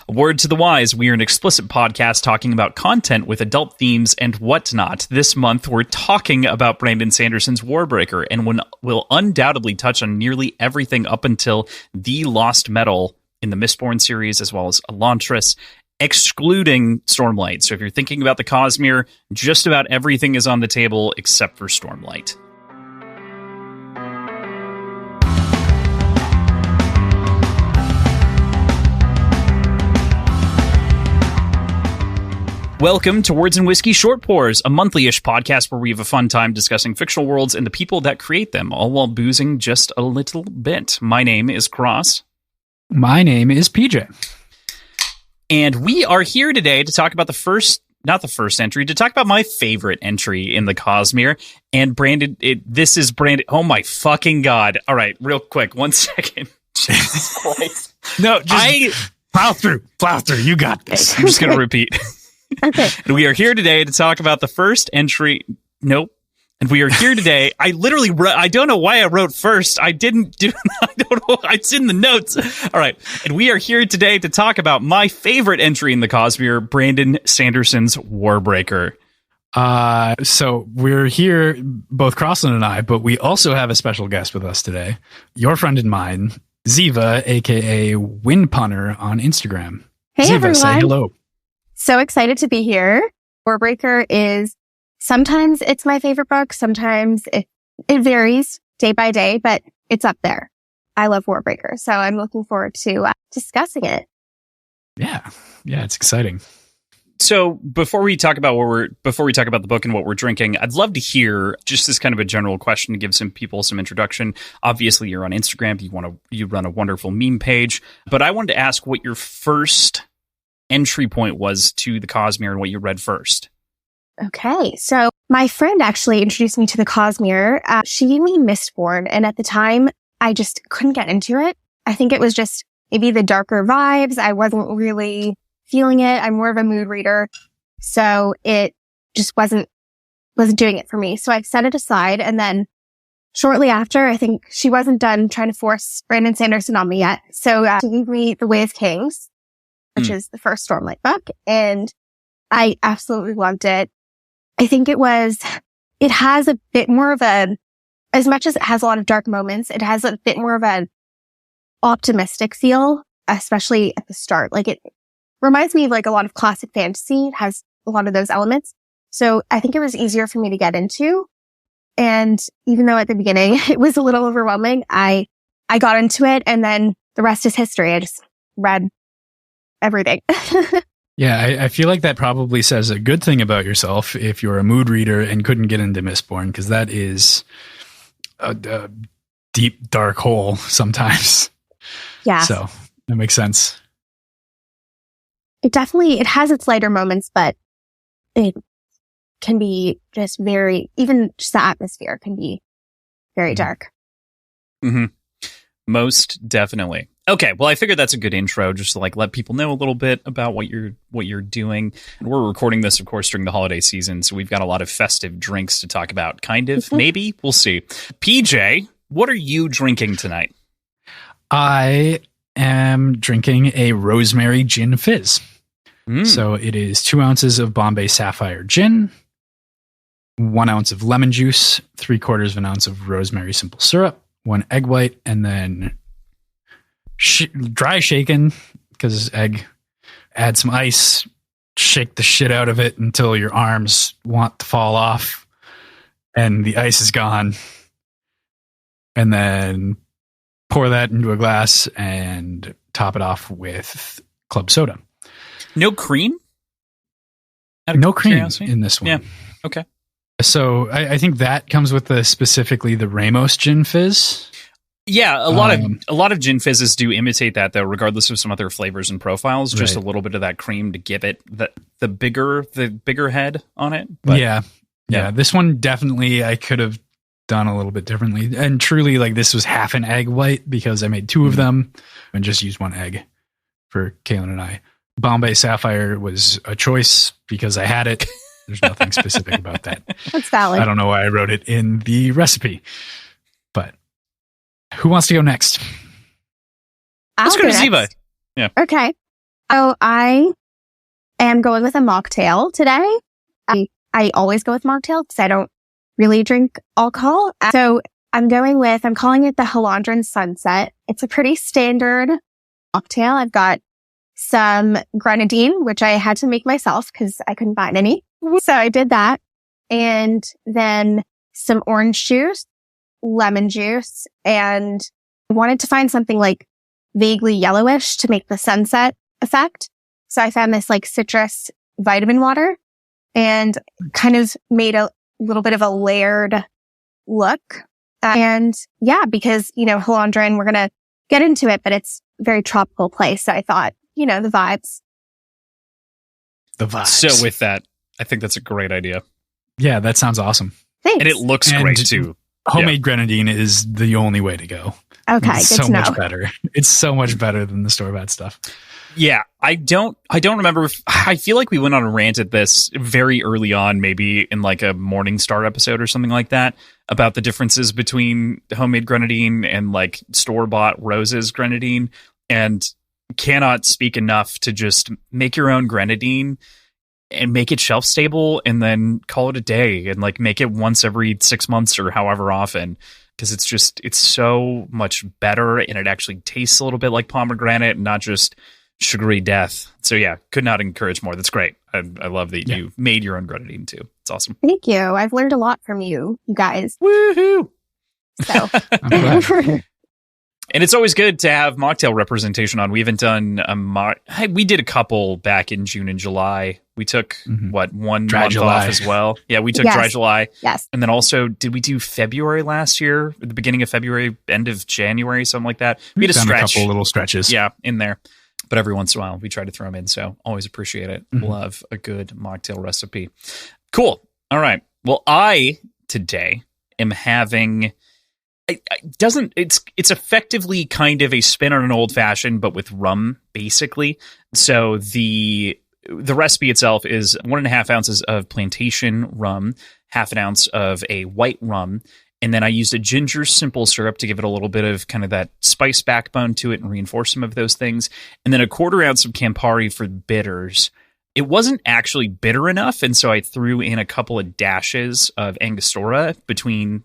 Word to the wise, we are an explicit podcast talking about content with adult themes and whatnot. This month, we're talking about Brandon Sanderson's Warbreaker, and we'll undoubtedly touch on nearly everything up until the Lost Metal in the Mistborn series, as well as Elantris, excluding Stormlight. So if you're thinking about the Cosmere, just about everything is on the table except for Stormlight. Welcome to Words and Whiskey Short Pours, a monthly-ish podcast where we have a fun time discussing fictional worlds and the people that create them, all while boozing just a little bit. My name is Kross. My name is PJ. And we are here today to talk about not the first entry, to talk about my favorite entry in the Cosmere. And Brandon, this is Brandon. Oh my fucking God. All right, real quick, 1 second. Jesus Christ. No, just plow through. You got this. I'm just going to repeat. Okay. And we are here today to talk about the first entry. Nope. And we are here today. I literally I don't know why I wrote first. I didn't do I don't know. It's in the notes. All right. And we are here today to talk about my favorite entry in the Cosmere, Brandon Sanderson's Warbreaker. So we're here, both Crosslin and I, but we also have a special guest with us today. Your friend and mine, Ziva AKA Windpunner on Instagram. Hey, Ziva, everyone. say hello. So excited to be here. Warbreaker is, sometimes it's my favorite book. Sometimes it varies day by day, but it's up there. I love Warbreaker. So I'm looking forward to discussing it. Yeah, it's exciting. So before we talk about the book and what we're drinking, I'd love to hear just this kind of a general question to give some people some introduction. Obviously, you're on Instagram. You run a wonderful meme page, but I wanted to ask what your first entry point was to the Cosmere and what you read first. Okay. So my friend actually introduced me to the Cosmere. She gave me Mistborn. And at the time, I just couldn't get into it. I think it was just maybe the darker vibes. I wasn't really feeling it. I'm more of a mood reader. So it just wasn't doing it for me. So I set it aside. And then shortly after, I think she wasn't done trying to force Brandon Sanderson on me yet. So she gave me The Way of Kings, which is the first Stormlight book. And I absolutely loved it. I think it has a bit more of as much as it has a lot of dark moments, it has a bit more of an optimistic feel, especially at the start. Like, it reminds me of like a lot of classic fantasy. It has a lot of those elements. So I think it was easier for me to get into. And even though at the beginning it was a little overwhelming, I got into it, and then the rest is history. I just read everything. Yeah, I feel like that probably says a good thing about yourself if you're a mood reader and couldn't get into Mistborn, because that is a deep, dark hole sometimes. Yeah. So that makes sense. It has its lighter moments, but it can be just even just the atmosphere can be very dark. Mm-hmm. Most definitely. Okay, well, I figured that's a good intro, just to let people know a little bit about what you're doing. And we're recording this, of course, during the holiday season, so we've got a lot of festive drinks to talk about. Kind of, maybe, we'll see. PJ, what are you drinking tonight? I am drinking a rosemary gin fizz. So it is 2 ounces of Bombay Sapphire gin, 1 ounce of lemon juice, 3/4 of an ounce of rosemary simple syrup, 1 egg white, and then dry shaken, because egg, add some ice, shake the shit out of it until your arms want to fall off and the ice is gone, and then pour that into a glass and top it off with club soda. No cream? No cream in this one. Yeah. Okay. So I think that comes with specifically the Ramos gin fizz. Yeah, a lot of gin fizzes do imitate that, though, regardless of some other flavors and profiles. Just a little bit of that cream to give it the bigger head on it. But, yeah. This one definitely I could have done a little bit differently, and truly, this was half an egg white because I made 2 of them and just used 1 egg for Kaylin and I. Bombay Sapphire was a choice because I had it. There's nothing specific about that. That's valid. I don't know why I wrote it in the recipe, but who wants to go next? Let's go to Ziva. Yeah. Okay. Oh, I am going with a mocktail today. I always go with mocktail because I don't really drink alcohol. So I'm calling it the Halandran Sunset. It's a pretty standard mocktail. I've got some grenadine, which I had to make myself because I couldn't find any. So I did that. And then some orange juice, lemon juice, and I wanted to find something like vaguely yellowish to make the sunset effect. So I found this like citrus vitamin water and kind of made a little bit of a layered look. And yeah, because, Halandran, we're going to get into it, but it's a very tropical place. So I thought, the vibes. The vibes. So with that, I think that's a great idea. Yeah, that sounds awesome. Thanks. And it looks great too. Homemade grenadine is the only way to go. Okay, it's good so to know. much better. It's so much better than the store-bought stuff. Yeah, I don't remember. I feel like we went on a rant at this very early on, maybe in like a Morningstar episode or something like that, about the differences between homemade grenadine and like store-bought Rose's grenadine, and cannot speak enough to just make your own grenadine and make it shelf stable and then call it a day and like make it once every 6 months or however often. Because it's so much better and it actually tastes a little bit like pomegranate and not just sugary death. So yeah, could not encourage more. That's great. I love that you made your own grenadine too. It's awesome. Thank you. I've learned a lot from you guys. Woohoo! So. And it's always good to have mocktail representation on. We haven't done we did a couple back in June and July. We took one Dry month July off as well. Yeah, we took Yes. Dry July. Yes. And then also, did we do February last year? At the beginning of February, end of January, something like that. We had a Done stretch. a couple little stretches. Yeah, in there. But every once in a while, we try to throw them in. So always appreciate it. Love a good mocktail recipe. Cool. All right. Well, I today am having... It's effectively kind of a spin on an old fashioned, but with rum, basically. So the recipe itself is 1.5 ounces of plantation rum, 1/2 ounce of a white rum, and then I used a ginger simple syrup to give it a little bit of kind of that spice backbone to it and reinforce some of those things, and then 1/4 ounce of Campari for bitters. It wasn't actually bitter enough, and so I threw in a couple of dashes of Angostura between,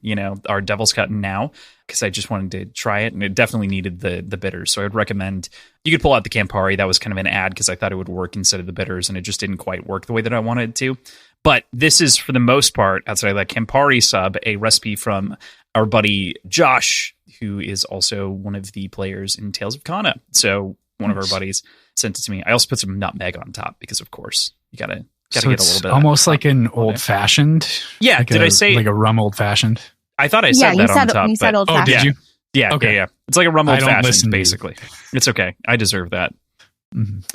our Devil's Cut and Now, because I just wanted to try it, and it definitely needed the bitters. So I would recommend you could pull out the Campari. That was kind of an ad because I thought it would work instead of the bitters, and it just didn't quite work the way that I wanted it to. But this is, for the most part, outside of that Campari sub, a recipe from our buddy Josh, who is also one of the players in Tales of Kana. So one of our buddies sent it to me. I also put some nutmeg on top because, of course, you gotta get a little bit. Almost like an old fashioned. Yeah. Like I say like a rum old fashioned? I thought I said that on top. You said old fashioned. Oh, did you? Yeah. Okay. Yeah. It's like a rum old fashioned, listen to you. basically. It's okay. I deserve that.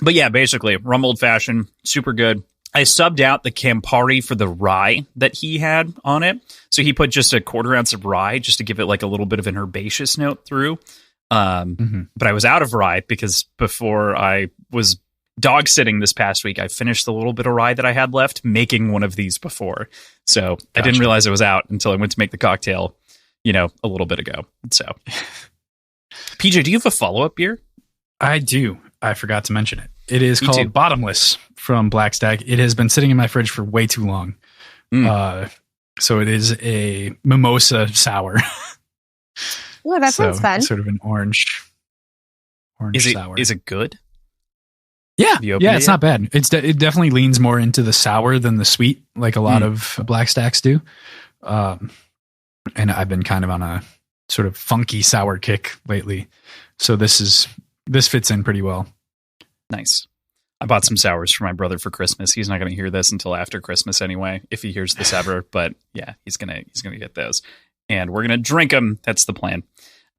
But yeah, basically, rum old fashioned, super good. I subbed out the Campari for the rye that he had on it. So he put just 1/4 ounce of rye just to give it like a little bit of an herbaceous note through. But I was out of rye because before I was dog sitting this past week, I finished the little bit of rye that I had left making one of these before. So I didn't realize it was out until I went to make the cocktail, a little bit ago. So PJ, do you have a follow-up beer? I do. I forgot to mention it. It is called too. Bottomless from Black Stag. It has been sitting in my fridge for way too long. So it is a mimosa sour. Oh, that sounds fun. Sort of an orange sour. Is it good? Yeah, Have you opened it it's yet? not bad. It definitely leans more into the sour than the sweet, like a lot of Black Stacks do. And I've been kind of on a sort of funky sour kick lately. So this fits in pretty well. Nice. I bought some sours for my brother for Christmas. He's not going to hear this until after Christmas anyway, if he hears this ever. But yeah, he's gonna get those, and we're gonna drink them. That's the plan.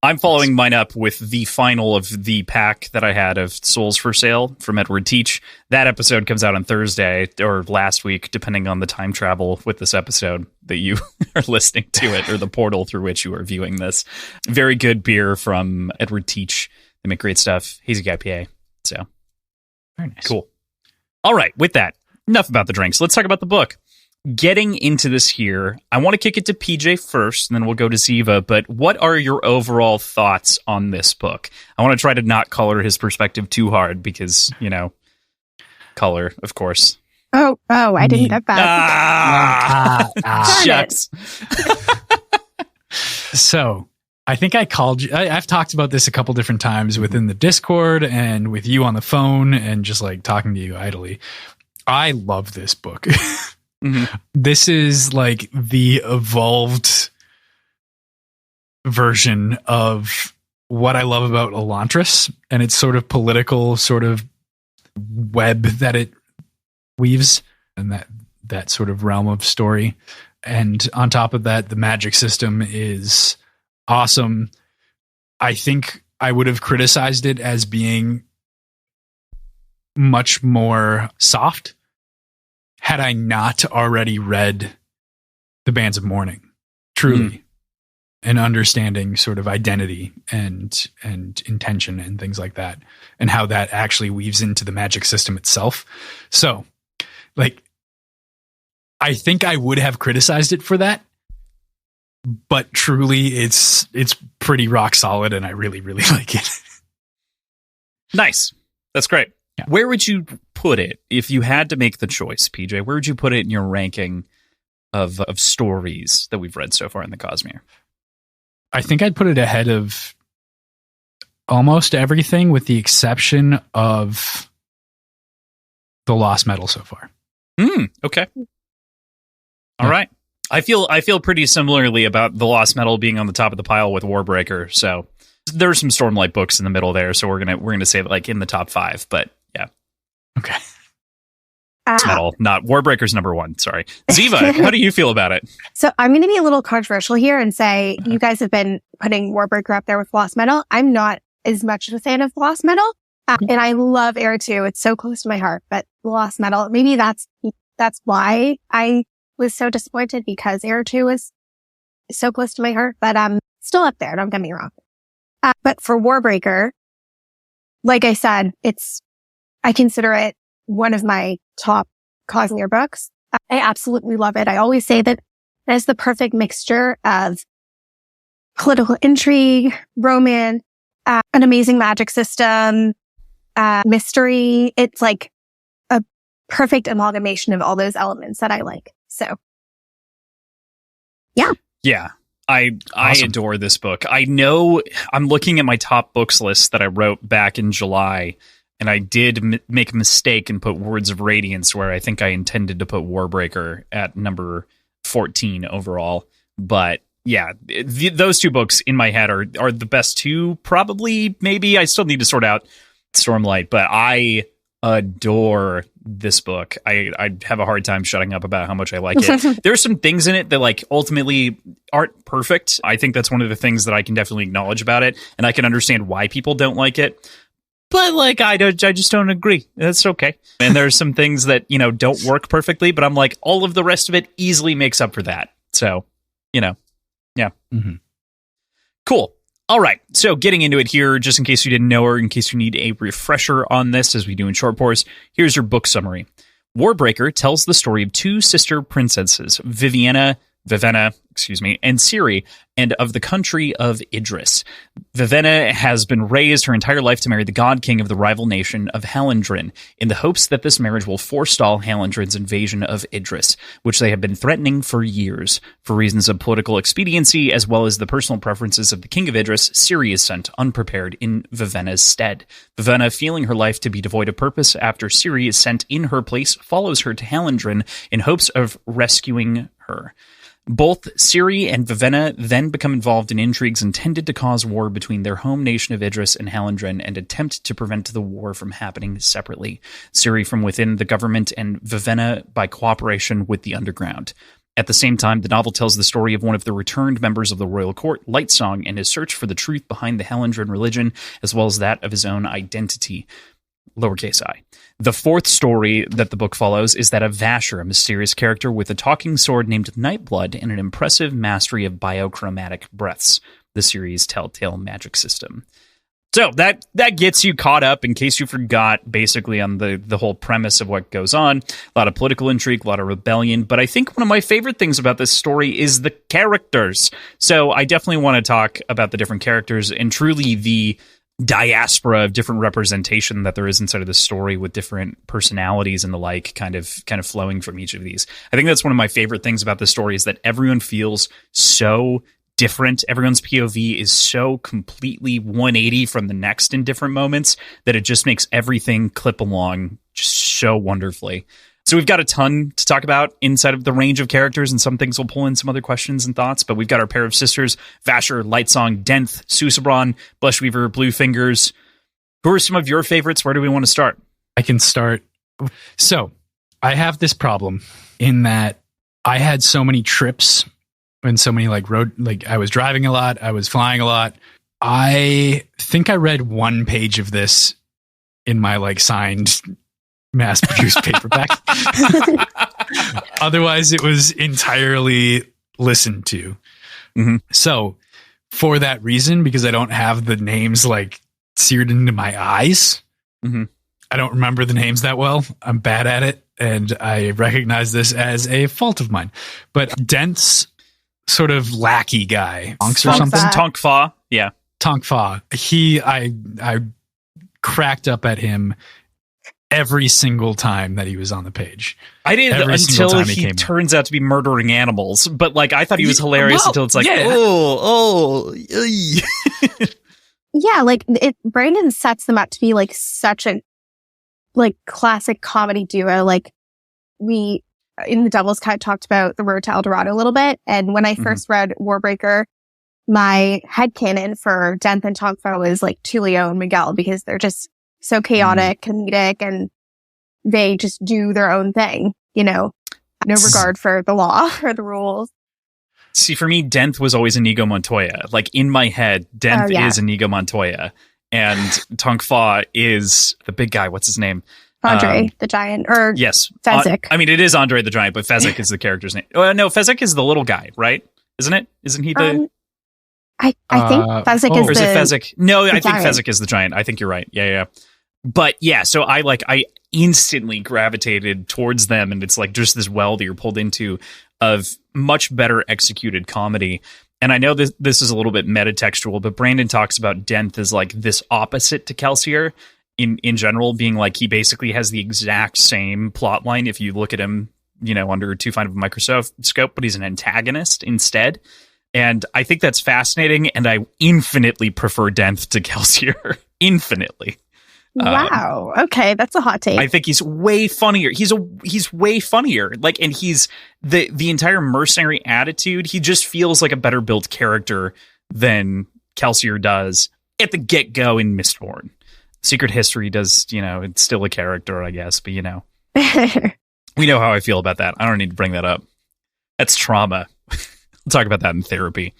I'm following mine up with the final of the pack that I had of Souls for Sale from Edward Teach. That episode comes out on Thursday or last week, depending on the time travel with this episode that you are listening to it or the portal through which you are viewing this. Very good beer from Edward Teach. They make great stuff. Hazy IPA. So Very nice. cool. All right. With that, enough about the drinks. Let's talk about the book. Getting into this here, I want to kick it to PJ first, and then we'll go to Ziva. But what are your overall thoughts on this book? I want to try to not color his perspective too hard because, color, of course. Oh, I didn't get that. Shucks. So I think I called you. I've talked about this a couple different times within the Discord and with you on the phone and just like talking to you idly. I love this book. This is like the evolved version of what I love about Elantris and its sort of political sort of web that it weaves and that sort of realm of story. And on top of that, the magic system is awesome. I think I would have criticized it as being much more soft had I not already read The Bands of Mourning, truly, and understanding sort of identity and intention and things like that, and how that actually weaves into the magic system itself. So, like, I think I would have criticized it for that, but truly it's pretty rock solid and I really, really like it. Nice. That's great. Yeah. Where would you put it if you had to make the choice, PJ? Where would you put it in your ranking of stories that we've read so far in the Cosmere? I think I'd put it ahead of almost everything with the exception of the Lost Metal so far. Okay. All right. I feel pretty similarly about the Lost Metal being on the top of the pile with Warbreaker. So there's some Stormlight books in the middle there. So we're gonna say like in the top 5. But yeah. Okay. Metal, not Warbreaker's number 1. Sorry, Ziva. How do you feel about it? So I'm going to be a little controversial here and say you guys have been putting Warbreaker up there with Lost Metal. I'm not as much of a fan of Lost Metal, and I love Air 2. It's so close to my heart. But Lost Metal, maybe that's why I was so disappointed, because Air 2 is so close to my heart. But still up there. Don't get me wrong. But for Warbreaker, like I said, I consider it one of my top Cosmere books. I absolutely love it. I always say that it has the perfect mixture of political intrigue, romance, an amazing magic system, mystery. It's like a perfect amalgamation of all those elements that I like. So, yeah. Yeah. I adore this book. I know I'm looking at my top books list that I wrote back in July, and I did make a mistake and put Words of Radiance where I think I intended to put Warbreaker at number 14 overall. But yeah, those two books in my head are the best two, probably, maybe. I still need to sort out Stormlight, but I adore this book. I have a hard time shutting up about how much I like it. There's some things in it that like ultimately aren't perfect. I think that's one of the things that I can definitely acknowledge about it, and I can understand why people don't like it. But like I just don't agree. That's okay. And there's some things that, don't work perfectly, but I'm like, all of the rest of it easily makes up for that. So, yeah. Mm-hmm. Cool. All right. So getting into it here, just in case you didn't know, or in case you need a refresher on this, as we do in Short Pours, here's your book summary. Warbreaker tells the story of two sister princesses, Vivenna, and Ciri, and of the country of Idris. Vivenna has been raised her entire life to marry the god king of the rival nation of Hallandren, in the hopes that this marriage will forestall Hallandren's invasion of Idris, which they have been threatening for years. For reasons of political expediency, as well as the personal preferences of the king of Idris, Ciri is sent unprepared in Vivenna's stead. Vivenna, feeling her life to be devoid of purpose after Ciri is sent in her place, follows her to Hallandren in hopes of rescuing her. Both Ciri and Vivenna then become involved in intrigues intended to cause war between their home nation of Idris and Hallandren, and attempt to prevent the war from happening separately. Ciri from within the government, and Vivenna by cooperation with the underground. At the same time, the novel tells the story of one of the returned members of the royal court, Lightsong, and his search for the truth behind the Hallandren religion, as well as that of his own identity. Lowercase I. The fourth story that the book follows is that of Vasher, a mysterious character with a talking sword named Nightblood and an impressive mastery of biochromatic breaths, the series' telltale magic system. So that gets you caught up, in case you forgot, basically on the whole premise of what goes on. A lot of political intrigue, a lot of rebellion, but I think one of my favorite things about this story is the characters. So I definitely want to talk about the different characters, and truly the diaspora of different representation that there is inside of the story, with different personalities and the like kind of flowing from each of these. I think that's one of my favorite things about the story, is that everyone feels so different. Everyone's POV is so completely 180 from the next in different moments that it just makes everything clip along just so wonderfully. So we've got a ton to talk about inside of the range of characters, and some things will pull in some other questions and thoughts, but we've got our pair of sisters, Vasher, Lightsong, Denth, Susebron, Blushweaver, Bluefingers. Who are some of your favorites? Where do we want to start? I can start. So I have this problem in that I had so many trips and so many I was driving a lot, I was flying a lot. I think I read one page of this in my signed mass-produced paperback. Otherwise, it was entirely listened to. Mm-hmm. So, for that reason, because I don't have the names seared into my eyes, mm-hmm. I don't remember the names that well. I'm bad at it, and I recognize this as a fault of mine. But Dent's sort of lackey guy, Tonks or something. Tonkfa, yeah. Tonkfa. I cracked up at him every single time that he was on the page. I did until he turns out to be murdering animals. But I thought he was hilarious until it's yeah, Brandon sets them up to be such a classic comedy duo. We in the Devil's Cut talked about the Road to El Dorado a little bit, and when I first read Warbreaker, my headcanon for Denth and Tonkfa was Tulio and Miguel, because they're just so chaotic, comedic, and they just do their own thing, no regard for the law or the rules. See, for me, Denth was always Inigo Montoya. In my head, Denth is Inigo Montoya, and Tonkfa is the big guy. What's his name? Andre the Giant, or yes, Fezzik. I mean, it is Andre the Giant, but Fezzik is the character's name. No, Fezzik is the little guy, right? Isn't it? Isn't he the... I think Fezzik is or is the... it Fezzik? No, I think giant. Fezzik is the giant. I think you're right. Yeah. But yeah, so I instantly gravitated towards them, and it's just this well that you're pulled into of much better executed comedy. And I know this is a little bit metatextual, but Brandon talks about Denth as this opposite to Kelsier in general, being he basically has the exact same plot line if you look at him, under too fine of a microscope, but he's an antagonist instead. And I think that's fascinating, and I infinitely prefer Denth to Kelsier. Infinitely. Wow. Okay, that's a hot take. I think he's way funnier. He's way funnier. And he's the entire mercenary attitude. He just feels like a better built character than Kelsier does at the get-go in Mistborn. Secret History does, it's still a character, I guess, but we know how I feel about that. I don't need to bring that up. That's trauma. We'll talk about that in therapy.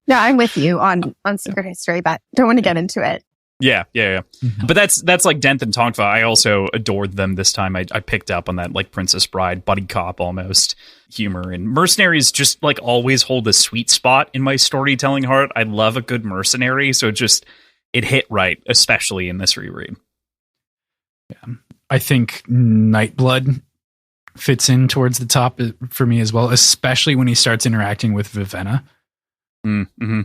No, I'm with you on Secret History, but don't want to get into it. Yeah. Mm-hmm. But that's Denth and Tonkfa. I also adored them this time. I picked up on that Princess Bride, buddy cop almost humor. And mercenaries just always hold a sweet spot in my storytelling heart. I love a good mercenary, so it hit right, especially in this reread. Yeah, I think Nightblood fits in towards the top for me as well, especially when he starts interacting with Vivenna. Mm-hmm.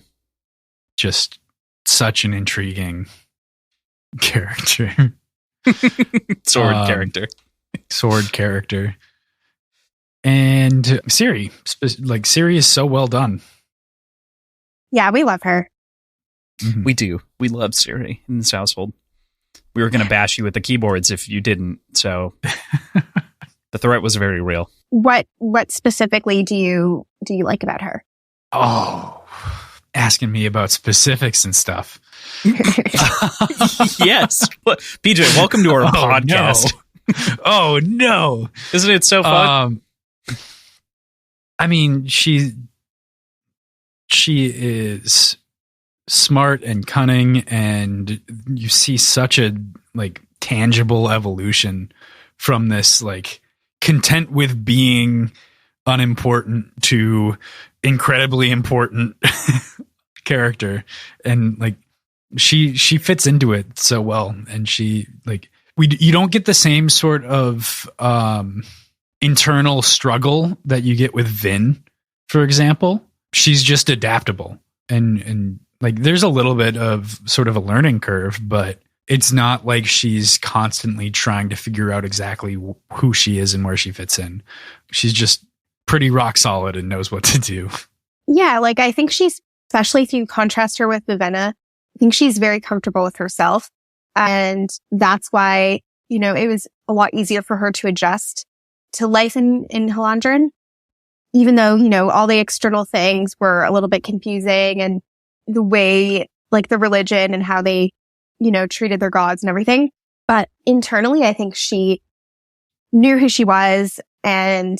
Just such an intriguing character. Sword character. And Ciri, Ciri is so well done. Yeah, we love her. Mm-hmm. We do. We love Ciri in this household. We were going to bash you with the keyboards if you didn't, so the threat was very real. What specifically do you like about her? Oh, asking me about specifics and stuff. Yes. PJ, welcome to our podcast. No. Oh, no. Isn't it so fun? I mean, she is smart and cunning, and you see such a tangible evolution from this content with being unimportant to incredibly important character, and she fits into it so well, and she you don't get the same sort of internal struggle that you get with Vin, for example. She's just adaptable, and Like, there's a little bit of sort of a learning curve, but it's not like she's constantly trying to figure out exactly who she is and where she fits in. She's just pretty rock solid and knows what to do. Yeah, like I think she's, especially if you contrast her with Vivenna, I think she's very comfortable with herself. And that's why, you know, it was a lot easier for her to adjust to life in Halandren, even though, you know, all the external things were a little bit confusing, and the way, like the religion and how they, you know, treated their gods and everything. But internally, I think she knew who she was, and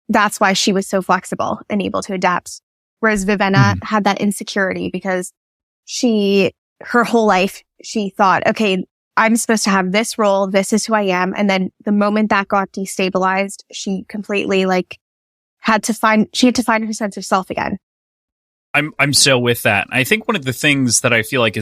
that's why she was so flexible and able to adapt. Whereas Vivenna had that insecurity because her whole life, she thought, okay, I'm supposed to have this role. This is who I am. And then the moment that got destabilized, she completely had to find her sense of self again. I'm so with that. I think one of the things that I feel like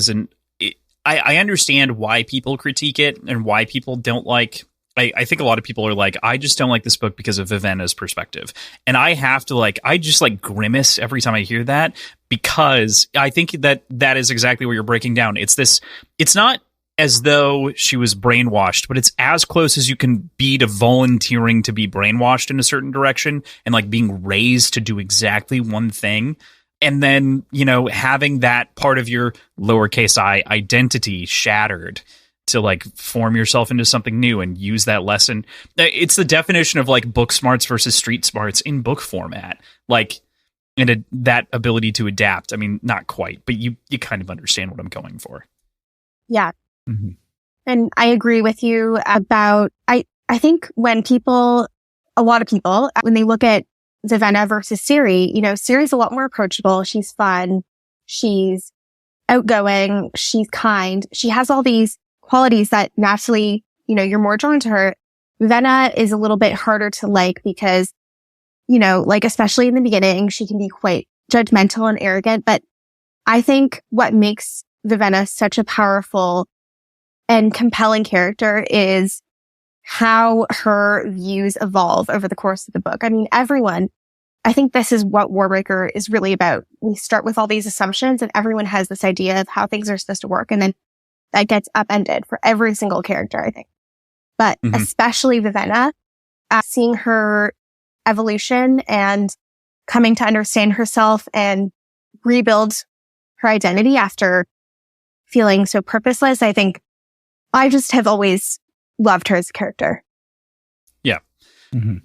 I understand why people critique it and why people don't like. I think a lot of people are like, I just don't like this book because of Vivenna's perspective. And I have to I just grimace every time I hear that, because I think that is exactly what you're breaking down. It's not as though she was brainwashed, but it's as close as you can be to volunteering to be brainwashed in a certain direction and being raised to do exactly one thing. And then, you know, having that part of your lowercase I identity shattered to form yourself into something new and use that lesson. It's the definition of book smarts versus street smarts in book format. And that ability to adapt. I mean, not quite, but you kind of understand what I'm going for. Yeah. Mm-hmm. And I agree with you about, I think when a lot of people, when they look at Vivenna versus Ciri, you know, Ciri's a lot more approachable. She's fun. She's outgoing. She's kind. She has all these qualities that naturally, you know, you're more drawn to her. Vivenna is a little bit harder to like because, you know, especially in the beginning, she can be quite judgmental and arrogant. But I think what makes Vivenna such a powerful and compelling character is how her views evolve over the course of the book. I mean, I think this is what Warbreaker is really about. We start with all these assumptions and everyone has this idea of how things are supposed to work. And then that gets upended for every single character, I think. But especially Vivenna, seeing her evolution and coming to understand herself and rebuild her identity after feeling so purposeless, I think I just have always loved her as a character. Yeah. Mm-hmm.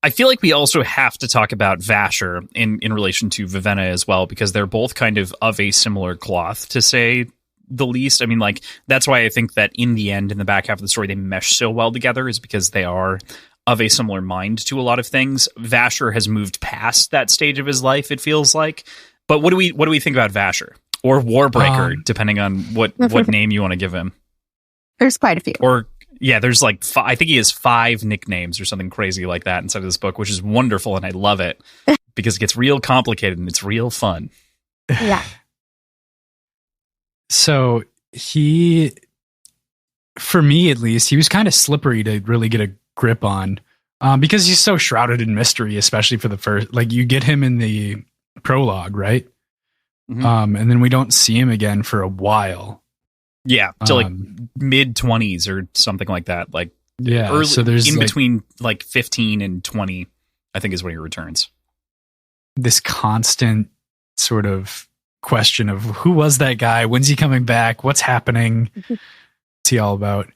I feel like we also have to talk about Vasher in relation to Vivenna as well, because they're both kind of a similar cloth, to say the least. I mean, that's why I think that in the end, in the back half of the story, they mesh so well together, is because they are of a similar mind to a lot of things. Vasher has moved past that stage of his life, it feels like. But what do we think about Vasher? Or Warbreaker, depending on what name you want to give him. There's quite a few. Or, yeah, there's I think he has 5 nicknames or something crazy like that inside of this book, which is wonderful, and I love it because it gets real complicated and it's real fun. Yeah. So for me at least, he was kind of slippery to really get a grip on, because he's so shrouded in mystery, especially for the first, you get him in the prologue, right? Mm-hmm. And then we don't see him again for a while. Yeah, till mid-20s or something like that. Yeah, early, so there's in between 15 and 20, I think is when he returns. This constant sort of question of who was that guy? When's he coming back? What's happening? What's he all about?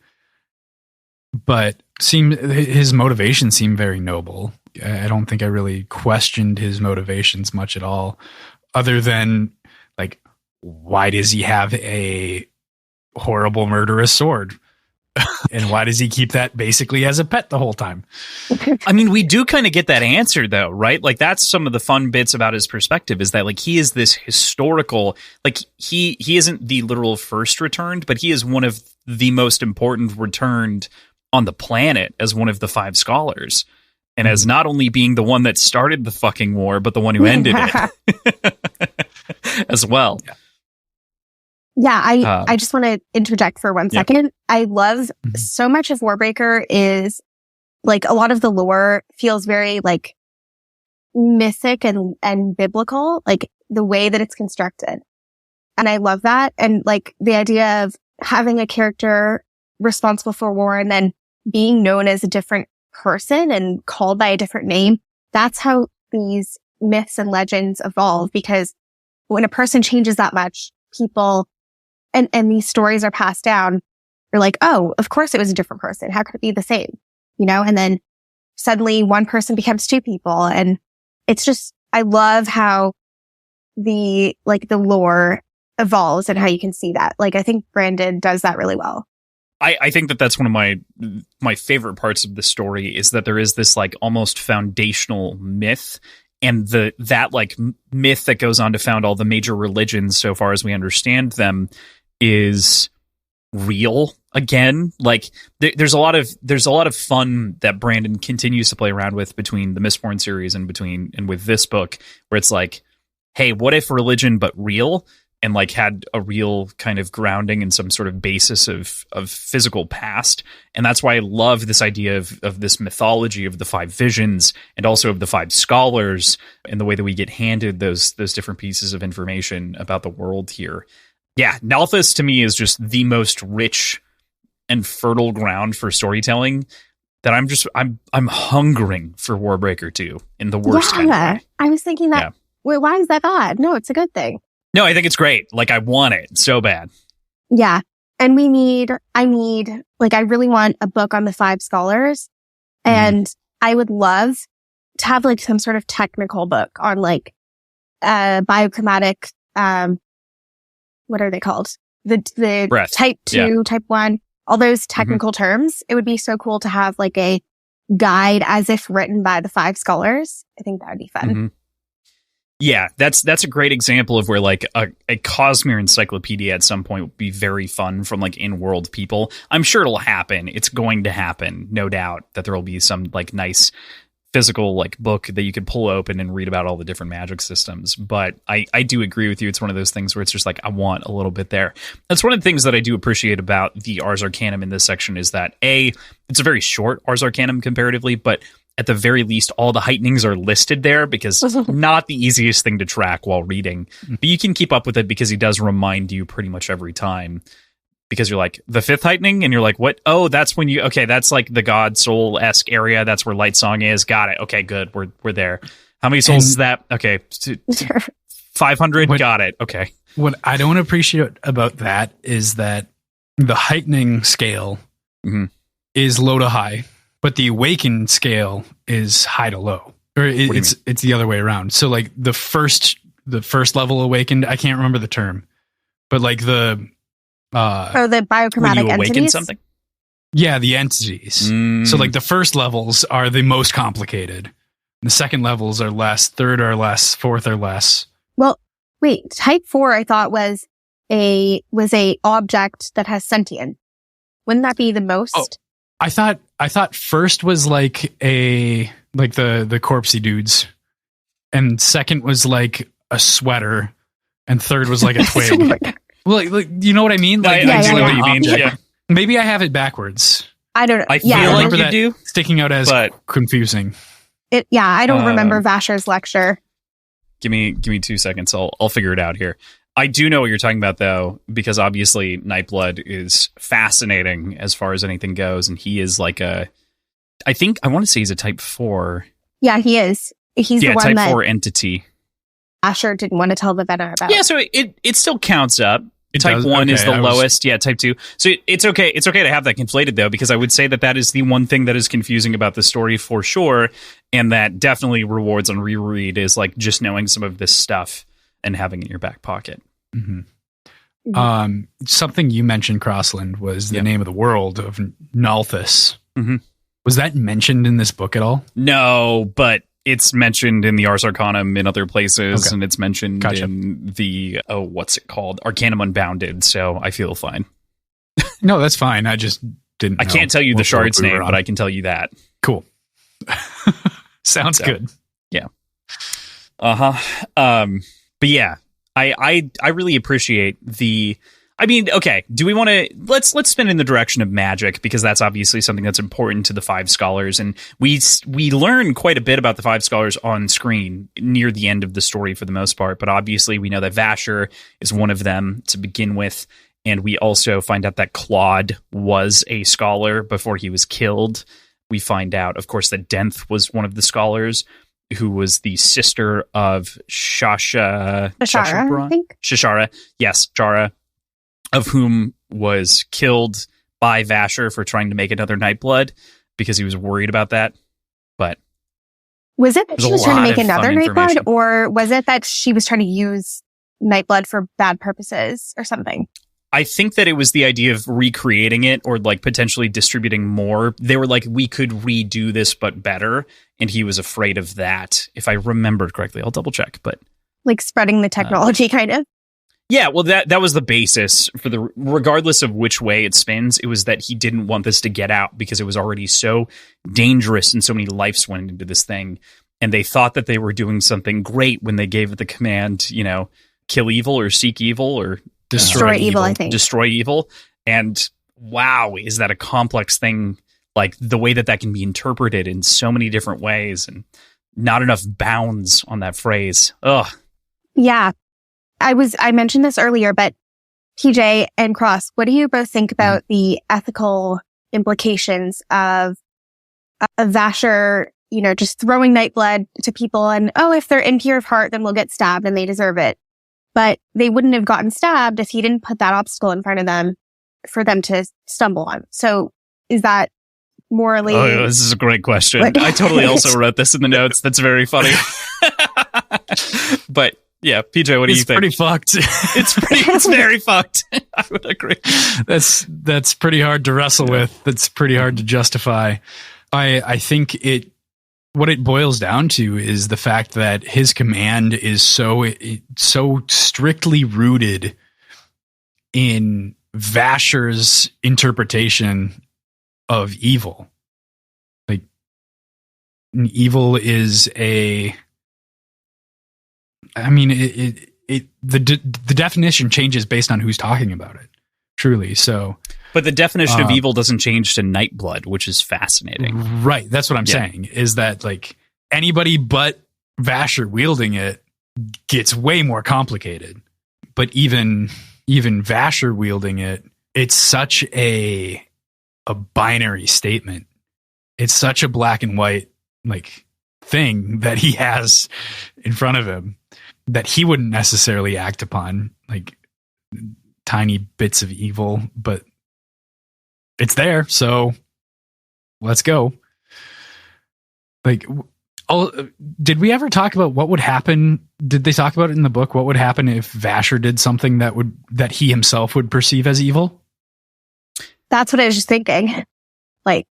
But his motivations seem very noble. I don't think I really questioned his motivations much at all, other than why does he have a horrible murderous sword? And why does he keep that basically as a pet the whole time? I mean, we do kind of get that answer though, right? That's some of the fun bits about his perspective, is that he is this historical, he isn't the literal first returned, but he is one of the most important returned on the planet as one of the 5 scholars. And as not only being the one that started the fucking war, but the one who ended it as well. Yeah, I just want to interject for 1 second. I love so much of Warbreaker is a lot of the lore feels very mythic and biblical, the way that it's constructed. And I love that. And like the idea of having a character responsible for war and then being known as a different person and called by a different name. That's how these myths and legends evolve, because when a person changes that much, people and these stories are passed down. You're like, oh, of course it was a different person. How could it be the same? You know, and then suddenly one person becomes two people. And it's just, I love how the lore evolves and how you can see that. Like, I think Brandon does that really well. I think that that's one of my favorite parts of the story is that there is this like almost foundational myth, and that like myth that goes on to found all the major religions so far as we understand them is real again. Like there's a lot of fun that Brandon continues to play around with between the Mistborn series and with this book, where it's like, hey, what if religion but real? And like had a real kind of grounding and some sort of basis of physical past. And that's why I love this idea of this mythology of the five visions and also of the five scholars and the way that we get handed those different pieces of information about the world here. Yeah, Nalthis to me is just the most rich and fertile ground for storytelling that I'm hungering for Warbreaker 2 in the worst kind of way. I was thinking that, wait, why is that bad? No, it's a good thing. No, I think it's great. Like, I want it so bad. Yeah. And I really want a book on the five scholars. And I would love to have like some sort of technical book on like, biochromatic, what are they called? The breath. Type 2, Type 1, all those technical terms. It would be so cool to have like a guide as if written by the five scholars. I think that would be fun. Yeah, that's a great example of where like a Cosmere encyclopedia at some point would be very fun from like in-world people. I'm sure it'll happen. It's going to happen, no doubt, that there will be some like nice physical like book that you could pull open and read about all the different magic systems. But I do agree with you. It's one of those things where it's just like, I want a little bit there. That's one of the things that I do appreciate about the Ars Arcanum in this section is that it's a very short Ars Arcanum comparatively, but at the very least, all the heightenings are listed there because not the easiest thing to track while reading. But you can keep up with it because he does remind you pretty much every time. Because you're like, the fifth heightening? And you're like, what? Oh, that's when that's like the God Soul-esque area. That's where Light Song is. Got it. Okay, good. We're there. How many souls is that? Okay. 500? Got it. Okay. What I don't appreciate about that is that the heightening scale is low to high. But the awakened scale is high to low, or it's the other way around. So like the first level awakened, I can't remember the term, but like the biochromatic when you awaken entities? Something. Yeah, the entities. So like the first levels are the most complicated. The second levels are less. Third are less. Fourth are less. Well, wait. Type 4, I thought was a object that has sentient. Wouldn't that be the most? Oh. I thought first was like the corpsey dudes, and second was like a sweater, and third was like a twig. Well, like, you know what I mean? Like, I do know what you mean. Yeah. Maybe I have it backwards. I don't know. I feel like you do sticking out as confusing. I don't remember Vasher's lecture. Give me 2 seconds. I'll figure it out here. I do know what you're talking about, though, because obviously Nightblood is fascinating as far as anything goes, and he is like I want to say he's a Type 4. Yeah, he is. He's the one Type that 4 entity. Asher didn't want to tell the Venom about. Yeah, so it still counts up. Type 1 is the lowest. Yeah, Type 2. So it's okay. It's okay to have that conflated, though, because I would say that is the one thing that is confusing about the story for sure, and that definitely rewards on reread is like just knowing some of this stuff and having it in your back pocket. Something you mentioned, Crossland, was the name of the world of Nalthis. Was that mentioned in this book at all? No, but it's mentioned in the Ars Arcanum in other places, and it's mentioned in the what's it called? Arcanum Unbounded. So I feel fine. No, that's fine. I just didn't. I can't tell you the shard's name, but I can tell you that. Cool. Sounds good. Yeah. But yeah. I really appreciate I mean, okay, do we want to let's spin in the direction of magic, because that's obviously something that's important to the Five Scholars, and we learn quite a bit about the Five Scholars on screen near the end of the story for the most part, but obviously we know that Vasher is one of them to begin with, and we also find out that Claude was a scholar before he was killed. We find out, of course, that Denth was one of the scholars, who was the sister of Shashara, I think? Shashara, yes, Shashara, of whom was killed by Vasher for trying to make another Nightblood because he was worried about that. But was it that she was trying to make another Nightblood, or was it that she was trying to use Nightblood for bad purposes or something? I think that it was the idea of recreating it, or like potentially distributing more. They were like, we could redo this but better, and he was afraid of that, if I remembered correctly. I'll double check, but like spreading the technology, kind of. Yeah, well, that was the basis for the, regardless of which way it spins, it was that he didn't want this to get out because it was already so dangerous and so many lives went into this thing. And they thought that they were doing something great when they gave it the command, you know, kill evil or seek evil or destroy evil, I think. Destroy evil. And wow, is that a complex thing? Like the way that can be interpreted in so many different ways, and not enough bounds on that phrase. Ugh. Yeah. I mentioned this earlier, but TJ and Kross, what do you both think about the ethical implications of Vasher, you know, just throwing Nightblood to people and, oh, if they're impure of heart, then we'll get stabbed and they deserve it. But they wouldn't have gotten stabbed if he didn't put that obstacle in front of them for them to stumble on. So is that morally... Oh, yeah, this is a great question. I totally also wrote this in the notes. That's very funny. But... yeah, PJ, what do you think? It's pretty fucked. It's very fucked. I would agree. That's pretty hard to wrestle with. That's pretty hard to justify. I think what it boils down to is the fact that his command is so strictly rooted in Vasher's interpretation of evil. Like, evil is a... I mean, the definition changes based on who's talking about it, truly. So, but the definition of evil doesn't change to Nightblood, which is fascinating. Right. That's what I'm saying, is that like anybody but Vasher wielding it gets way more complicated. But even Vasher wielding it, it's such a binary statement. It's such a black and white like thing that he has in front of him that he wouldn't necessarily act upon, like tiny bits of evil, but it's there. So let's go. Like, did we ever talk about what would happen? Did they talk about it in the book? What would happen if Vasher did something that he himself would perceive as evil? That's what I was just thinking. Like,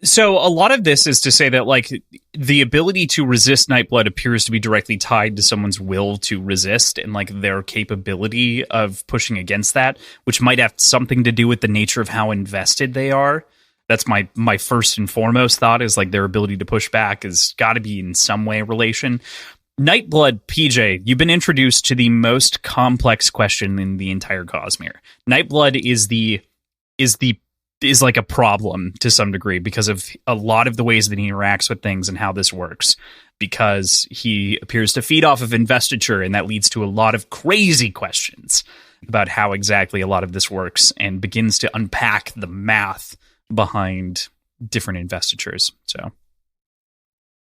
so a lot of this is to say that like the ability to resist Nightblood appears to be directly tied to someone's will to resist and like their capability of pushing against that, which might have something to do with the nature of how invested they are. That's my first and foremost thought, is like their ability to push back has got to be in some way relation. Nightblood, PJ, you've been introduced to the most complex question in the entire Cosmere. Nightblood is like a problem to some degree because of a lot of the ways that he interacts with things and how this works, because he appears to feed off of investiture, and that leads to a lot of crazy questions about how exactly a lot of this works, and begins to unpack the math behind different investitures. So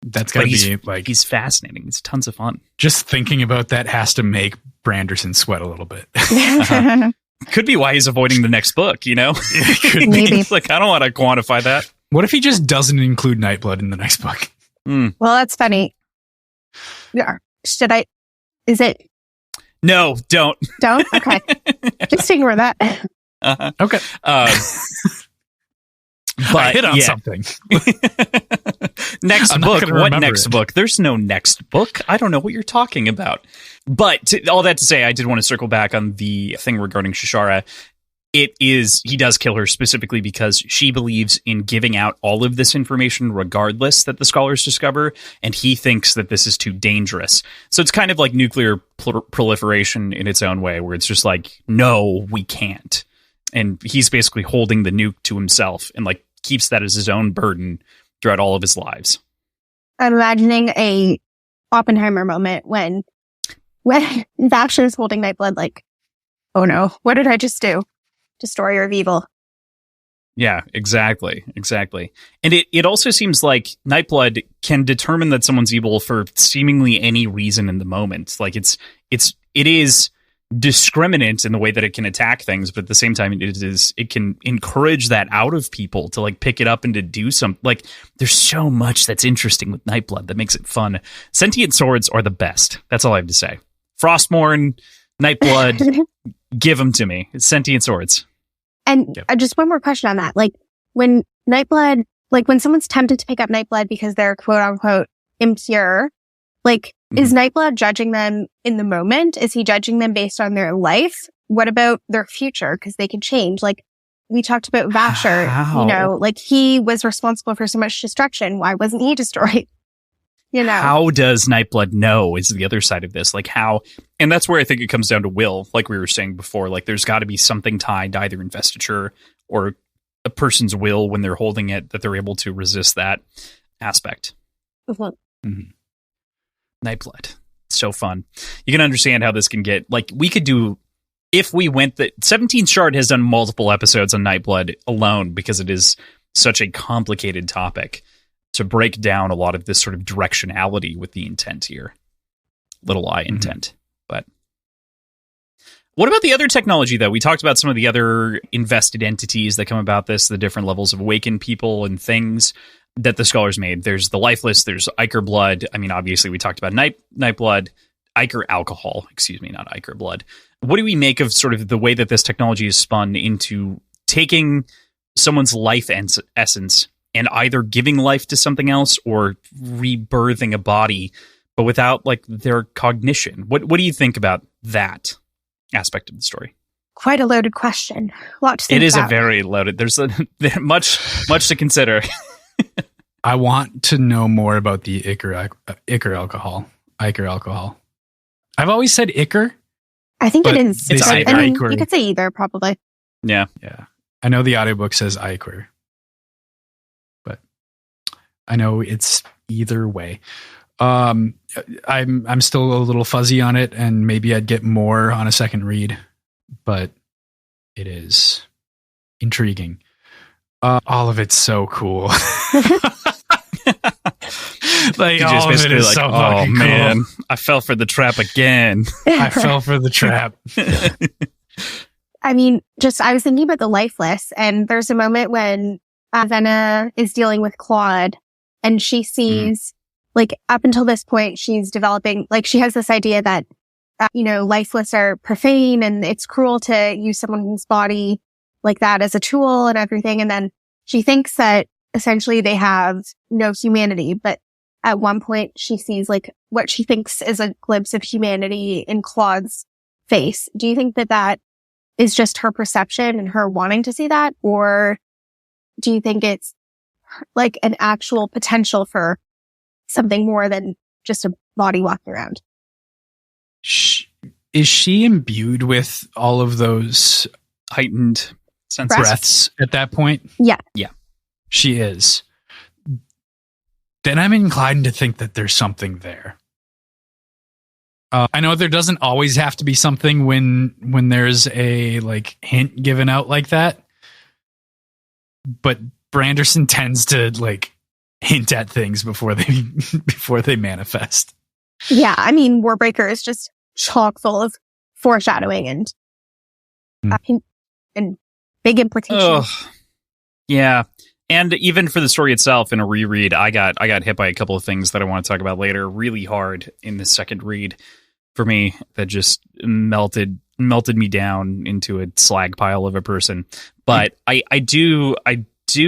that's gotta be like, he's fascinating. It's tons of fun. Just thinking about that has to make Branderson sweat a little bit. Could be why he's avoiding the next book, you know? Could Maybe. be. Like, I don't want to quantify that. What if he just doesn't include Nightblood in the next book? Well, that's funny. Yeah. Should I? Is it? No, don't. Don't? Okay. Just ignore that. Uh-huh. Okay. But I hit on something. Next book. What next book? There's no next book. I don't know what you're talking about. But all that to say, I did want to circle back on the thing regarding Shashara. he does kill her specifically because she believes in giving out all of this information regardless that the scholars discover, and he thinks that this is too dangerous. So it's kind of like nuclear proliferation in its own way, where it's just like, no, we can't. And he's basically holding the nuke to himself and like keeps that as his own burden throughout all of his lives. I'm imagining a Oppenheimer moment when Vasher's holding Nightblood like, oh no, what did I just do? Destroyer of evil. Yeah, exactly. And it also seems like Nightblood can determine that someone's evil for seemingly any reason in the moment. Like it is discriminant in the way that it can attack things, but at the same time it can encourage that out of people to like pick it up and to do something. Like there's so much that's interesting with Nightblood that makes it fun. Sentient swords are the best. That's all I have to say. Frostmourne, Nightblood, give them to me. It's sentient swords. And just one more question on that. Like when Nightblood, like when someone's tempted to pick up Nightblood because they're quote unquote impure, like is Nightblood judging them in the moment? Is he judging them based on their life? What about their future? Because they can change. Like we talked about Vasher, you know, like he was responsible for so much destruction. Why wasn't he destroyed? You know, how does Nightblood know is the other side of this. Like how, and that's where I think it comes down to will, like we were saying before. Like there's got to be something tied to either investiture or a person's will when they're holding it, that they're able to resist that aspect. Nightblood, so fun. You can understand how this can get, like we could do, if we went, that 17 Shard has done multiple episodes on Nightblood alone because it is such a complicated topic to break down a lot of this sort of directionality with the intent here. Little I intent. But what about the other technology, though? We talked about some of the other invested entities that come about this, the different levels of awakened people and things that the scholars made. There's the lifeless, there's Ichor blood. I mean, obviously, we talked about Nightblood, Ichor alcohol, excuse me, not Ichor blood. What do we make of sort of the way that this technology is spun into taking someone's life essence and either giving life to something else or rebirthing a body, but without like their cognition? What do you think about that aspect of the story? Quite a loaded question. A lot to think It is about. a very loaded. There's much to consider. I want to know more about the Ichor alcohol. I've always said Ichor. I think it is. It's I either. mean, you could say either, probably. Yeah. I know the audiobook says Ichor, but I know it's either way. I'm still a little fuzzy on it, and maybe I'd get more on a second read, but it is intriguing. All of it's so cool. Like all of it is like, so fucking cool. Man, I fell for the trap again. I fell for the trap. I mean, I was thinking about the lifeless, and there's a moment when Venna is dealing with Claude, and she sees, like, up until this point, she's developing, like, she has this idea that, lifeless are profane, and it's cruel to use someone's body like that as a tool and everything. And then she thinks that essentially they have no humanity, but at one point she sees like what she thinks is a glimpse of humanity in Claude's face. Do you think that is just her perception and her wanting to see that? Or do you think it's like an actual potential for something more than just a body walking around? Is she imbued with all of those heightened breaths at that point? Yeah. She is. Then I'm inclined to think that there's something there. I know there doesn't always have to be something when there's a like hint given out like that, but Branderson tends to like hint at things before they manifest. Yeah, I mean, Warbreaker is just chock full of foreshadowing and big implications. Oh, yeah. And even for the story itself, in a reread, I got hit by a couple of things that I want to talk about later really hard in the second read for me that just melted me down into a slag pile of a person. But I do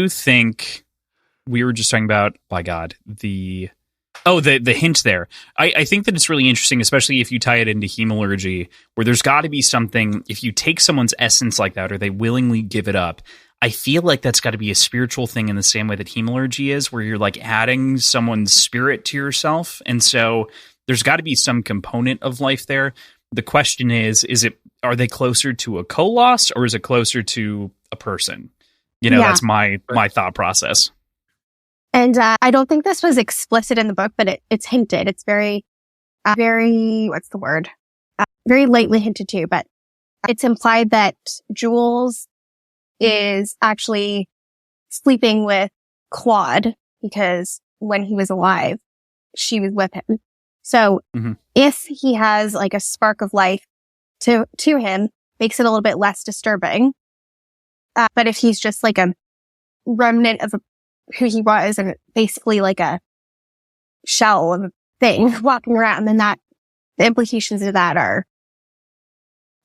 think we were just talking about, by God, the Oh, the hint there. I think that it's really interesting, especially if you tie it into hemalurgy, where there's got to be something, if you take someone's essence like that, or they willingly give it up, I feel like that's got to be a spiritual thing in the same way that hemalurgy is, where you're like adding someone's spirit to yourself. And so there's got to be some component of life there. The question is are they closer to a Koloss, or is it closer to a person? That's my thought process. And I don't think this was explicit in the book, but it's hinted. It's very, what's the word? Very lightly hinted to, but it's implied that Jules is actually sleeping with Claude because when he was alive, she was with him. So if he has like a spark of life to him, makes it a little bit less disturbing. But if he's just like a remnant of who he was and basically like a shell of a thing walking around, then the implications of that are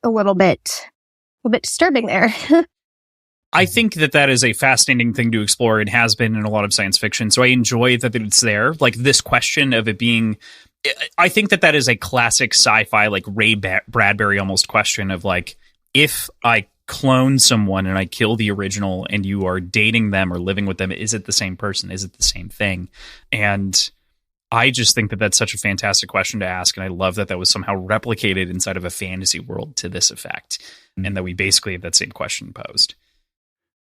a little bit disturbing there. I think that is a fascinating thing to explore. It has been in a lot of science fiction. So I enjoy that it's there. Like this question of it being, I think that is a classic sci-fi, like Ray Bradbury almost question of like, if I clone someone and I kill the original and you are dating them or living with them, is it the same person? Is it the same thing? And I just think that that's such a fantastic question to ask. And I love that was somehow replicated inside of a fantasy world to this effect. And that we basically have that same question posed.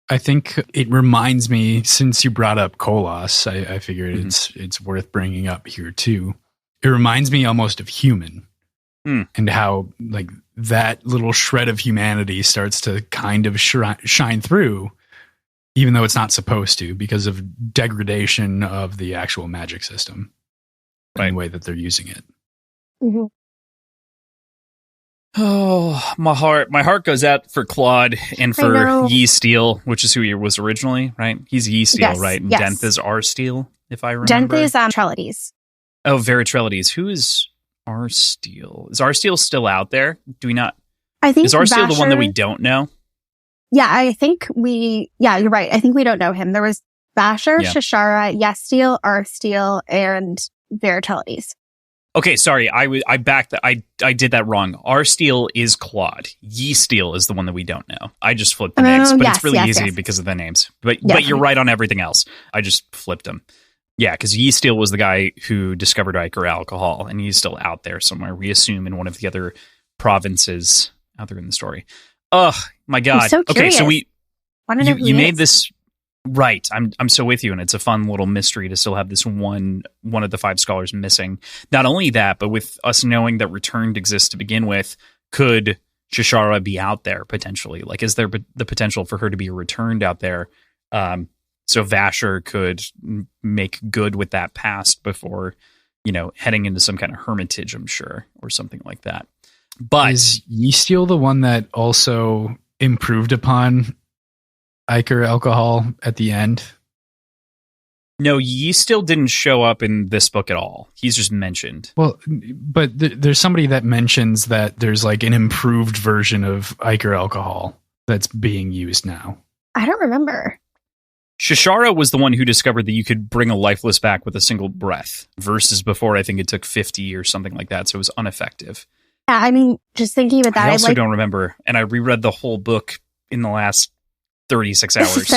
I think it reminds me, since you brought up Koloss, I figured it's worth bringing up here too. It reminds me almost of Human and how like that little shred of humanity starts to kind of shine through, even though it's not supposed to, because of degradation of the actual magic system and the way that they're using it. Mm-hmm. Oh, my heart goes out for Claude and for Yi Steel, which is who he was originally, right? He's Yi Steel, yes, right? And Denth is R Steel, if I remember. Denth is Trellides. Oh, Veritrellides. Who is R Steel? Is R Steel still out there? Do we not? I think is R Steel the one that we don't know? Yeah, I think you're right. I think we don't know him. There was Vasher, Shashara, Yes Steel, R Steel, and Veritrellides. Okay, sorry, I did that wrong. R Steel is Claude. Yi Steel is the one that we don't know. I just flipped the names, but it's really easy because of the names. But you're right on everything else. I just flipped them. Yeah, because Yi Steel was the guy who discovered Iker alcohol, and he's still out there somewhere. We assume in one of the other provinces out there in the story. Oh my God! I'm so curious. Okay, so you made this. Right. I'm so with you. And it's a fun little mystery to still have this one of the 5 scholars missing. Not only that, but with us knowing that Returned exists to begin with, could Shashara be out there potentially? Like, is there the potential for her to be returned out there? So Vasher could make good with that past before, heading into some kind of hermitage, I'm sure, or something like that. But is Yi Steel the one that also improved upon Iker alcohol at the end? No, Yi still didn't show up in this book at all. He's just mentioned. Well, but there's somebody that mentions that there's like an improved version of Iker alcohol that's being used now. I don't remember. Shashara was the one who discovered that you could bring a lifeless back with a single breath, versus before I think it took 50 or something like that, so it was ineffective. Yeah, I mean, just thinking about that. I also don't remember, and I reread the whole book in the last 36 hours.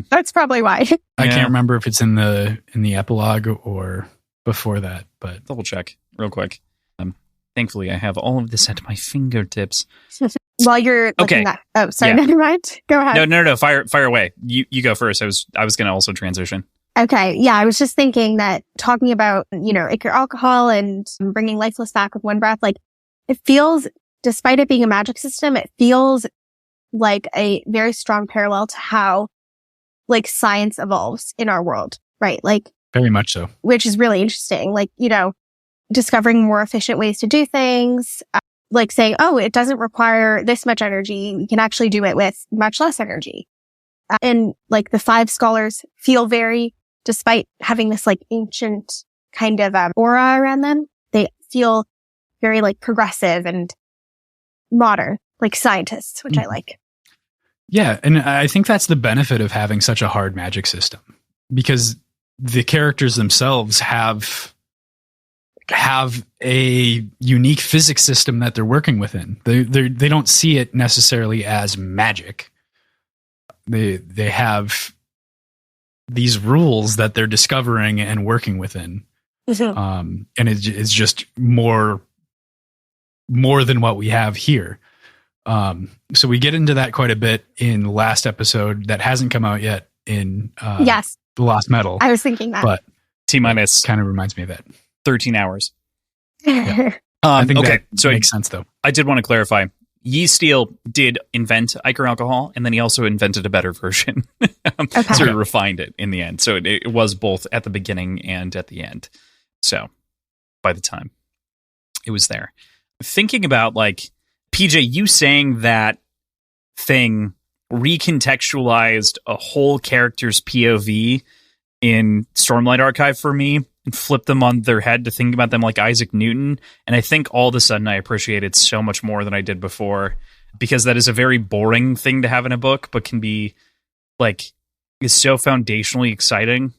That's probably why. I can't remember if it's in the epilogue or before that, but double check real quick. Thankfully, I have all of this at my fingertips. While you're looking at, never mind. Go ahead. No. Fire away. You go first. I was going to also transition. Okay. Yeah, I was just thinking that talking about Iker alcohol and bringing lifeless back with one breath, like it feels, despite it being a magic system, it feels like a very strong parallel to how like science evolves in our world, right? Like very much so, which is really interesting. Like, discovering more efficient ways to do things, like saying, oh, it doesn't require this much energy. We can actually do it with much less energy. And like the 5 scholars feel despite having this like ancient kind of aura around them, they feel very like progressive and modern, like scientists, which I like. Yeah, and I think that's the benefit of having such a hard magic system, because the characters themselves have have a unique physics system that they're working within. They don't see it necessarily as magic. They have these rules that they're discovering and working within. And it's just more than what we have here. So we get into that quite a bit in the last episode that hasn't come out yet in yes, The Lost Metal. I was thinking that. But T-minus kind of reminds me of that. 13 hours. Yeah. I think okay, that so makes sense, though. I did want to clarify. Yeastiel did invent Iker alcohol, and then he also invented a better version. So he refined it in the end. So it was both at the beginning and at the end. So by the time it was there. Thinking about, like, PJ, you saying that thing recontextualized a whole character's POV in Stormlight Archive for me and flipped them on their head to think about them like Isaac Newton. And I think all of a sudden I appreciate it so much more than I did before, because that is a very boring thing to have in a book, but can be, like, is so foundationally exciting.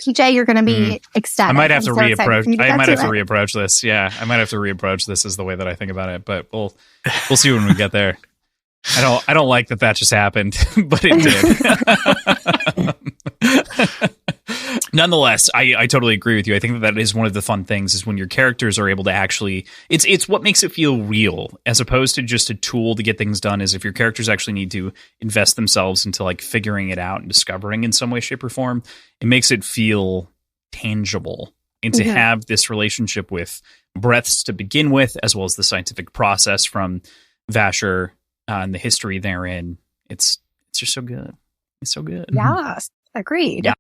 PJ, you're going to be ecstatic. I might have to reapproach this. Yeah, I might have to reapproach this as the way that I think about it, but we'll see when we get there. I don't like that just happened, but it did. Nonetheless, I totally agree with you. I think that is one of the fun things, is when your characters are able to actually, it's what makes it feel real, as opposed to just a tool to get things done. Is if your characters actually need to invest themselves into, like, figuring it out and discovering in some way, shape, or form, it makes it feel tangible. And to have this relationship with breaths to begin with, as well as the scientific process from Vasher and the history therein, it's just so good. It's so good. Yes, agreed. Yeah.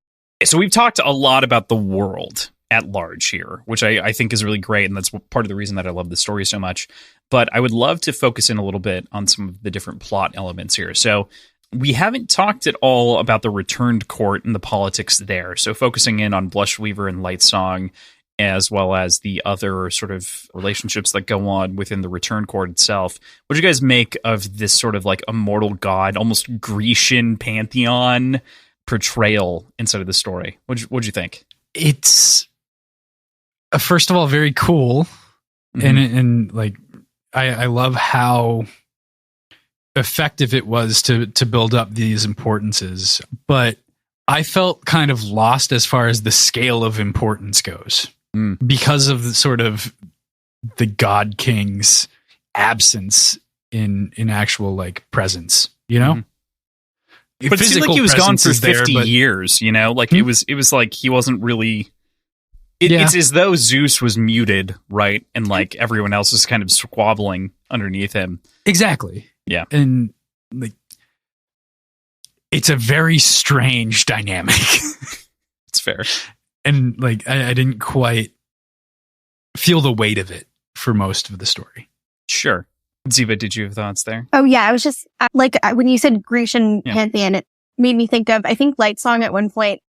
So we've talked a lot about the world at large here, which I think is really great, and that's part of the reason that I love the story so much. But I would love to focus in a little bit on some of the different plot elements here. So we haven't talked at all about the returned court and the politics there. So focusing in on Blushweaver and Lightsong, as well as the other sort of relationships that go on within the return court itself. What do you guys make of this sort of, like, immortal god, almost Grecian pantheon portrayal inside of the story? What'd you think? It's first of all very cool, and like I love how effective it was to build up these importances, but I felt kind of lost as far as the scale of importance goes, because of the sort of the God King's absence in actual, like, presence, you know? But it seemed like he was gone for 50 years, you know? Like, it was like he wasn't really... It's as though Zeus was muted, right? And, like, everyone else is kind of squabbling underneath him. Exactly. Yeah. And, like, it's a very strange dynamic. It's fair. And, like, I didn't quite feel the weight of it for most of the story. Sure. Ziva, did you have thoughts there? Oh, yeah. I was just, like, when you said Grecian pantheon, it made me think of, I think Lightsong at one point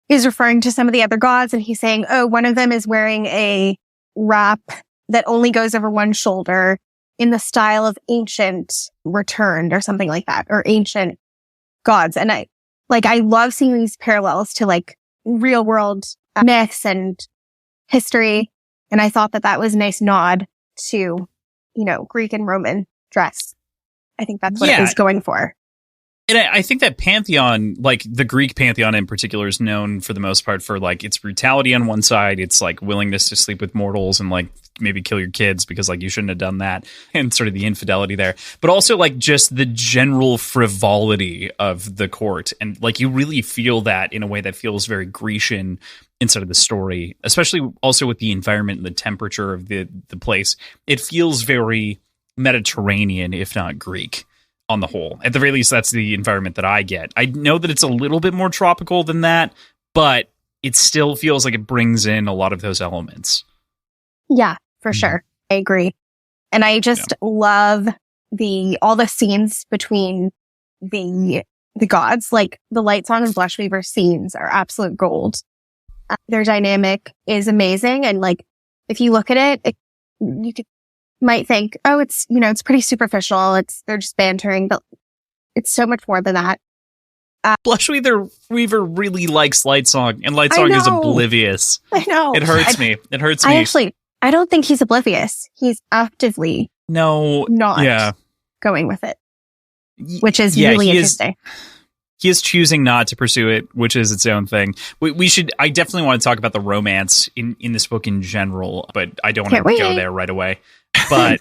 is referring to some of the other gods, and he's saying, oh, one of them is wearing a wrap that only goes over one shoulder in the style of ancient returned or something like that, or ancient gods. And I love seeing these parallels to, like, real world myths and history. And I thought that was a nice nod to, you know, Greek and Roman dress. I think that's what it was going for. And I think that pantheon, like the Greek pantheon in particular, is known for the most part for, like, its brutality on one side, its, like, willingness to sleep with mortals and, like, maybe kill your kids because, like, you shouldn't have done that, and sort of the infidelity there, but also, like, just the general frivolity of the court. And, like, you really feel that in a way that feels very Grecian inside of the story, especially also with the environment and the temperature of the place. It feels very Mediterranean, if not Greek, on the whole. At the very least, that's the environment that I get. I know that it's a little bit more tropical than that, but it still feels like it brings in a lot of those elements. Yeah, for sure. I agree. And I just love all the scenes between the gods. Like, the Lightsong and Blushweaver scenes are absolute gold. Their dynamic is amazing. And, like, if you look at it, you might think, oh, it's, you know, it's pretty superficial. They're just bantering, but it's so much more than that. Blushweaver really likes Lightsong, and Lightsong is oblivious. I know. It hurts me. It hurts me. I don't think he's oblivious. He's actively not going with it, which is really interesting. He is choosing not to pursue it, which is its own thing. I definitely want to talk about the romance in this book in general, but I don't want to go there right away. But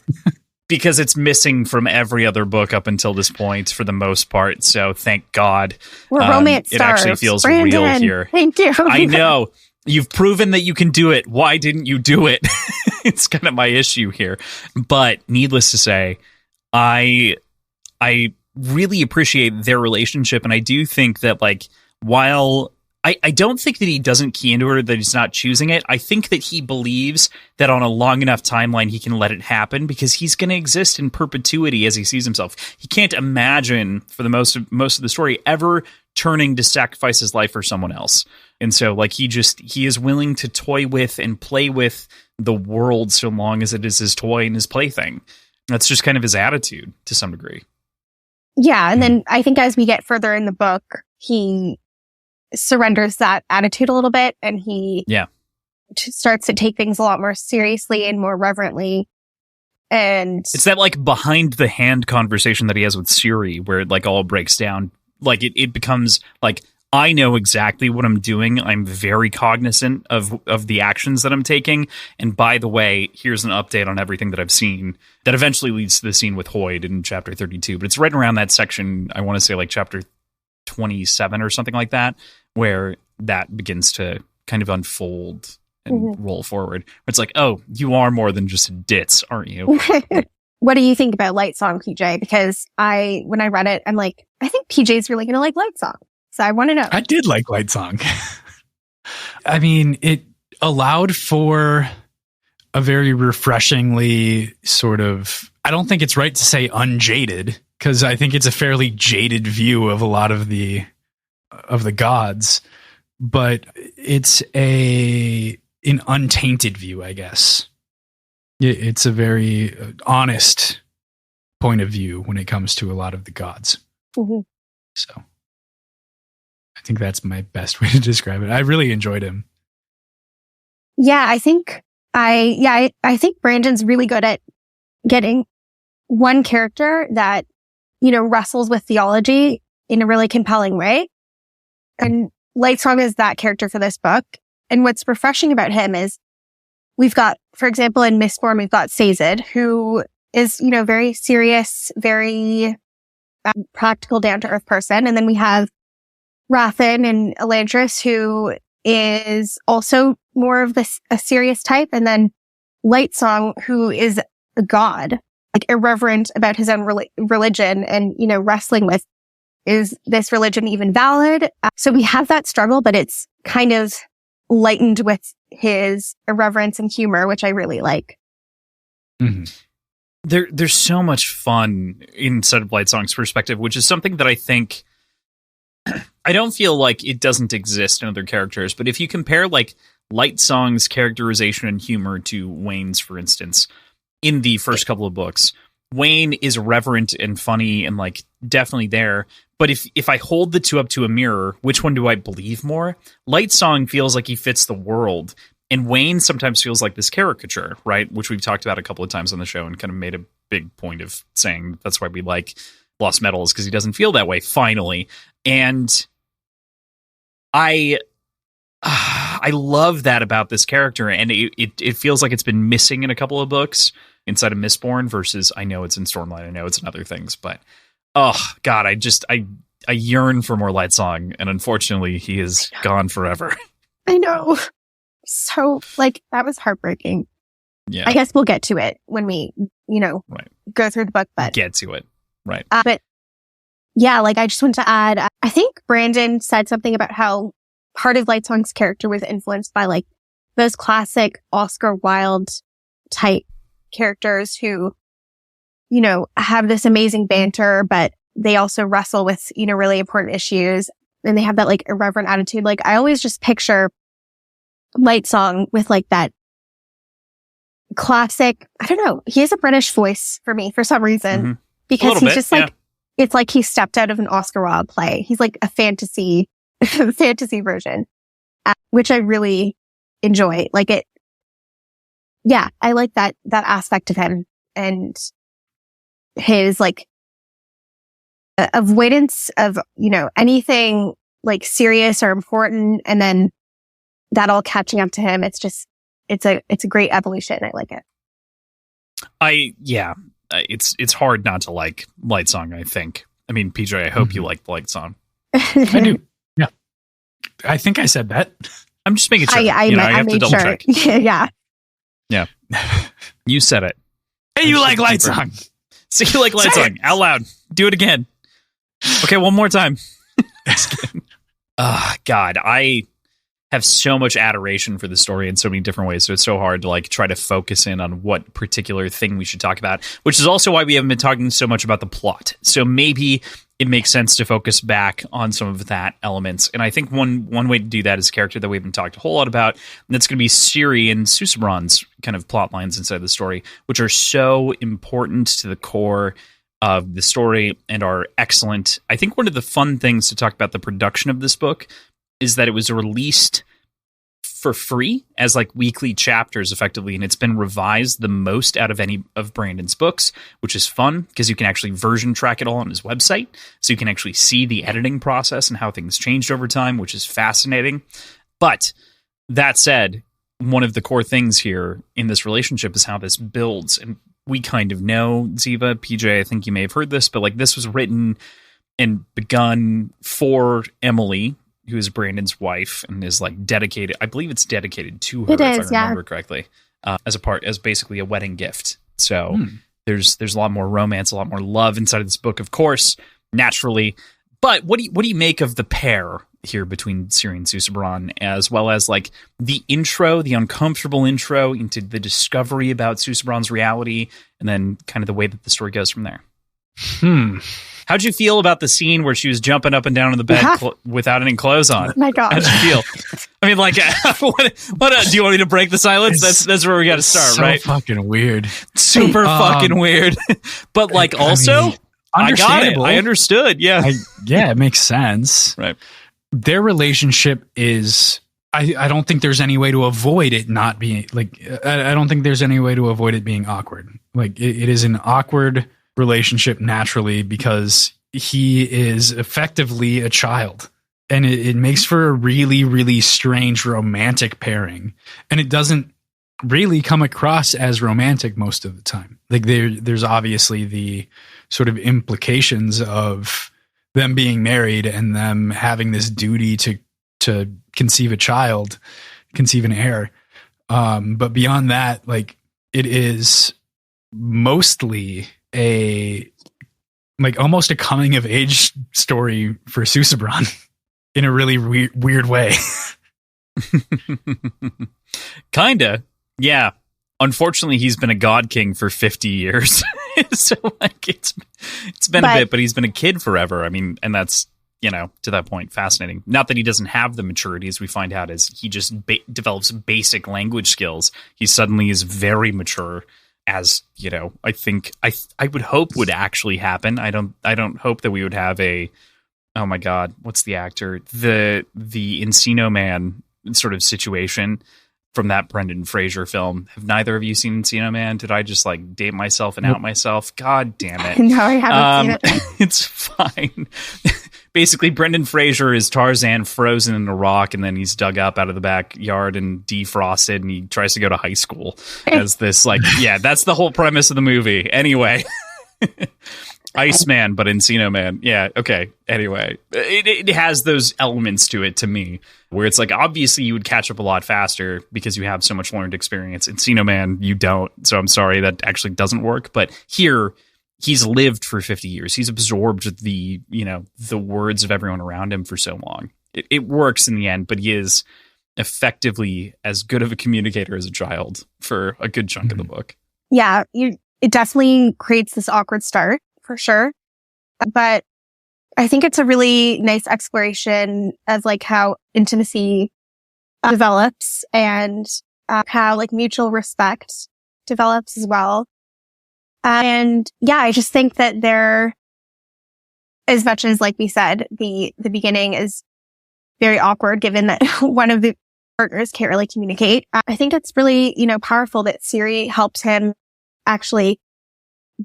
because it's missing from every other book up until this point for the most part. So thank God. We're romance it actually feels real here. Thank you. I know. You've proven that you can do it. Why didn't you do it? It's kind of my issue here. But needless to say, I really appreciate their relationship, and I do think that, like, while I don't think that he doesn't key into her, that he's not choosing it, I think that he believes that on a long enough timeline he can let it happen, because he's going to exist in perpetuity as he sees himself. He can't imagine, for the most of the story, ever turning to sacrifice his life for someone else. And so, like, he is willing to toy with and play with the world so long as it is his toy and his plaything. That's just kind of his attitude to some degree. Yeah, and then I think as we get further in the book, he surrenders that attitude a little bit, and he starts to take things a lot more seriously and more reverently. And it's that, like, behind the hand conversation that he has with Siri, where it, like, all breaks down. Like, it becomes like, I know exactly what I'm doing. I'm very cognizant of the actions that I'm taking. And by the way, here's an update on everything that I've seen that eventually leads to the scene with Hoyd in chapter 32. But it's right around that section, I want to say like chapter 27 or something like that, where that begins to kind of unfold and roll forward. It's like, oh, you are more than just a ditz, aren't you? What do you think about Lightsong, PJ? Because when I read it, I'm like, I think PJ's really going to like Lightsong. So I want to know. I did like Lightsong. I mean, it allowed for a very refreshingly sort of, I don't think it's right to say unjaded, because I think it's a fairly jaded view of a lot of the gods, but it's an untainted view, I guess. It's a very honest point of view when it comes to a lot of the gods. Mm-hmm. So I think that's my best way to describe it. I really enjoyed him. Yeah, I think I think Brandon's really good at getting one character that, you know, wrestles with theology in a really compelling way. And Lightsong is that character for this book. And what's refreshing about him is we've got, for example, in Mistborn, we've got Sazed, who is, you know, very serious, very practical, down-to-earth person. And then we have Rathan and Elantris, who is also more of a serious type. And then Lightsong, who is a god, like irreverent about his own religion and, you know, wrestling with, is this religion even valid? So we have that struggle, but it's kind of lightened with his irreverence and humor, which I really like. Mm-hmm. There's so much fun inside of Lightsong's perspective, which is something that I think, I don't feel like it doesn't exist in other characters, but if you compare like Lightsong's characterization and humor to Wayne's, for instance, in the first couple of books, Wayne is irreverent and funny and like definitely there. But if I hold the two up to a mirror, which one do I believe more? Lightsong feels like he fits the world, and Wayne sometimes feels like this caricature, right? Which we've talked about a couple of times on the show and kind of made a big point of saying that's why we like Lost Metals, because he doesn't feel that way finally. And I love that about this character, and it feels like it's been missing in a couple of books inside of Mistborn versus, I know it's in Stormlight, I know it's in other things, but oh God, I yearn for more Lightsong, and unfortunately he is gone forever. I know. So like that was heartbreaking. Yeah. I guess we'll get to it when we, you know, go through the book, but get to it. Right. But yeah, like I just want to add, I think Brandon said something about how part of Lightsong's character was influenced by like those classic Oscar Wilde type characters who, you know, have this amazing banter, but they also wrestle with, you know, really important issues, and they have that like irreverent attitude. Like I always just picture Lightsong with like that classic, I don't know, he has a British voice for me for some reason, because he's just like it's like he stepped out of an Oscar Wilde play. He's like a fantasy version, which I really enjoy. Like it. Yeah, I like that aspect of him and his like avoidance of, anything like serious or important, and then that all catching up to him. It's a great evolution. I like it. It's hard not to like Light Song, I think. I mean, PJ, I hope you like Light Song. I do. Yeah. I think I said that. I'm just making sure. I have to double check. Yeah. Yeah. You said it. Hey, you like Light Song. So you like Light Song. Out loud. Do it again. Okay, one more time. God, I have so much adoration for the story in so many different ways, so it's so hard to like try to focus in on what particular thing we should talk about, which is also why we haven't been talking so much about the plot. So maybe it makes sense to focus back on some of that elements. And I think one way to do that is a character that we haven't talked a whole lot about, and that's going to be Ciri and Susebron's kind of plot lines inside the story, which are so important to the core of the story and are excellent. I think one of the fun things to talk about the production of this book is that it was released for free as like weekly chapters effectively, and it's been revised the most out of any of Brandon's books, which is fun because you can actually version track it all on his website, so you can actually see the editing process and how things changed over time, which is fascinating. But that said, one of the core things here in this relationship is how this builds, and we kind of know, Ziva, PJ, I think you may have heard this, but like this was written and begun for Emily, who is Brandon's wife and is like dedicated. I believe it's dedicated to her, if I remember correctly, as basically a wedding gift. So there's a lot more romance, a lot more love inside of this book, of course, naturally. But what do you make of the pair here between Ciri and Susebron, as well as like the intro, the uncomfortable intro into the discovery about Susebron's reality, and then kind of the way that the story goes from there? How'd you feel about the scene where she was jumping up and down on the bed without any clothes on? Oh my God. How'd you feel? I mean, like, what do you want me to break the silence? That's where we got to start, so right? Fucking weird. Super fucking weird. But like, also, I got it. I understood. Yeah. Yeah, it makes sense. Right. Their relationship is... I don't think there's any way to avoid it not being... Like, I don't think there's any way to avoid it being awkward. Like, it is an awkward relationship naturally because he is effectively a child, and it makes for a really, really strange romantic pairing, and it doesn't really come across as romantic most of the time. Like there's obviously the sort of implications of them being married and them having this duty to conceive a child, conceive an heir, but beyond that, like it is mostly almost a coming of age story for Susebron in a really weird way. Kinda. Yeah. Unfortunately, he's been a god king for 50 years. So like it's been a bit, but he's been a kid forever. I mean, and that's, to that point, fascinating. Not that he doesn't have the maturity, as we find out, as he just develops basic language skills. He suddenly is very mature, as I think I would hope would actually happen. I don't hope that we would have a, oh my God, what's the actor, the Encino Man sort of situation from that Brendan Fraser film. Have neither of you seen Encino Man? Did I just like date myself and out myself? God damn it! No, I haven't seen it. It's fine. Basically, Brendan Fraser is Tarzan frozen in a rock, and then he's dug up out of the backyard and defrosted, and he tries to go to high school as this, like, yeah, that's the whole premise of the movie. Anyway, Iceman, but Encino Man. Yeah, okay. Anyway, it has those elements to it to me, where it's like, obviously you would catch up a lot faster because you have so much learned experience. Encino Man, you don't. So I'm sorry, that actually doesn't work. But here, he's lived for 50 years. He's absorbed the words of everyone around him for so long. It works in the end, but he is effectively as good of a communicator as a child for a good chunk of the book. Yeah, it definitely creates this awkward start for sure. But I think it's a really nice exploration of like how intimacy develops and how like mutual respect develops as well. And yeah, I just think that as much as, like we said, the beginning is very awkward given that one of the partners can't really communicate. I think it's really, powerful that Siri helps him actually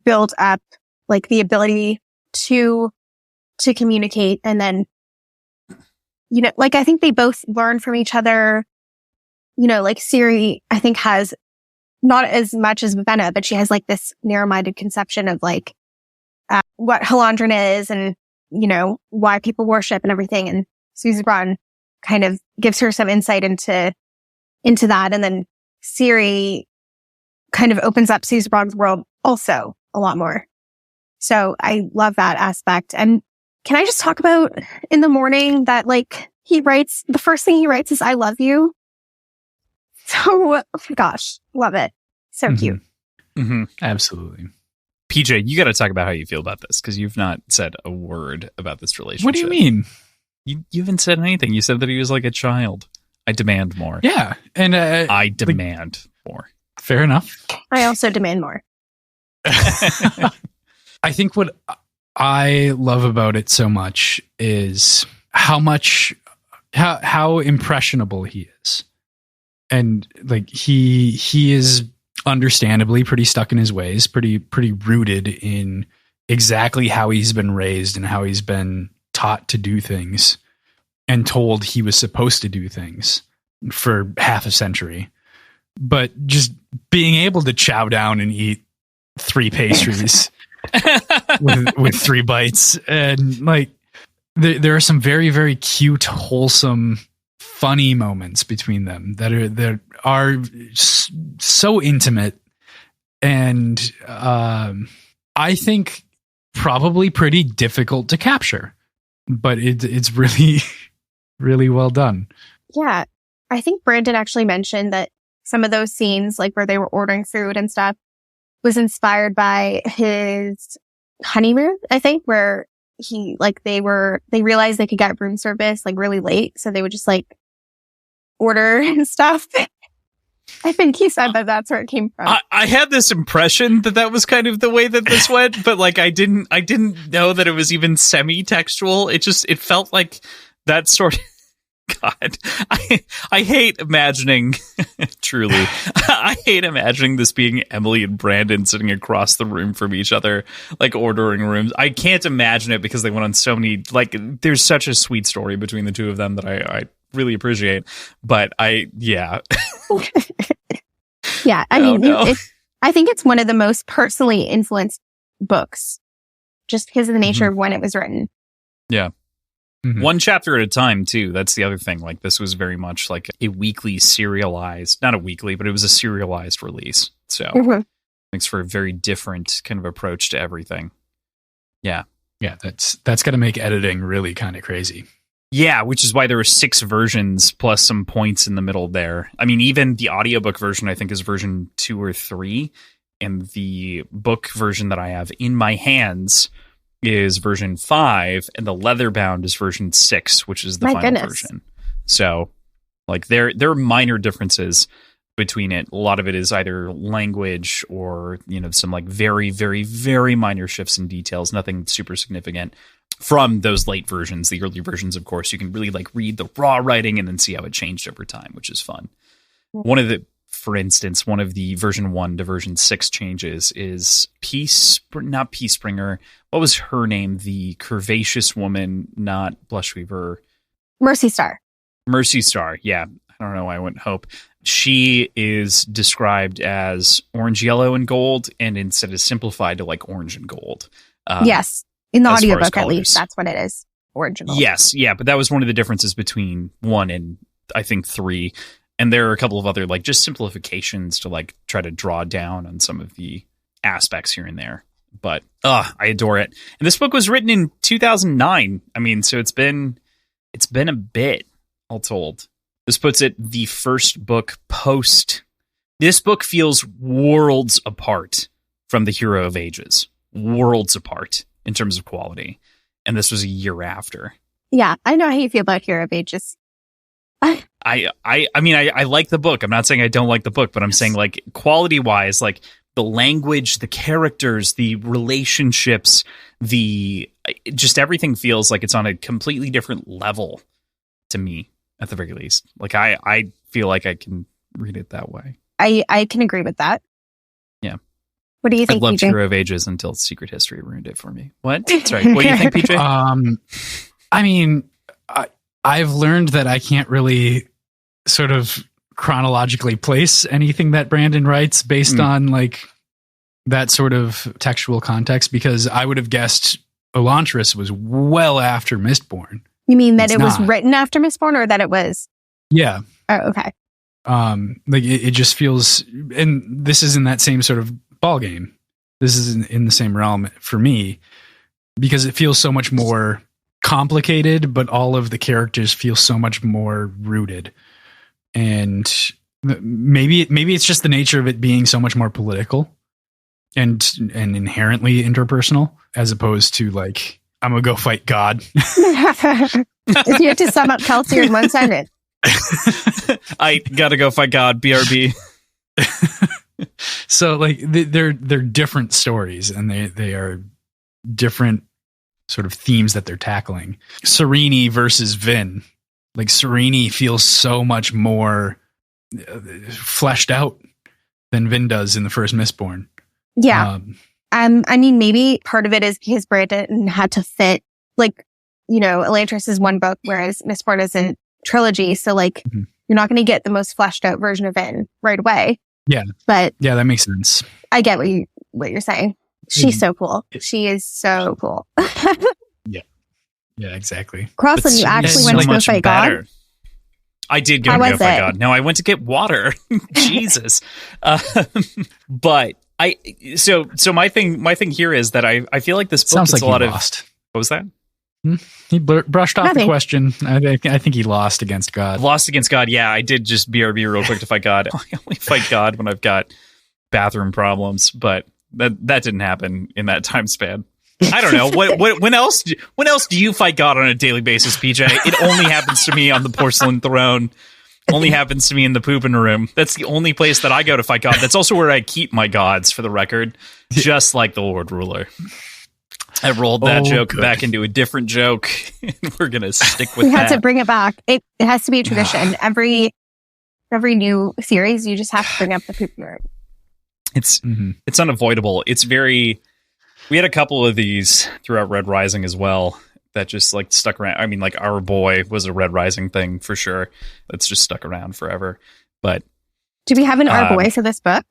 build up like the ability to communicate. And then, like I think they both learn from each other. Like Siri, I think has not as much as Venna, but she has like this narrow-minded conception of like what Halandrin is and, why people worship and everything. And Susie Braun kind of gives her some insight into that. And then Siri kind of opens up Susie Braun's world also a lot more. So I love that aspect. And can I just talk about in the morning that like the first thing he writes is, "I love you." So, oh my gosh, love it. So cute. Mm-hmm. Absolutely. PJ, you got to talk about how you feel about this because you've not said a word about this relationship. What do you mean? You haven't said anything. You said that he was like a child. I demand more. Yeah. And I demand more. Fair enough. I also demand more. I think what I love about it so much is how impressionable he is. And like he is understandably pretty stuck in his ways, pretty rooted in exactly how he's been raised and how he's been taught to do things and told he was supposed to do things for half a century. But just being able to chow down and eat 3 pastries with 3 bites, and like there are some very, very cute, wholesome, funny moments between them that are so intimate, and I think probably pretty difficult to capture, but it's really, really well done. Yeah, I think Brandon actually mentioned that some of those scenes, like where they were ordering food and stuff, was inspired by his honeymoon, I think, where they realized they could get room service like really late. So they would just like order and stuff. I think he said that that's where it came from. I had this impression that was kind of the way that this went, but like I didn't know that it was even semi-textual. It felt like that sort of, God, I hate imagining, truly, I hate imagining this being Emily and Brandon sitting across the room from each other, like ordering rooms. I can't imagine it because they went on so many, like, there's such a sweet story between the two of them that I really appreciate. But yeah. Yeah, I mean, I think it's one of the most personally influenced books, just because of the nature of when it was written. Yeah. Mm-hmm. One chapter at a time, too. That's the other thing. Like, this was very much like a weekly serialized, not a weekly, but it was a serialized release. So it makes for a very different kind of approach to everything. Yeah. Yeah, that's going to make editing really kind of crazy. Yeah, which is why there were 6 versions plus some points in the middle there. I mean, even the audiobook version, I think, is version 2 or 3. And the book version that I have in my hands is version 5, and the leatherbound is version 6, which is the final version. So, like, there are minor differences between it. A lot of it is either language or, some like very, very, very minor shifts in details. Nothing super significant from those late versions. The early versions, of course, you can really like read the raw writing and then see how it changed over time, which is fun. For instance, one of the version 1 to version 6 changes is not Peacebringer. What was her name? The curvaceous woman, not Blushweaver. Mercy Star. Mercy Star, yeah. I don't know why I went Hope. She is described as orange, yellow, and gold, and instead is simplified to like orange and gold. Yes. In the audiobook, at least, that's what it is. Orange and gold. Yes, yeah, but that was one of the differences between 1 and, I think, 3. And there are a couple of other, like, just simplifications to, like, try to draw down on some of the aspects here and there. But, I adore it. And this book was written in 2009. I mean, so it's been a bit, all told. This puts it the first book post. This book feels worlds apart from The Hero of Ages. Worlds apart in terms of quality. And this was a year after. Yeah, I know how you feel about Hero of Ages. I mean, I like the book. I'm not saying I don't like the book, but I'm saying, like, quality wise, like the language, the characters, the relationships, the just everything feels like it's on a completely different level to me, at the very least. Like I feel like I can read it that way. I can agree with that. Yeah. What do you think, I loved PJ? Hero of Ages until Secret History ruined it for me. What? Sorry. What do you think, PJ? I mean, I've learned that I can't really sort of chronologically place anything that Brandon writes based on like that sort of textual context, because I would have guessed Elantris was well after Mistborn. You mean that it was written after Mistborn, or that it was? Yeah. Oh, okay. Like it just feels, and this is in that same sort of ball game. This is in the same realm for me, because it feels so much more complicated, but all of the characters feel so much more rooted. And maybe it's just the nature of it being so much more political and inherently interpersonal, as opposed to like, I'm gonna go fight God. If you have to sum up Kelsey in one sentence. I gotta go fight God, BRB. So like they're different stories, and they are different sort of themes that they're tackling. Sereni versus Vin. Like Sereni feels so much more fleshed out than Vin does in the first Mistborn. Yeah. I mean, maybe part of it is because Brandon had to fit, like, you know, Elantris is one book, whereas Mistborn is a trilogy. So like, you're not going to get the most fleshed out version of Vin right away. Yeah. But yeah, that makes sense. I get what you're saying. She's so cool. She is so cool. Yeah, exactly. Kross, and you actually went to go fight God? I did go fight God. No, I went to get water. Jesus. But so my thing here is that I feel like this book sounds like a lot lost. of. What was that? He brushed off the question. I think he lost against God. Lost against God. Yeah, I did just BRB real quick to fight God. I only fight God when I've got bathroom problems, but that didn't happen in that time span. I don't know. When else do you fight God on a daily basis, PJ? It only happens to me on the porcelain throne. Only happens to me in the pooping room. That's the only place that I go to fight God. That's also where I keep my gods, for the record, just like the Lord Ruler. I rolled that joke back into a different joke, and we're gonna stick with that. We had to bring it back. It has to be a tradition. Every new series, you just have to bring up the pooping room. It's unavoidable. It's very. We had a couple of these throughout Red Rising as well that just like stuck around. I mean, like Our Boy was a Red Rising thing for sure. That's just stuck around forever. But do we have an Our Boy for this book?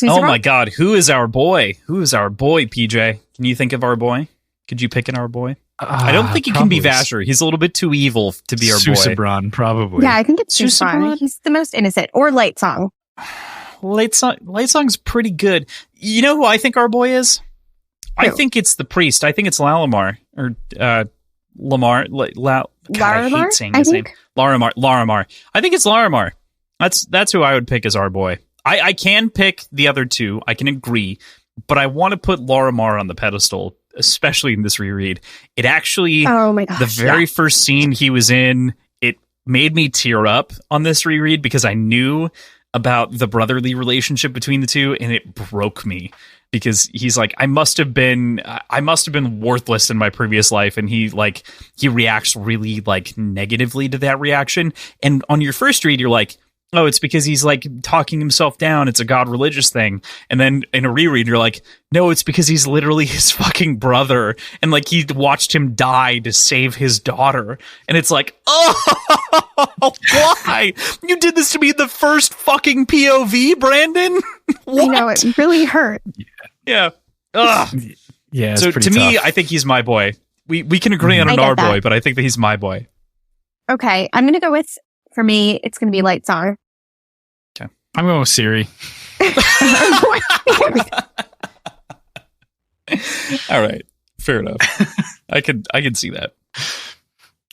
Oh my God, who is Our Boy? Who is Our Boy, PJ? Can you think of Our Boy? Could you pick an Our Boy? I don't think he can be Vasher. He's a little bit too evil to be Our Boy. Susebron, probably. Yeah, I think it's Susebron. He's the most innocent. Or Light Song. Light Song's pretty good. You know who I think Our Boy is? I think it's the priest. I think it's Lalamar or Lamar. God, I hate saying his name. Laramar. I think it's Laramar. That's who I would pick as Our Boy. I can pick the other two. I can agree, but I want to put Laramar on the pedestal, especially in this reread. It actually, oh my gosh, the very first scene he was in, it made me tear up on this reread because I knew about the brotherly relationship between the two, and it broke me. Because he's like, I must have been worthless in my previous life, and he reacts really like negatively to that reaction. And on your first read, you're like, oh, it's because he's like talking himself down. It's a God religious thing. And then in a reread, you're like, no, it's because he's literally his fucking brother, and like he watched him die to save his daughter. And it's like, oh, why? You did this to me in the first fucking POV, Brandon. I know, it really hurt. Yeah. Ugh. Yeah. So to me, I think he's my boy. We can agree on an Our Boy, but I think that he's my boy. Okay, I'm gonna go with, for me, it's gonna be Light Song. Okay, I'm going with Siri. All right, fair enough. I can see that.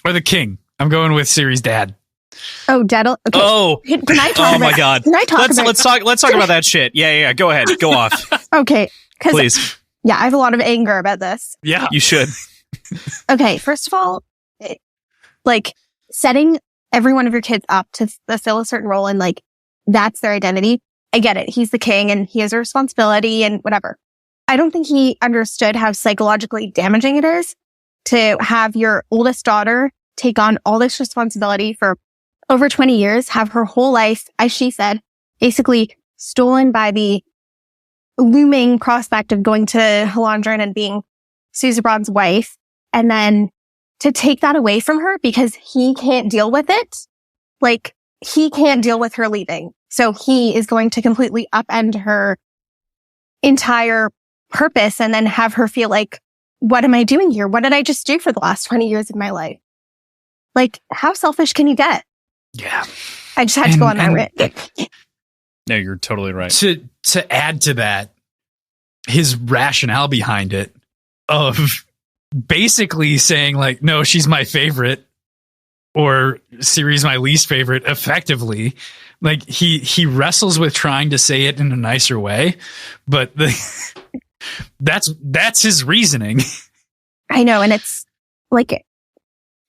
Or the king. I'm going with Siri's dad. Oh, Dad. Okay. Oh, can I talk? Oh my God. Can I talk? Let's talk about that shit. Yeah. Go ahead. Go off. Okay. Please. Yeah, I have a lot of anger about this. Yeah, you should. Okay, first of all, like setting every one of your kids up to fulfill a certain role, and like that's their identity. I get it. He's the king and he has a responsibility and whatever. I don't think he understood how psychologically damaging it is to have your oldest daughter take on all this responsibility for over 20 years, have her whole life, as she said, basically stolen by the looming prospect of going to Halandrin and being Susebron's wife, and then to take that away from her because he can't deal with it. Like, he can't deal with her leaving. So he is going to completely upend her entire purpose and then have her feel like, what am I doing here? What did I just do for the last 20 years of my life? Like, how selfish can you get? Yeah. I just had to go on that rant. No, you're totally right. To add to that, his rationale behind it of basically saying like, no, she's my favorite, or Ciri's my least favorite, effectively. Like, he wrestles with trying to say it in a nicer way, but that's his reasoning. I know, and it's like,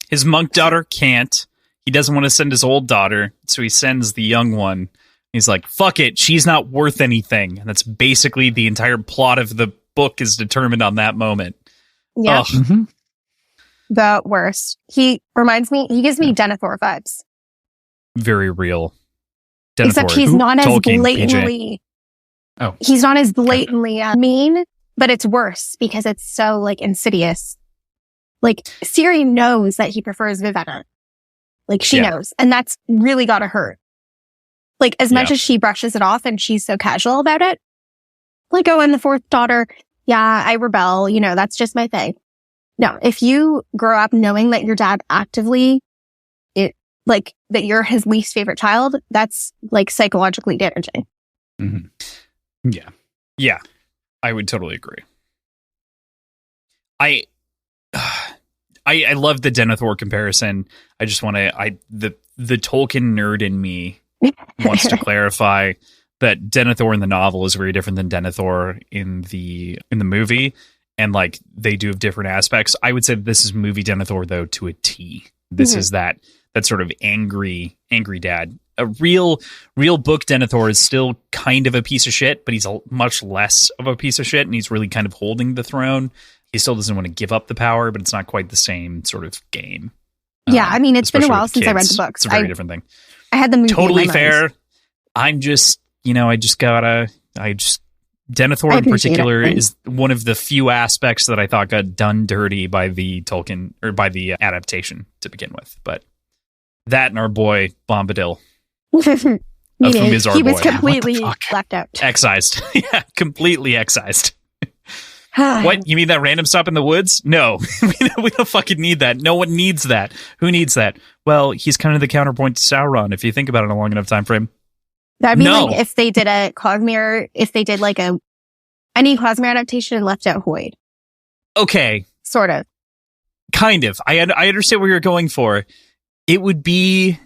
his monk daughter can't. He doesn't want to send his old daughter, so he sends the young one. He's like, fuck it, she's not worth anything. And that's basically the entire plot of the book is determined on that moment. yeah, Mm-hmm. the worst. He gives me Denethor vibes. Very real. Except Denethor. he's not as Tolkien, blatantly. Oh. He's not as blatantly mean, but it's worse because it's so like insidious. Like, Ciri knows that he prefers Vivenna. Like, she knows, and that's really gotta hurt. Like, as much as she brushes it off and she's so casual about it, like, oh, and the fourth daughter, yeah, I rebel, that's just my thing. No, if you grow up knowing that your dad actively, that you're his least favorite child, that's like psychologically damaging. Mm-hmm. Yeah. Yeah, I would totally agree. I love the Denethor comparison. I just want to, the Tolkien nerd in me wants to clarify that Denethor in the novel is very different than Denethor in the movie, and like they do have different aspects. I would say that this is movie Denethor though to a T. This is that sort of angry dad. A real book Denethor is still kind of a piece of shit, but he's much less of a piece of shit, and he's really kind of holding the throne. He still doesn't want to give up the power, but it's not quite the same sort of game. Yeah, I mean, it's been a while since I read the books. It's a very different thing. I had the movie. Totally in my fair. mind. I'm just, Denethor in particular is one of the few aspects that I thought got done dirty by the Tolkien, or by the adaptation to begin with. But that and our boy Bombadil. Of whom is our he was boy. completely left out. Excised. Yeah, completely excised. What? You mean that random stop in the woods? No, we don't fucking need that. No one needs that. Who needs that? Well, he's kind of the counterpoint to Sauron if you think about it in a long enough time frame. That'd be like if they did a cosmere, if they did like any cosmere adaptation and left out Hoyd. Okay. Sort of. Kind of. I understand what you're going for. It would be,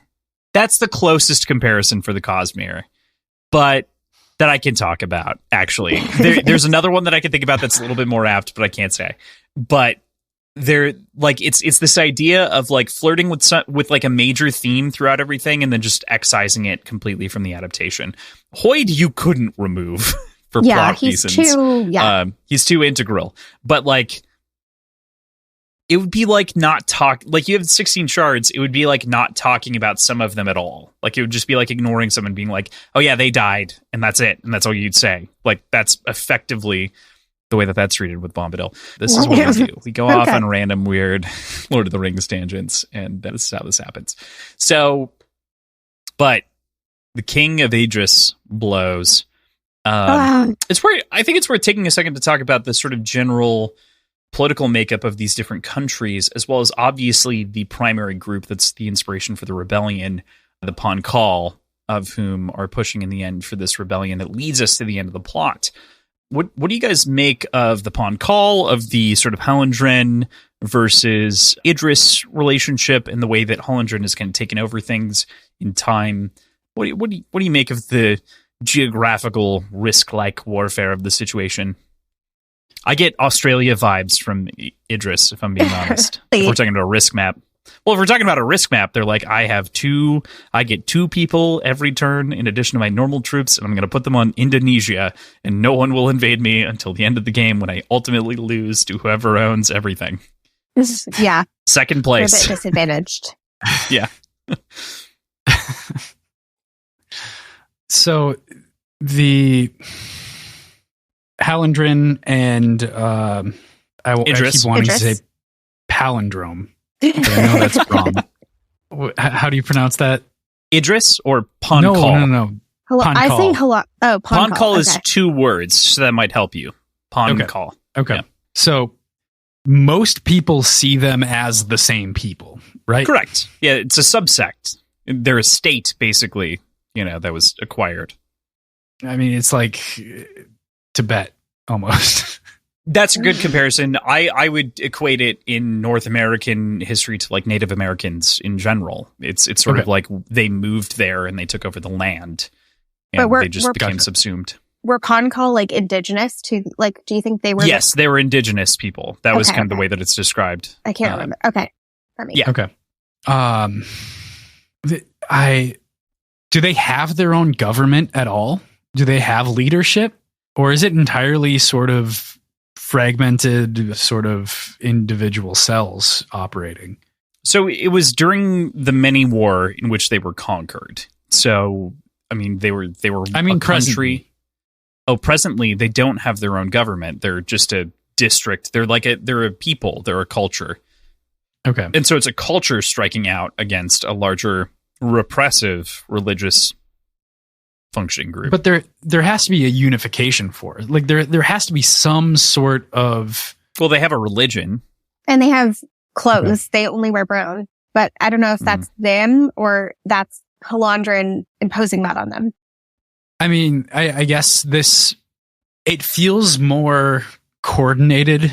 that's the closest comparison for the cosmere, but that I can talk about, actually. There's another one that I can think about that's a little bit more apt, but I can't say. But it's this idea of like flirting with like a major theme throughout everything and then just excising it completely from the adaptation. Hoyd you couldn't remove for plot reasons. He's too integral. But like, it would be like not talk, like you have 16 shards, it would be like not talking about some of them at all. Like it would just be like ignoring someone being like, oh yeah, they died, and that's it, and that's all you'd say. Like that's effectively the way that that's treated with Bombadil. This is what we do. We go off on random weird Lord of the Rings tangents, and that is how this happens. So, but the King of Idris blows. I think it's worth taking a second to talk about the sort of general political makeup of these different countries, as well as obviously the primary group that's the inspiration for the rebellion, the Pankal, of whom are pushing in the end for this rebellion that leads us to the end of the plot. What do you guys make of the Pankal, of the sort of Halandrin versus Idris relationship, and the way that Halandrin has kind of taken over things in time? What do you make of the geographical risk-like warfare of the situation? I get Australia vibes from Idris, if I'm being honest. If we're talking about a risk map. Well, if we're talking about a risk map, they're like, I get 2 people every turn in addition to my normal troops, and I'm going to put them on Indonesia, and no one will invade me until the end of the game when I ultimately lose to whoever owns everything. Yeah. Second We're a place. bit disadvantaged. Yeah. So the Hallandrin and I Idris. keep wanting Idris. to say palindrome, but I know that's wrong. How do you pronounce that? Idris or Ponkal? No. Hello. I Ponkal. think hello. Oh, Ponkal. Ponkal is Okay. 2 words, so that might help you. Ponkal. Okay. Yeah. So most people see them as the same people, right? Correct. Yeah, it's a subsect. They're a state, basically, that was acquired. I mean, it's like Tibet almost. That's a good comparison. I would equate it in North American history to like Native Americans in general. It's sort of like they moved there and they took over the land, and But they just became gotcha. subsumed. Were Ponkal like indigenous to like? Do you think they were? Yes, they were indigenous people. That was Okay, kind of the okay. way that it's described. I can't remember. Okay. That makes Yeah. Okay. Do they have their own government at all? Do they have leadership, or is it entirely sort of fragmented, sort of individual cells operating? So it was during the many war in which they were conquered. So I mean, they were a country. Presently. Oh, presently they don't have their own government. They're just a district. They're a people. They're a culture. Okay. And so it's a culture striking out against a larger repressive religious functioning group. But there has to be a unification for it. Like there has to be some sort of. Well, they have a religion. And they have clothes. They only wear brown. But I don't know if that's them or that's Hallandrin imposing that on them. I mean, I guess it feels more coordinated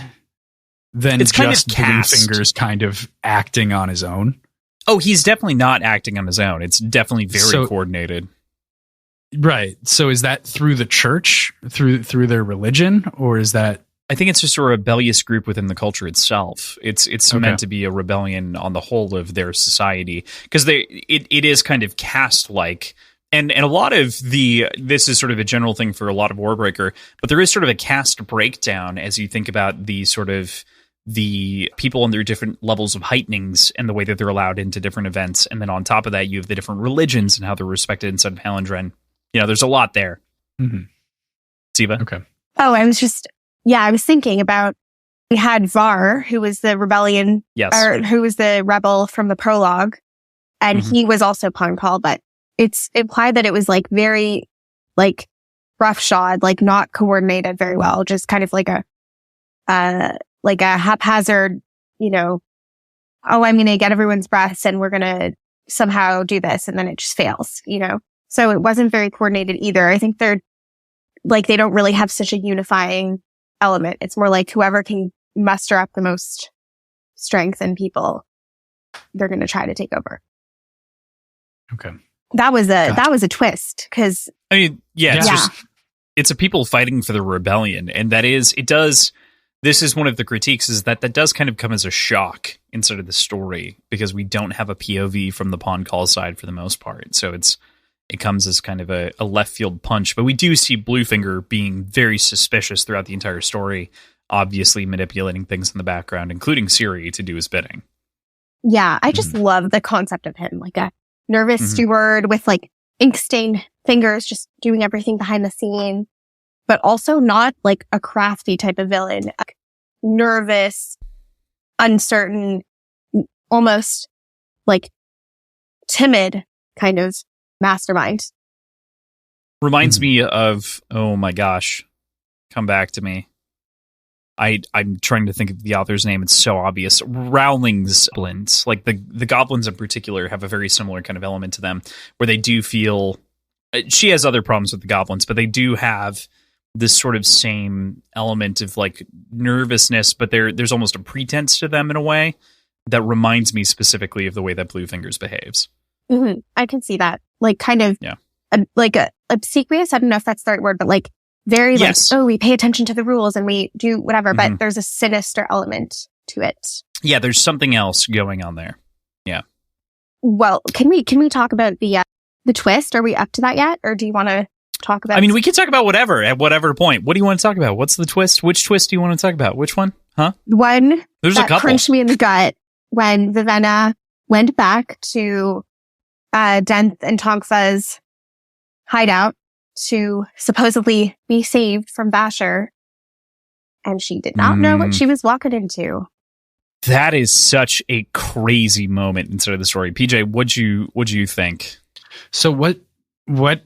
than It's kind of just cast. Bluefingers kind of acting on his own. Oh, he's definitely not acting on his own. It's definitely very coordinated. Right. So is that through the church, through their religion, or is that? I think it's just a rebellious group within the culture itself. It's meant to be a rebellion on the whole of their society, because it is kind of caste-like. And a lot of this is sort of a general thing for a lot of Warbreaker, but there is sort of a caste breakdown as you think about the people and their different levels of heightenings and the way that they're allowed into different events. And then on top of that, you have the different religions and how they're respected inside of Hallandrin. There's a lot there. Mm-hmm. Ziva? Okay. Oh, I was thinking about, we had Var, who was the rebellion, Yes. or who was the rebel from the prologue, and he was also Ponkal, but it's implied that it was like very like roughshod, like not coordinated very well, just kind of like a haphazard, oh, I'm going to get everyone's breaths and we're going to somehow do this, and then it just fails, So it wasn't very coordinated either. I think they don't really have such a unifying element. It's more like whoever can muster up the most strength in people, they're going to try to take over. Okay. That was a twist, because I mean, it's a people fighting for the rebellion, and this is one of the critiques, is that does kind of come as a shock inside of the story, because we don't have a POV from the Ponkal side for the most part. So it comes as kind of a left field punch, but we do see Bluefinger being very suspicious throughout the entire story, obviously manipulating things in the background, including Siri, to do his bidding. yeah, I just love the concept of him, like a nervous steward with like ink stained fingers, just doing everything behind the scene, but also not like a crafty type of villain, nervous, uncertain, almost like timid kind of mastermind. Reminds me of, oh my gosh, come back to me. I'm trying to think of the author's name. It's so obvious. Rowling's goblins, like the goblins in particular, have a very similar kind of element to them, where they do feel. She has other problems with the goblins, but they do have this sort of same element of like nervousness, but there's almost a pretense to them in a way that reminds me specifically of the way that Bluefingers behaves. Mm-hmm. I can see that, like kind of, like obsequious. I don't know if that's the right word, but like very like, oh, we pay attention to the rules and we do whatever, but there's a sinister element to it. Yeah, there's something else going on there. Yeah. Well, can we talk about the twist? Are we up to that yet, or do you want to talk about? I mean, we can talk about whatever at whatever point. What do you want to talk about? What's the twist? Which twist do you want to talk about? Which one? Huh? One There's a that couple. crunched me in the gut when Vivenna went back to Denth and Tongfa's hideout to supposedly be saved from Vasher, and she did not know what she was walking into. That is such a crazy moment inside of the story. PJ, what'd you think? So what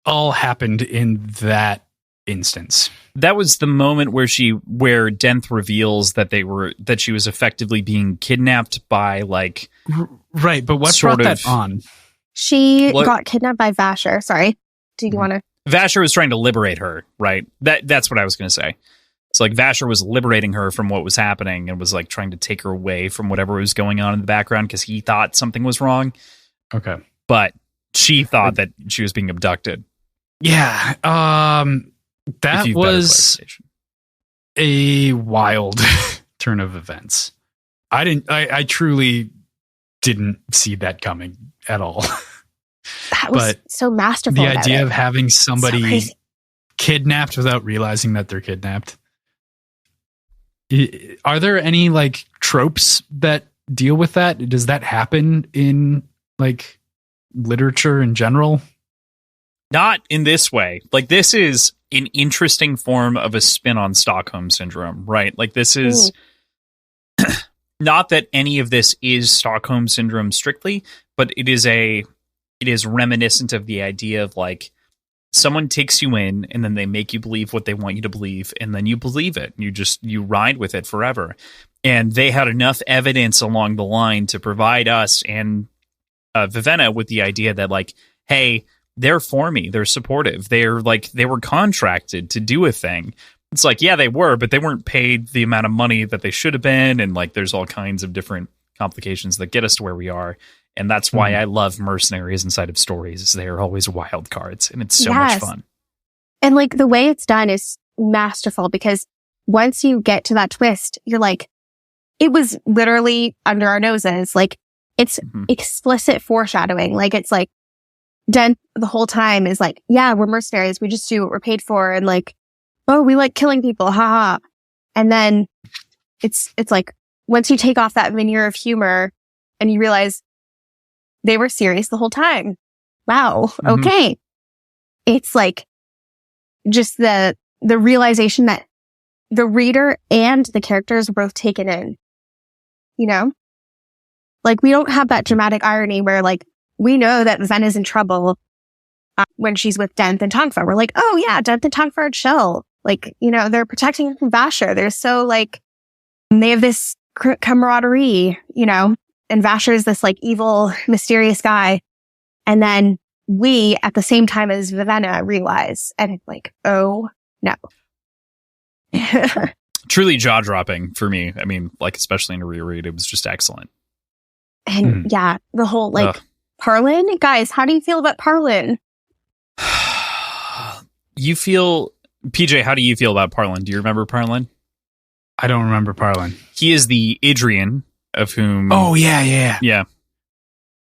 all happened in that instance? That was the moment where Denth reveals that she was effectively being kidnapped by like right, but what brought that on? She got kidnapped by Vasher. Sorry. Did you want to? Vasher was trying to liberate her, right? That's what I was going to say. It's like Vasher was liberating her from what was happening and was like trying to take her away from whatever was going on in the background because he thought something was wrong. Okay. But she thought that she was being abducted. Yeah. That was a wild turn of events. I truly didn't see that coming at all. That was so masterful. The idea of having somebody kidnapped without realizing that they're kidnapped. Are there any like tropes that deal with that? Does that happen in like literature in general? Not in this way. Like this is an interesting form of a spin on Stockholm Syndrome, right? Like this is not that any of this is Stockholm Syndrome strictly, but it is reminiscent of the idea of like someone takes you in and then they make you believe what they want you to believe and then you believe it. You ride with it forever. And they had enough evidence along the line to provide us and Vivenna with the idea that like, hey, they're for me. They're supportive. They were contracted to do a thing. It's like, yeah, they were, but they weren't paid the amount of money that they should have been. And like, there's all kinds of different complications that get us to where we are. And that's why I love mercenaries inside of stories. They are always wild cards and it's so much fun. And like the way it's done is masterful because once you get to that twist, you're like, it was literally under our noses. Like it's explicit foreshadowing. Like it's like Denth the whole time is like, yeah, we're mercenaries. We just do what we're paid for. And like, oh, we like killing people. Ha. And then it's like, once you take off that veneer of humor and you realize they were serious the whole time. Wow. Okay. It's like just the realization that the reader and the characters were both taken in, you know, like we don't have that dramatic irony where like, we know that Ven is in trouble when she's with Denth and Tongfa. We're like, oh yeah, Denth and Tongfa are chill. Like, you know, they're protecting her from Vasher. They're so like, they have this camaraderie, you know, and Vasher is this like evil, mysterious guy. And then we, at the same time as Vivenna, realize, and it's like, oh no. Truly jaw-dropping for me. I mean, like, especially in a reread, it was just excellent. And yeah, the whole like, Parlin? Guys, how do you feel about Parlin? PJ, how do you feel about Parlin? Do you remember Parlin? I don't remember Parlin. He is the Idrian of whom... Oh, yeah. Yeah.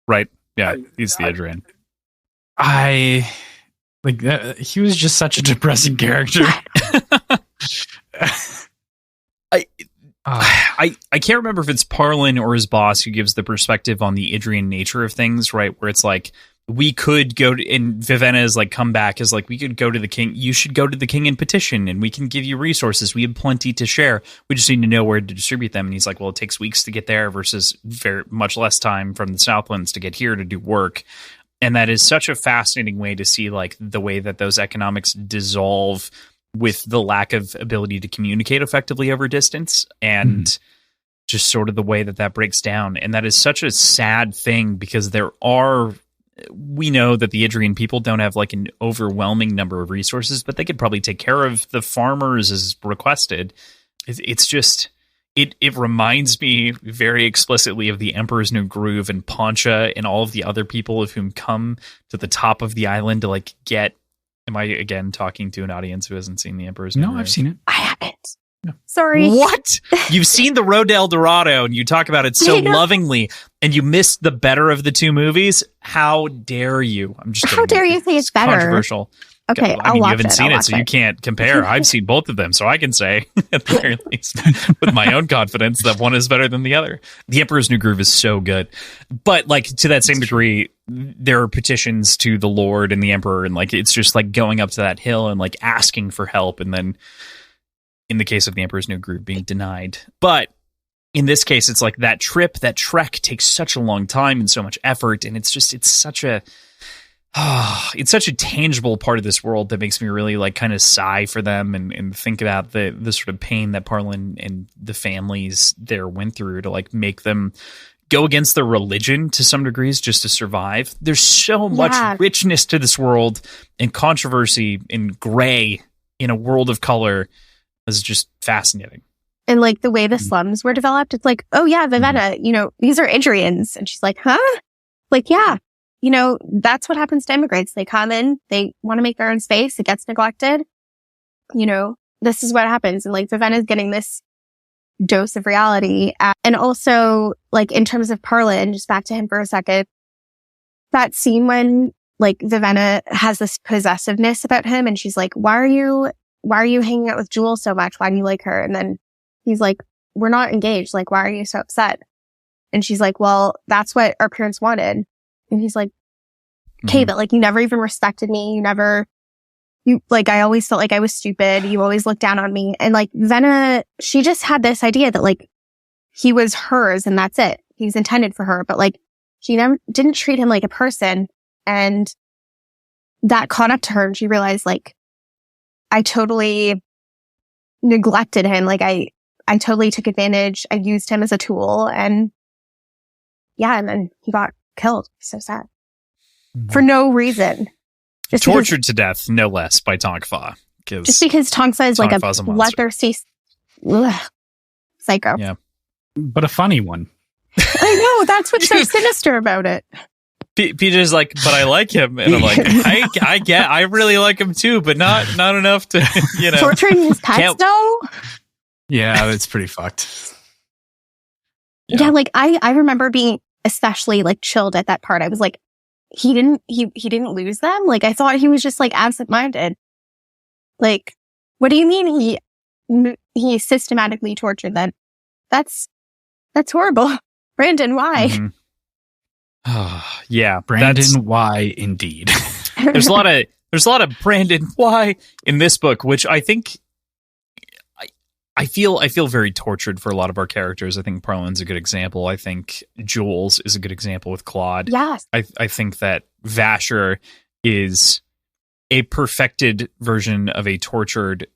Right. Yeah, he's the Idrian. He was just such a depressing character. I can't remember if it's Parlin or his boss who gives the perspective on the Idrian nature of things, right? Where it's like, we could go to, and Vivenna's like comeback is like, we could go to the king. You should go to the king and petition, and we can give you resources. We have plenty to share. We just need to know where to distribute them. And he's like, well, it takes weeks to get there versus very much less time from the Southlands to get here to do work. And that is such a fascinating way to see like the way that those economics dissolve with the lack of ability to communicate effectively over distance and just sort of the way that breaks down. And that is such a sad thing because we know that the Idrian people don't have like an overwhelming number of resources, but they could probably take care of the farmers as requested. It's just, it reminds me very explicitly of the Emperor's New Groove and Poncha and all of the other people of whom come to the top of the island to like get. Am I again talking to an audience who hasn't seen the Emperor's New Groove? No, I've seen it. I haven't. No. Sorry. What? You've seen the Road to El Dorado and you talk about it so lovingly. and you missed the better of the two movies, how dare you? I'm just kidding. How dare you say it's better? Controversial. Okay, I mean, watch you haven't seen it, so you can't compare. I've seen both of them, so I can say, at the very least, with my own confidence, that one is better than the other. The Emperor's New Groove is so good. But, like, to that same degree, there are petitions to the Lord and the Emperor, and, like, it's just, like, going up to that hill and, like, asking for help, and then, in the case of the Emperor's New Groove, being denied. But in this case, it's like that trek takes such a long time and so much effort, and it's such a tangible part of this world that makes me really like kind of sigh for them and think about the sort of pain that Parlin and the families there went through to like make them go against their religion to some degrees just to survive. There's so much richness to this world and controversy and gray in a world of color is just fascinating. And like the way the slums were developed, it's like, oh yeah, Vivenna, you know, these are Idrians. And she's like, huh? Like, yeah, you know, that's what happens to immigrants. They come in, they want to make their own space. It gets neglected. You know, this is what happens. And like Vivenna is getting this dose of reality. And also like in terms of Parlin, just back to him for a second, that scene when like Vivenna has this possessiveness about him and she's like, why are you hanging out with Jewel so much? Why do you like her? And then he's like, we're not engaged. Like, why are you so upset? And she's like, well, that's what our parents wanted. And he's like, okay, but like, you never even respected me. I always felt like I was stupid. You always looked down on me. And like, Vivenna, she just had this idea that like, he was hers and that's it. He was intended for her. But like, she didn't treat him like a person. And that caught up to her. And she realized like, I totally neglected him. Like I totally took advantage. I used him as a tool and and then he got killed. So sad. For no reason. Just tortured to death, no less, by Tongfa. Just because Tongfa is like a bloodthirsty psycho. Yeah. But a funny one. I know, that's what's so sinister about it. PJ's like, but I like him. And I'm like, I really like him too, but not enough to, you know. Torturing his pets though? Yeah, it's pretty fucked. Yeah, like I remember being especially like chilled at that part. I was like, he didn't lose them? Like I thought he was just like absent-minded. Like, what do you mean he systematically tortured them? That's horrible. Brandon, why? Mm-hmm. Yeah, Brandon, why indeed? There's a lot of Brandon, why in this book, which I think I feel very tortured for a lot of our characters. I think Parlin's a good example. I think Jules is a good example with Claude. Yes. I think that Vasher is a perfected version of a tortured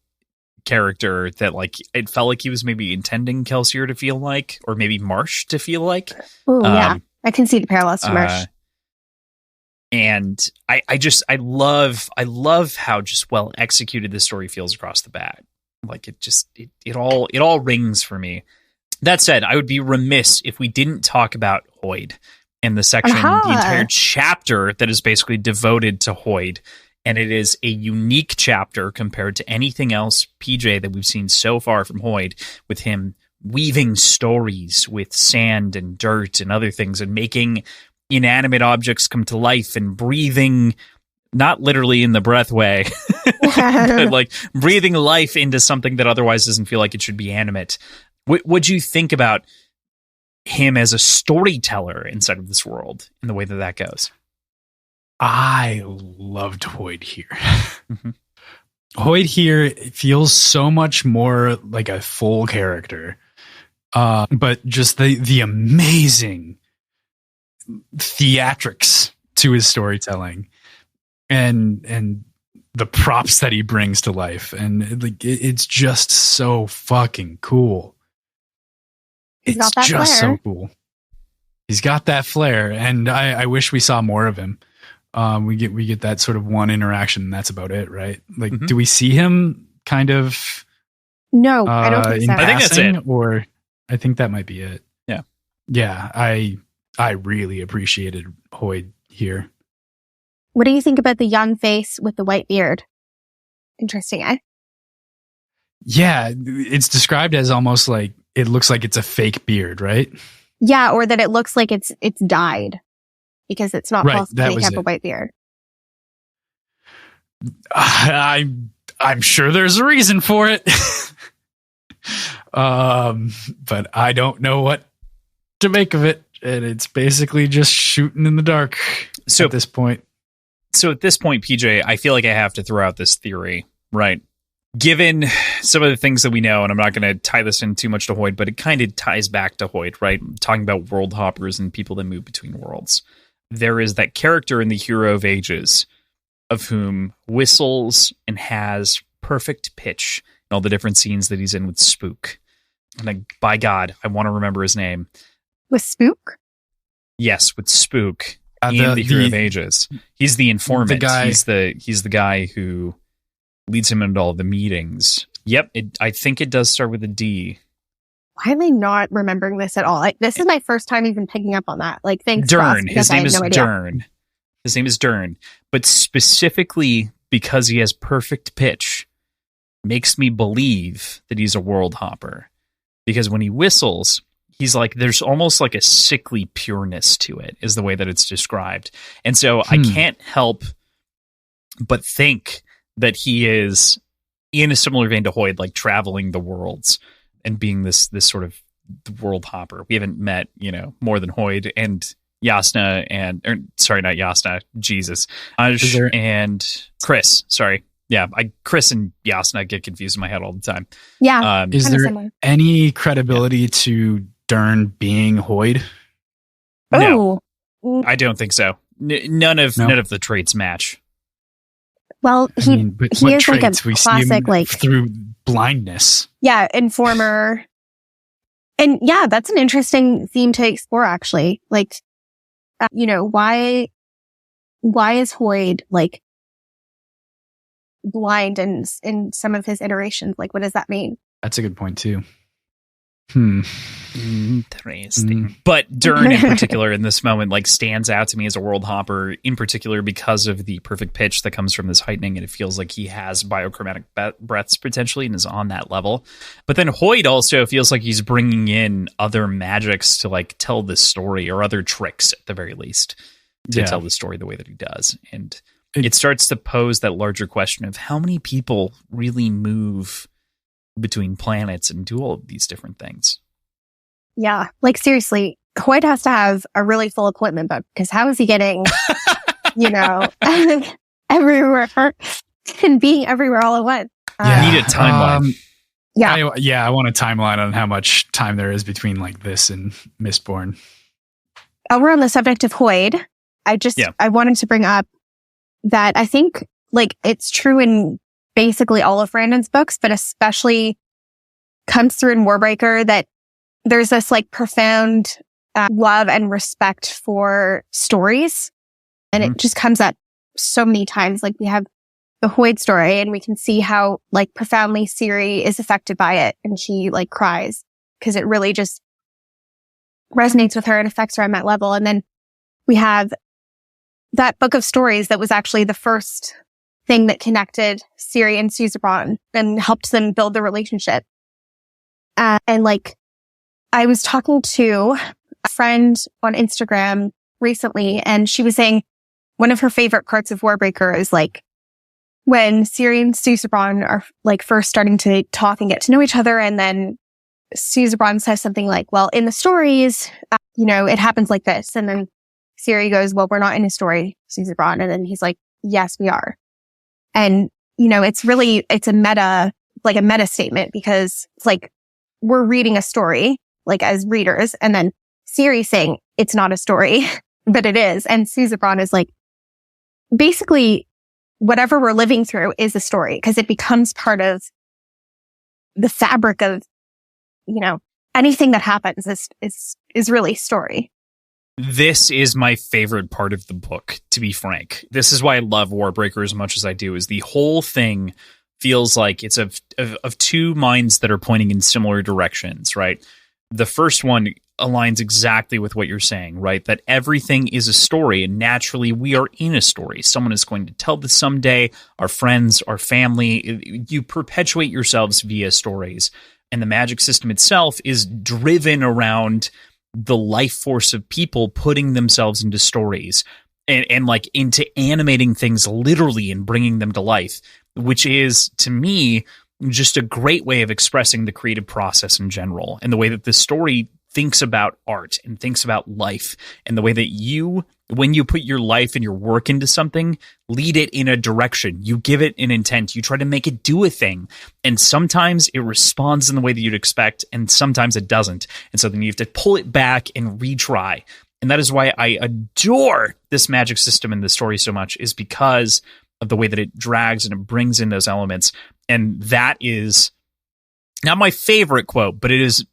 character that like it felt like he was maybe intending Kelsier to feel like, or maybe Marsh to feel like. Oh yeah, I can see the parallels to Marsh. And I love how just well executed this story feels across the bat. Like it all rings for me. That said, I would be remiss if we didn't talk about Hoid and the section, the entire chapter that is basically devoted to Hoid. And it is a unique chapter compared to anything else, PJ, that we've seen so far from Hoid, with him weaving stories with sand and dirt and other things and making inanimate objects come to life and breathing, not literally in the breath way, but like breathing life into something that otherwise doesn't feel like it should be animate. What'd you think about him as a storyteller inside of this world and the way that goes? I loved Hoid here. Mm-hmm. Hoid here feels so much more like a full character, but just the amazing theatrics to his storytelling and the props that he brings to life, and like it's just so fucking cool. It's just so cool. He's got that flair, and I wish we saw more of him. We get that sort of one interaction, and that's about it, right? Like, do we see him kind of? No, I don't think so. I think that's it. Or I think that might be it. Yeah. Yeah. I really appreciated Hoid here. What do you think about the young face with the white beard? Interesting, eh? Yeah. It's described as almost like, it looks like it's a fake beard, right? Yeah, or that it looks like it's died because it's not possible to have a white beard. I'm sure there's a reason for it. But I don't know what to make of it. And it's basically just shooting in the dark at this point. So at this point, PJ, I feel like I have to throw out this theory, right? Given some of the things that we know, and I'm not going to tie this in too much to Hoid, but it kind of ties back to Hoid, right? Talking about world hoppers and people that move between worlds. There is that character in the Hero of Ages of whom whistles and has perfect pitch in all the different scenes that he's in with Spook. And by God, I want to remember his name. With Spook? Yes, with Spook in the Hero of Ages. He's the informant. He's the guy who leads him into all the meetings. Yep, I think it does start with a D. Why am I not remembering this at all? This is my first time even picking up on that. Like, thanks, Dern. Kross, His name is Dern. His name is Dern. But specifically because he has perfect pitch, makes me believe that he's a world hopper. Because when he whistles, he's like, there's almost like a sickly pureness to it, is the way that it's described. And so I can't help but think that he is in a similar vein to Hoid, like traveling the worlds and being this sort of world hopper. We haven't met, more than Hoid and Jasna not Jasna, Jesus. And Chris, sorry. Yeah, Chris and Jasna get confused in my head all the time. Yeah. Is there any credibility to Dern being Hoid? No, I don't think so. None of the traits match. Well, he is like a classic, like through blindness. Yeah, informer. And yeah, that's an interesting theme to explore, actually. Like, why is Hoid like blind in some of his iterations? Like, what does that mean? That's a good point too. Interesting. But Dern in particular in this moment like stands out to me as a world hopper, in particular because of the perfect pitch that comes from this heightening, and it feels like he has biochromatic breaths potentially and is on that level. But then Hoid also feels like he's bringing in other magics to like tell this story, or other tricks at the very least to tell the story the way that he does. And it starts to pose that larger question of how many people really move between planets and do all of these different things. Yeah, like seriously, Hoid has to have a really full appointment book, because how is he getting, everywhere and being everywhere all at once? Need a timeline. I want a timeline on how much time there is between like this and Mistborn. We're on the subject of Hoid. I wanted to bring up that I think like it's true in basically all of Brandon's books, but especially comes through in Warbreaker, that there's this like profound love and respect for stories. And it just comes up so many times. Like we have the Hoid story, and we can see how like profoundly Ciri is affected by it. And she like cries because it really just resonates with her and affects her on that level. And then we have that book of stories that was actually the first thing that connected Ciri and Suzerain and helped them build the relationship. And like, I was talking to a friend on Instagram recently, and she was saying one of her favorite parts of Warbreaker is like when Ciri and Suzerain are like first starting to talk and get to know each other. And then Suzerain says something like, well, in the stories, it happens like this. And then Ciri goes, well, we're not in a story, Suzerain. And then he's like, yes, we are. And, it's a meta statement, because it's like we're reading a story, like as readers, and then Ciri saying it's not a story, but it is. And Suzerain is like, basically whatever we're living through is a story, because it becomes part of the fabric of, anything that happens is really story. This is my favorite part of the book, to be frank. This is why I love Warbreaker as much as I do, is the whole thing feels like it's of two minds that are pointing in similar directions, right? The first one aligns exactly with what you're saying, right? That everything is a story, and naturally we are in a story. Someone is going to tell this someday, our friends, our family. You perpetuate yourselves via stories. And the magic system itself is driven around the life force of people putting themselves into stories and like into animating things literally and bringing them to life, which is, to me, just a great way of expressing the creative process in general, and the way that the story thinks about art and thinks about life, and the way that you, when you put your life and your work into something, lead it in a direction. You give it an intent. You try to make it do a thing. And sometimes it responds in the way that you'd expect, and sometimes it doesn't. And so then you have to pull it back and retry. And that is why I adore this magic system in the story so much, is because of the way that it drags and it brings in those elements. And that is not my favorite quote, but it is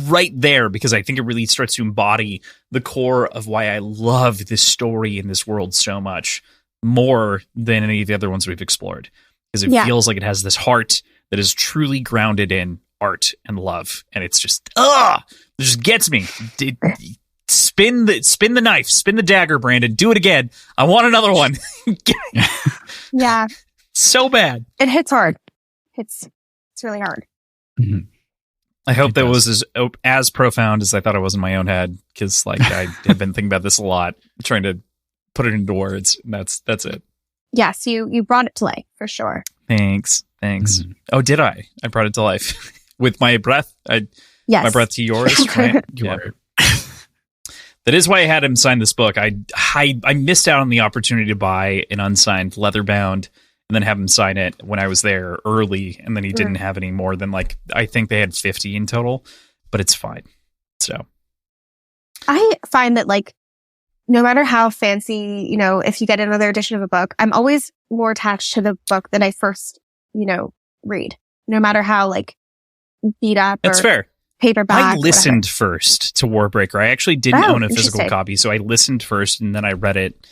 right there because I think it really starts to embody the core of why I love this story in this world so much, more than any of the other ones we've explored. Because it feels like it has this heart that is truly grounded in art and love. And it's just, it just gets me. Spin the knife, spin the dagger, Brandon. Do it again. I want another one. Yeah. So bad. It hits hard. It's really hard. Mm-hmm. I hope that was as profound as I thought it was in my own head, because like I have been thinking about this a lot, trying to put it into words. And that's it. Yes, you brought it to life for sure. Thanks. Mm-hmm. Oh, did I? I brought it to life with my breath. Yes. My breath to yours, right? Yeah. That is why I had him sign this book. I missed out on the opportunity to buy an unsigned leather bound and then have him sign it when I was there early, and then he didn't have any more than, like, I think they had 50 in total, but it's fine. So I find that, like, no matter how fancy, if you get another edition of a book, I'm always more attached to the book that I first, read, no matter how, like, beat up that's or fair. Paperback. I listened first to Warbreaker. I actually didn't own a physical interesting. copy, so I listened first and then I read it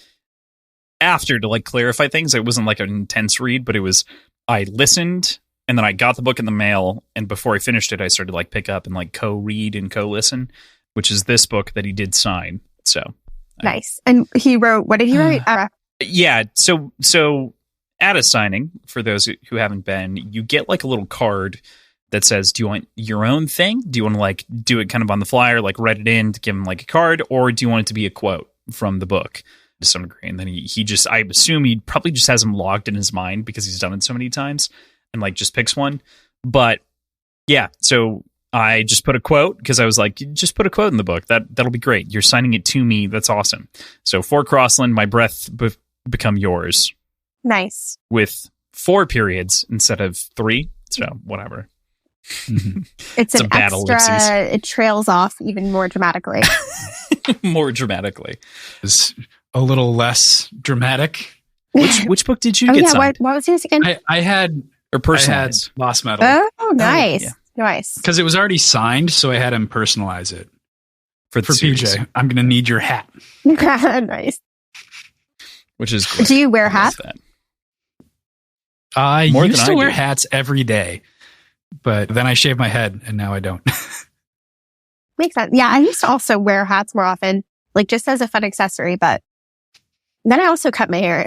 after to like clarify things. It wasn't like an intense read, but it was, I listened and then I got the book in the mail, and before I finished it, I started to like pick up and like co-read and co-listen, which is this book that he did sign. So nice. And he wrote, what did he write? Yeah. So at a signing, for those who haven't been, you get like a little card that says, do you want your own thing? Do you want to like do it kind of on the fly, or like write it in to give him like a card? Or do you want it to be a quote from the book to some degree? And then he just, I assume he probably just has them logged in his mind because he's done it so many times, and like just picks one. But yeah, so I just put a quote because I was like, just put a quote in the book. That'll be great. You're signing it to me. That's awesome. So for Crossland, my breath become yours. Nice. With 4 periods instead of 3. So whatever. Mm-hmm. It's an battle extra, ellipses. it trails off even more dramatically. More dramatically. It's a little less dramatic. Which book did you get signed? What was yours again? I had personalized? Lost Metal. Oh, nice. Yeah. Nice. Because it was already signed, so I had him personalize it. For PJ, I'm going to need your hat. Nice. Which is great. Do you wear hats? I More used than to I wear do. hats every day, but then I shaved my head, and now I don't. Makes sense. Yeah, I used to also wear hats more often, like just as a fun accessory, but then I also cut my hair.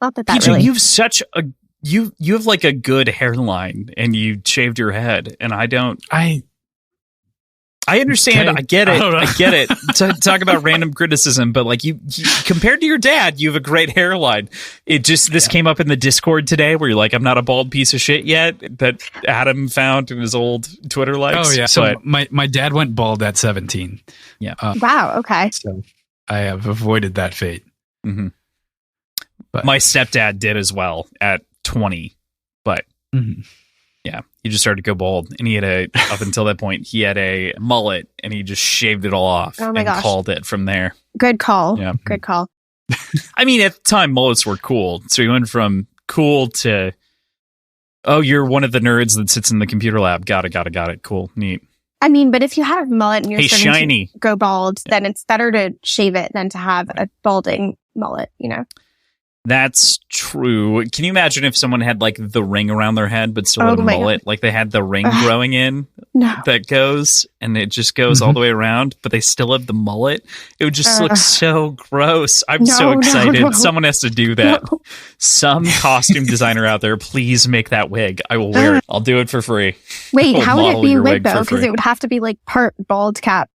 Not that PJ, really. you have such a you have like a good hairline, and you shaved your head, and I don't. I understand. Okay. I get it. I don't know. I get it. Talk about random criticism, but like you compared to your dad, you have a great hairline. It just, this came up in the Discord today where you're like, I'm not a bald piece of shit yet, that Adam found in his old Twitter likes. Oh yeah. So my dad went bald at 17. Yeah. Wow. Okay. So I have avoided that fate. Mm-hmm. But my stepdad did as well at 20, but mm-hmm. yeah, he just started to go bald, and he had up until that point, he had a mullet, and he just shaved it all off and called it from there. Good call. Yeah. Good call. I mean, at the time, mullets were cool. So he went from cool to, oh, you're one of the nerds that sits in the computer lab. Got it. Cool. Neat. I mean, but if you have a mullet and you're starting shiny. to go bald, then it's better to shave it than to have a balding mullet, That's true. Can you imagine if someone had like the ring around their head, but still had a mullet? Like they had the ring growing in that goes, and it just goes all the way around, but they still have the mullet. It would just look so gross. I'm so excited. No. Someone has to do that. No. Some costume designer out there, please make that wig. I will wear it. I'll do it for free. Wait, how would it be a wig though? Because it would have to be like part bald cap,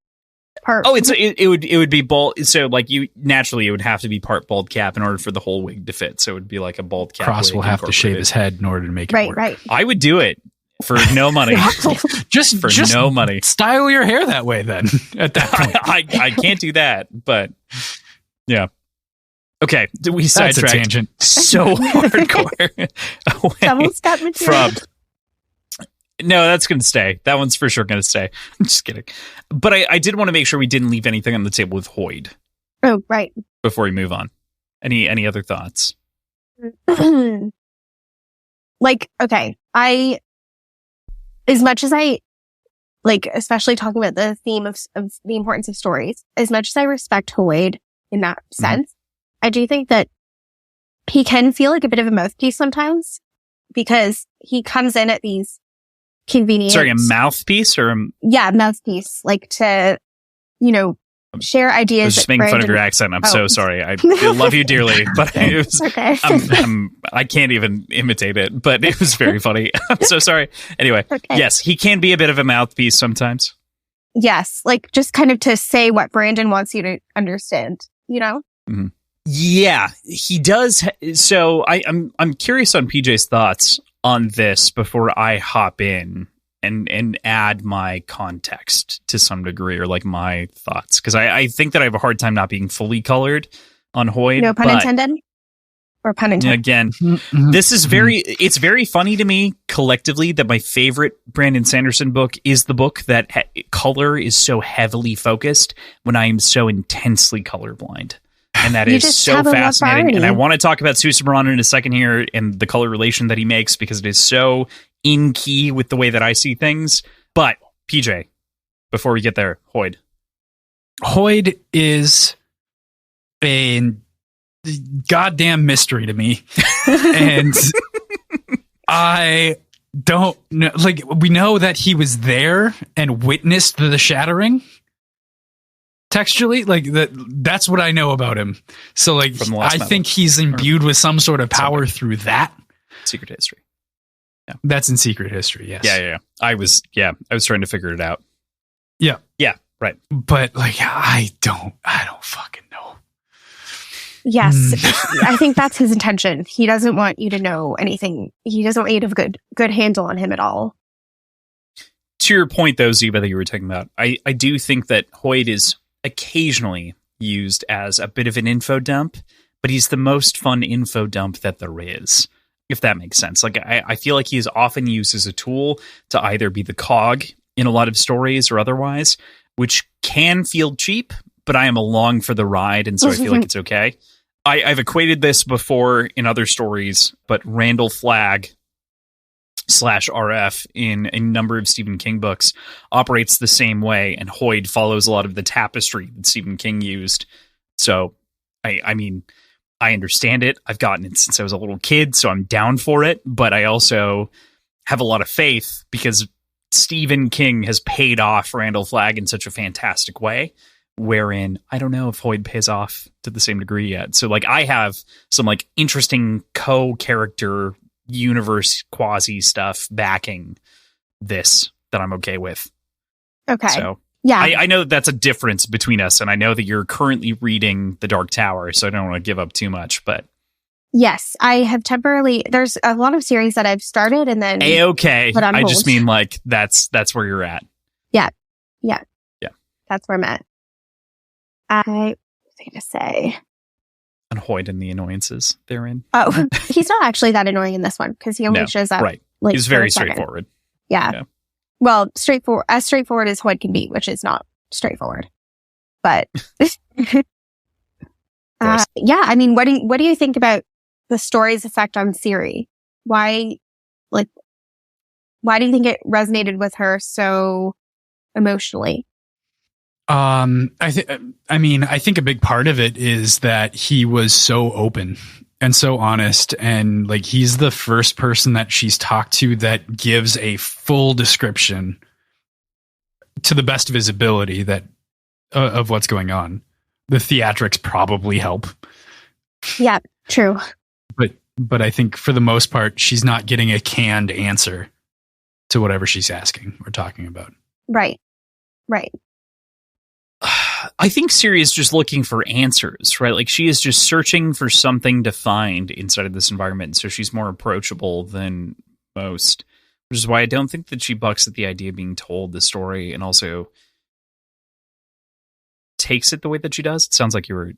part. Oh, it would be bald. So like you naturally, it would have to be part bald cap in order for the whole wig to fit. So it would be like a bald cap. Kross will have to shave his head in order to make it work. Right. I would do it for no money. just no money. Style your hair that way then. At that point, I can't do that. But yeah. Okay, we that's a sidetracked tangent. so hardcore. Someone's got material. No, that's going to stay. That one's for sure going to stay. I'm just kidding. But I did want to make sure we didn't leave anything on the table with Hoyd. Oh, right. Before we move on. Any other thoughts? Like, okay, as much as I, like, especially talking about the theme of the importance of stories, as much as I respect Hoyd in that sense, I do think that he can feel like a bit of a mouthpiece sometimes because he comes in at these convenient. Sorry, a mouthpiece or mouthpiece, like to, share ideas. I was just making fun of your accent. I'm so sorry. I love you dearly, but it was, okay. I can't even imitate it, but it was very funny. I'm so sorry. Anyway, okay. Yes, he can be a bit of a mouthpiece sometimes. Yes, like just kind of to say what Brandon wants you to understand, Mm-hmm. Yeah, he does. So I'm curious on PJ's thoughts on this before I hop in and add my context to some degree, or like my thoughts, because I think that I have a hard time not being fully colored on Hoyd. No pun intended, or pun intended. Again, this is it's very funny to me collectively that my favorite Brandon Sanderson book is the book that color is so heavily focused when I am so intensely colorblind. And that is so fascinating. And I want to talk about Susabaran in a second here and the color relation that he makes, because it is so in key with the way that I see things. But PJ, before we get there, Hoyd is a goddamn mystery to me. And I don't know, like, we know that he was there and witnessed the shattering. Textually, like that's what I know about him. So like, I think he's imbued with some sort of power through that. Secret History. Yeah. That's in Secret History. Yes. Yeah. I was trying to figure it out. Yeah. Yeah. Right. But like, I don't fucking know. Yes. I think that's his intention. He doesn't want you to know anything. He doesn't want you to have a good handle on him at all. To your point though, Ziva, that you were talking about, I do think that Hoyd is occasionally used as a bit of an info dump, but he's the most fun info dump that there is, if that makes sense. Like I feel like he is often used as a tool to either be the cog in a lot of stories or otherwise, which can feel cheap, but I am along for the ride, and so I feel like it's okay. I've equated this before in other stories, but Randall Flagg /RF in a number of Stephen King books operates the same way, and Hoyd follows a lot of the tapestry that Stephen King used. So, I mean, I understand it. I've gotten it since I was a little kid, so I'm down for it, but I also have a lot of faith because Stephen King has paid off Randall Flagg in such a fantastic way, wherein I don't know if Hoyd pays off to the same degree yet. So, like, I have some, like, interesting co-character universe quasi stuff backing this that I'm okay with. Okay. So yeah, I know that that's a difference between us, and I know that you're currently reading The Dark Tower, so I don't want to give up too much, but yes, I have temporarily, there's a lot of series that I've started and then okay. I just mean like that's where you're at. Yeah. That's where I'm at. I was going to say And Hoyd and the annoyances therein. Oh, he's not actually that annoying in this one because he only shows up. Right. Like, he's very straightforward. Yeah. Well, as straightforward as Hoyd can be, which is not straightforward. But yeah, I mean, what do you think about the story's effect on Ciri? Why do you think it resonated with her so emotionally? I think a big part of it is that he was so open and so honest, and like he's the first person that she's talked to that gives a full description to the best of his ability that of what's going on. The theatrics probably help. Yeah, true. But I think for the most part, she's not getting a canned answer to whatever she's asking or talking about. Right. I think Ciri is just looking for answers, right? Like she is just searching for something to find inside of this environment. So she's more approachable than most, which is why I don't think that she bucks at the idea of being told the story, and also takes it the way that she does. It sounds like you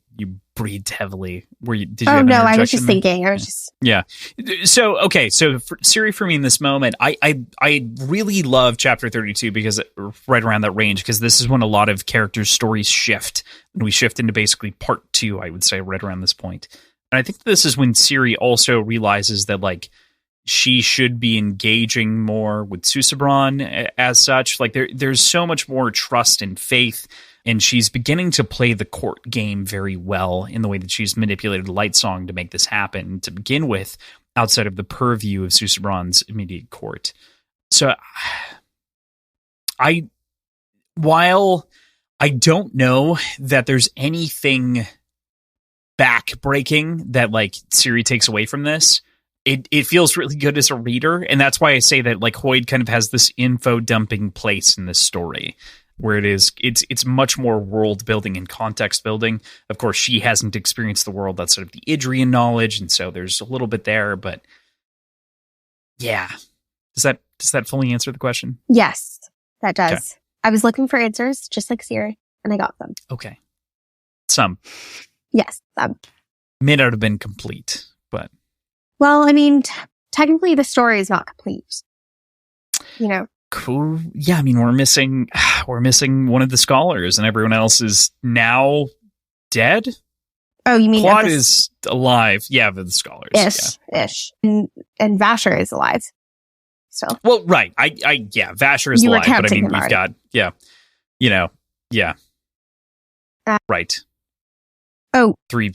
breathed heavily. Did you have an I was just interjection there? thinking. I was just So okay, so for Ciri, for me in this moment, I really love chapter 32 because right around that range, because this is when a lot of characters' stories shift, and we shift into basically part 2. I would say right around this point, and I think this is when Ciri also realizes that like she should be engaging more with Susebron as such. Like there's so much more trust and faith. And she's beginning to play the court game very well in the way that she's manipulated Lightsong to make this happen to begin with, outside of the purview of Susebron's immediate court. So, while I don't know that there's anything back-breaking that like Ciri takes away from this, it feels really good as a reader, and that's why I say that like Hoyd kind of has this info dumping place in this story, where it's much more world building and context building. Of course, she hasn't experienced the world outside of the Idrian knowledge, and so there's a little bit there, but yeah. Does that fully answer the question? yes, that does. Okay. I was looking for answers, just like Ciri, and I got them. Okay. Some. Yes, some. May not have been complete, but Well, I mean, technically the story is not complete. You know. cool. Yeah, I mean, we're missing one of the scholars, and everyone else is now dead. Oh, you mean Claude is alive? Yeah, but the scholars. ish, and Vasher is alive still. Well, right. Vasher is You were alive, but I counting mean, him we've already. got, right. Oh, 2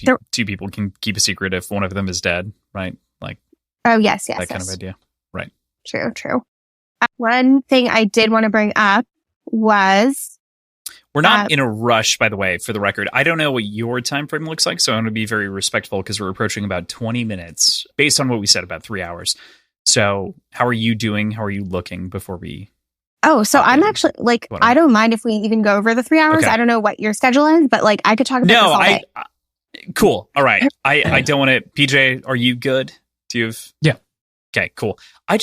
people can keep a secret if one of them is dead, right? Like yes, that kind of idea, right? True. One thing I did want to bring up was We're not in a rush, by the way, for the record. I don't know what your time frame looks like, so I'm going to be very respectful because we're approaching about 20 minutes based on what we said, about 3 hours. So how are you doing? How are you looking before we... Oh, so I'm actually like, Whatever. I don't mind if we even go over the 3 hours. Okay. I don't know what your schedule is, but like I could talk about this all day. Cool. All right. I don't want to... PJ, are you good? Do you have... Yeah. Okay, cool. I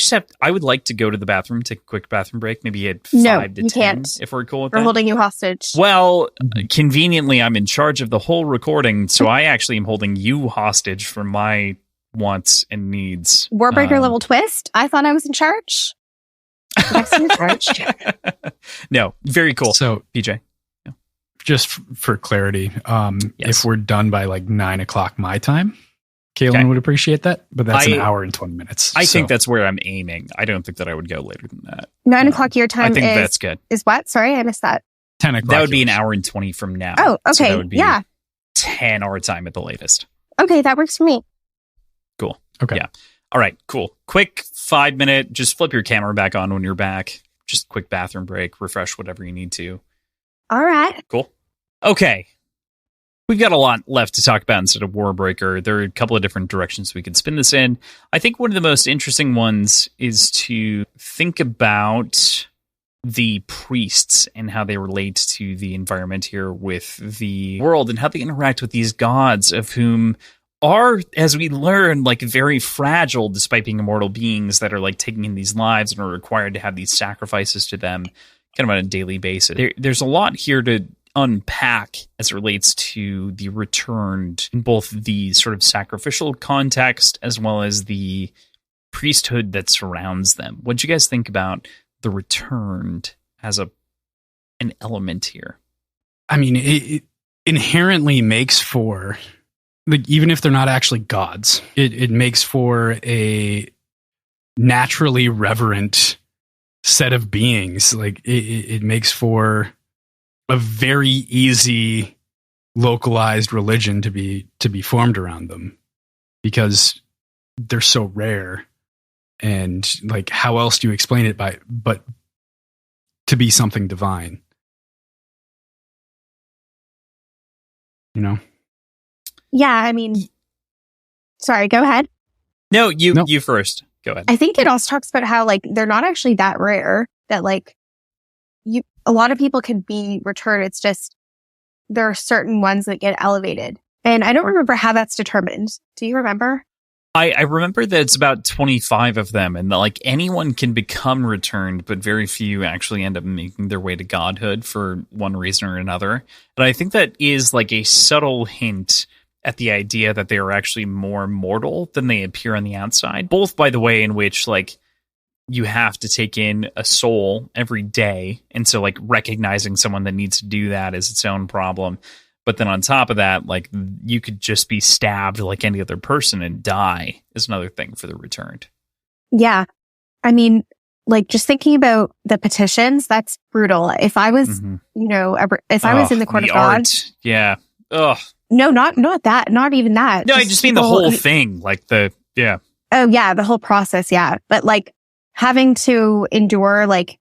would like to go to the bathroom, take a quick bathroom break, maybe at 5 No, to you 10, can't. if we're cool with We're that. holding you hostage. Well, conveniently, I'm in charge of the whole recording, so I actually am holding you hostage for my wants and needs. Warbreaker level twist. I thought I was in charge. Next in charge. No, very cool. So, PJ. just for clarity, Yes. if we're done by like 9 o'clock my time, Kaylin Okay. would appreciate that, but that's an hour and 20 minutes. I think that's where I'm aiming. I don't think that I would go later than that. 9 o'clock your time I think is that's good. what? Sorry, I missed that. 10 o'clock. That would be an yours. hour and 20 from now. Oh, okay. So that would be Yeah. 10 our time at the latest. Okay, that works for me. Cool. Okay. Yeah. All right, cool. Quick 5-minute, just flip your camera back on when you're back. Just quick bathroom break, refresh whatever you need to. All right. Cool. Okay. We've got a lot left to talk about instead of Warbreaker. There are a couple of different directions we could spin this in. I think one of the most interesting ones is to think about the priests and how they relate to the environment here with the world and how they interact with these gods, of whom are, as we learn, like very fragile despite being immortal beings that are like taking in these lives and are required to have these sacrifices to them kind of on a daily basis. There's a lot here to unpack as it relates to the returned in both the sort of sacrificial context as well as the priesthood that surrounds them. What do you guys think about the returned as an element here? I mean, it inherently makes for, like, even if they're not actually gods, it makes for a naturally reverent set of beings. Like it makes for a very easy localized religion to be formed around them, because they're so rare. And like, how else do you explain it but to be something divine? You know? Yeah, I mean, sorry, go ahead. No, you first. Go ahead. I think it also talks about how like they're not actually that rare, that like a lot of people can be returned. It's just there are certain ones that get elevated. And I don't remember how that's determined. Do you remember? I remember that it's about 25 of them, and that, like, anyone can become returned, but very few actually end up making their way to godhood for one reason or another. And I think that is like a subtle hint at the idea that they are actually more mortal than they appear on the outside. Both by the way in which, like, you have to take in a soul every day, and so, like, recognizing someone that needs to do that is its own problem. But then on top of that, like, you could just be stabbed like any other person and die is another thing for the returned. Yeah. I mean, like, just thinking about the petitions, that's brutal. If I was, if I was in the court of God. Yeah. Ugh. No, not that. Not even that. No, I just mean the whole thing. Like yeah. Oh, yeah. The whole process. Yeah. But, like, having to endure, like,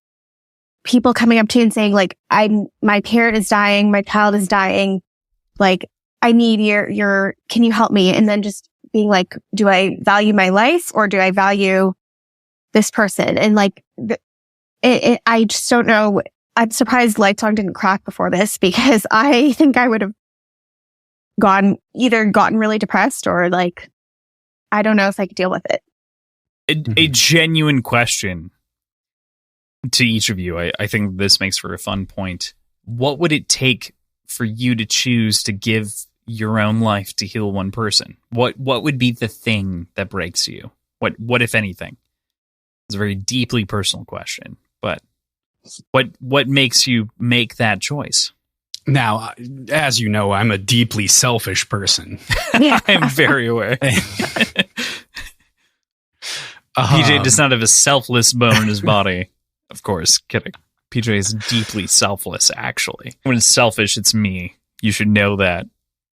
people coming up to you and saying, like, my parent is dying, my child is dying. Like, I need can you help me? And then just being like, do I value my life or do I value this person? And, like, I just don't know. I'm surprised Lightsong didn't crack before this, because I think I would have gotten really depressed, or, like, I don't know if I could deal with it. A genuine question to each of you. I think this makes for a fun point. What would it take for you to choose to give your own life to heal one person? What would be the thing that breaks you? What if anything? It's a very deeply personal question, but what makes you make that choice? Now, as you know, I'm a deeply selfish person. Yeah. I'm very aware. PJ does not have a selfless bone in his body. Of course, kidding. PJ is deeply selfless, actually. When it's selfish, it's me. You should know that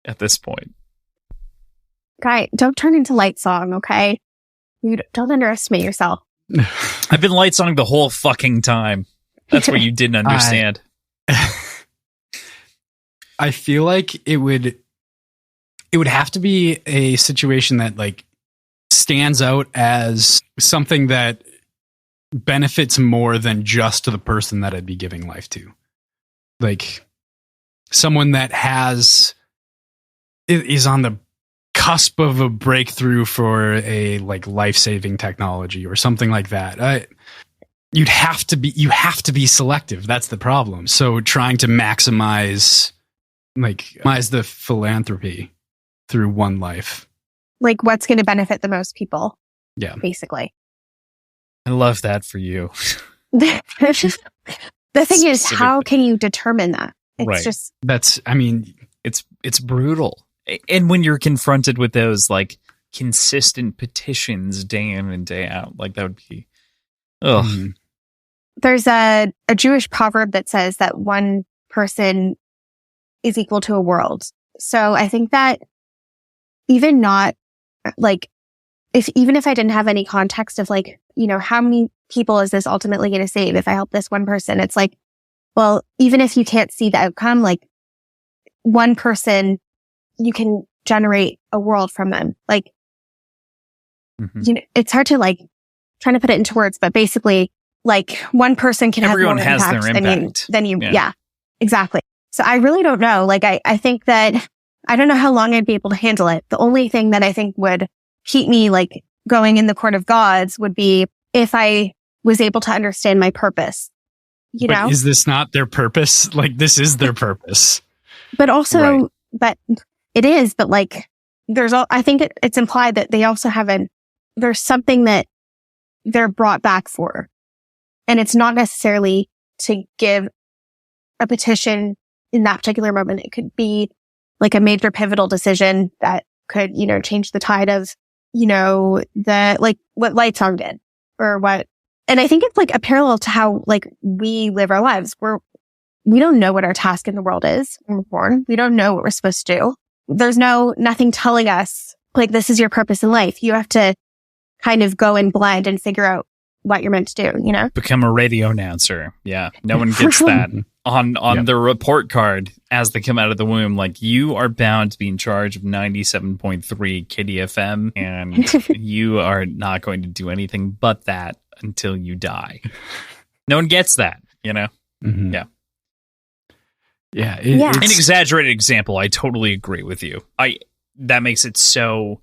at this point. Guy, don't turn into Lightsong, okay? You don't underestimate yourself. I've been Lightsong the whole fucking time. That's what you didn't understand. I feel like it would have to be a situation that, like, stands out as something that benefits more than just to the person that I'd be giving life to. Like, someone that is on the cusp of a breakthrough for a, like, life-saving technology or something like that. You have to be selective. That's the problem. So trying to maximize the philanthropy through one life. Like, what's going to benefit the most people? Yeah. Basically. I love that for you. The thing is, how can you determine that? It's just... It's brutal. And when you're confronted with those, like, consistent petitions day in and day out, like, that would be... Ugh. Mm-hmm. There's a Jewish proverb that says that one person is equal to a world. So I think that even not, like, even if I didn't have any context of, like, how many people is this ultimately going to save if I help this one person? It's like, well, even if you can't see the outcome, like, one person, you can generate a world from them. Like, it's hard to, like, trying to put it into words, but basically, like, one person can Everyone have more has impact their impact than you. Yeah, exactly. So I really don't know. Like, I think that I don't know how long I'd be able to handle it. The only thing that I think would keep me, like, going in the court of gods would be if I was able to understand my purpose. But know? Is this not their purpose? Like, this is their purpose. But also, but it is, but, like, I think it's implied that they also there's something that they're brought back for. And it's not necessarily to give a petition in that particular moment. It could be, like, a major pivotal decision that could, change the tide of, like, what Lightsong did or what. And I think it's, like, a parallel to how, like, we live our lives. We don't know what our task in the world is when we're born. We don't know what we're supposed to do. There's nothing telling us, like, this is your purpose in life. You have to kind of go in blind and figure out what you're meant to do, Become a radio announcer. Yeah. No one gets that on their report card as they come out of the womb. Like, you are bound to be in charge of 97.3 Kitty FM, and you are not going to do anything but that until you die. No one gets that, Mm-hmm. Yeah. Yeah. An exaggerated example. I totally agree with you. That makes it so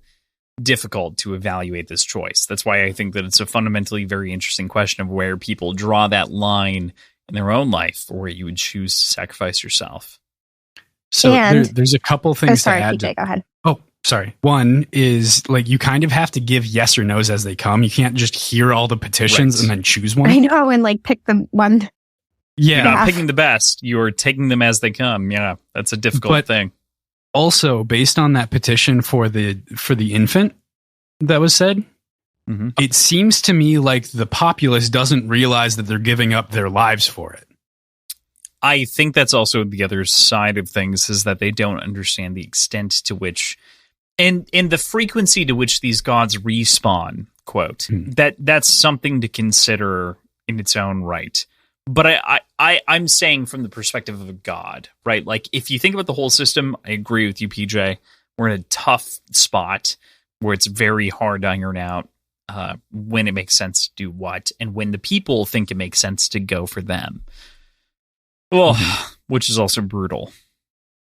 difficult to evaluate this choice. That's why I think that it's a fundamentally very interesting question of where people draw that line in their own life, or where you would choose to sacrifice yourself. So there's a couple things to add. PJ, go ahead. Oh, sorry. One is like you kind of have to give yes or no's as they come. You can't just hear all the petitions and then choose one. I know, and like pick the one. Yeah. You're not picking the best. You're taking them as they come. Yeah, that's a difficult thing. Also, based on that petition for the infant that was said, it seems to me like the populace doesn't realize that they're giving up their lives for it. I think that's also the other side of things, is that they don't understand the extent to which, and the frequency to which these gods respawn, quote, that's something to consider in its own right. But I'm saying from the perspective of a god, right? Like, if you think about the whole system, I agree with you, PJ. We're in a tough spot where it's very hard to iron out when it makes sense to do what, and when the people think it makes sense to go for them. Which is also brutal.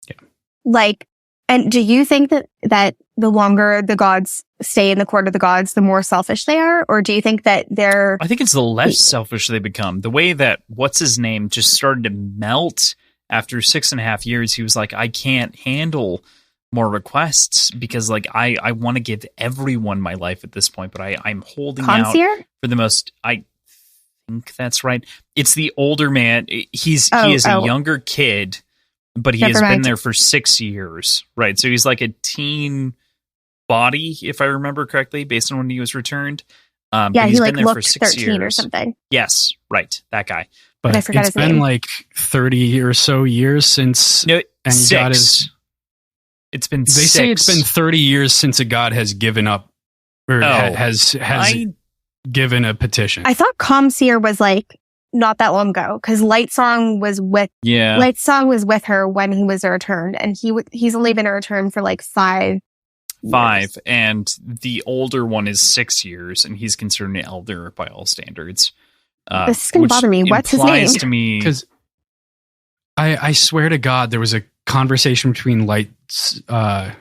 Yeah. Like, and do you think that the longer the gods stay in the court of the gods, the more selfish they are? Or do you think that they're... I think it's the less selfish they become. The way that, what's-his-name, just started to melt after 6.5 years. He was like, I can't handle more requests because, like, I want to give everyone my life at this point, but I'm holding out for the most... I think that's right. It's the older man. He is a younger kid, but he has been there for 6 years, right? So he's like a teen body, if I remember correctly, based on when he was returned. Yeah, but he's he been there for 6 13 years or something. Yes, right, that guy. But I forgot it's been name. like 30 or so years since no, any 6. god has. It's been. They say it's been 30 years since a god has given up or has given a petition. I thought Comseer was like not that long ago, because Lightsong was with her when he was a returned, and he's only been a return for like 5 years. And the older one is 6 years, and he's considered an elder by all standards. This is going to bother me. What's his name? To me, because I swear to God, there was a conversation between Lightbringer,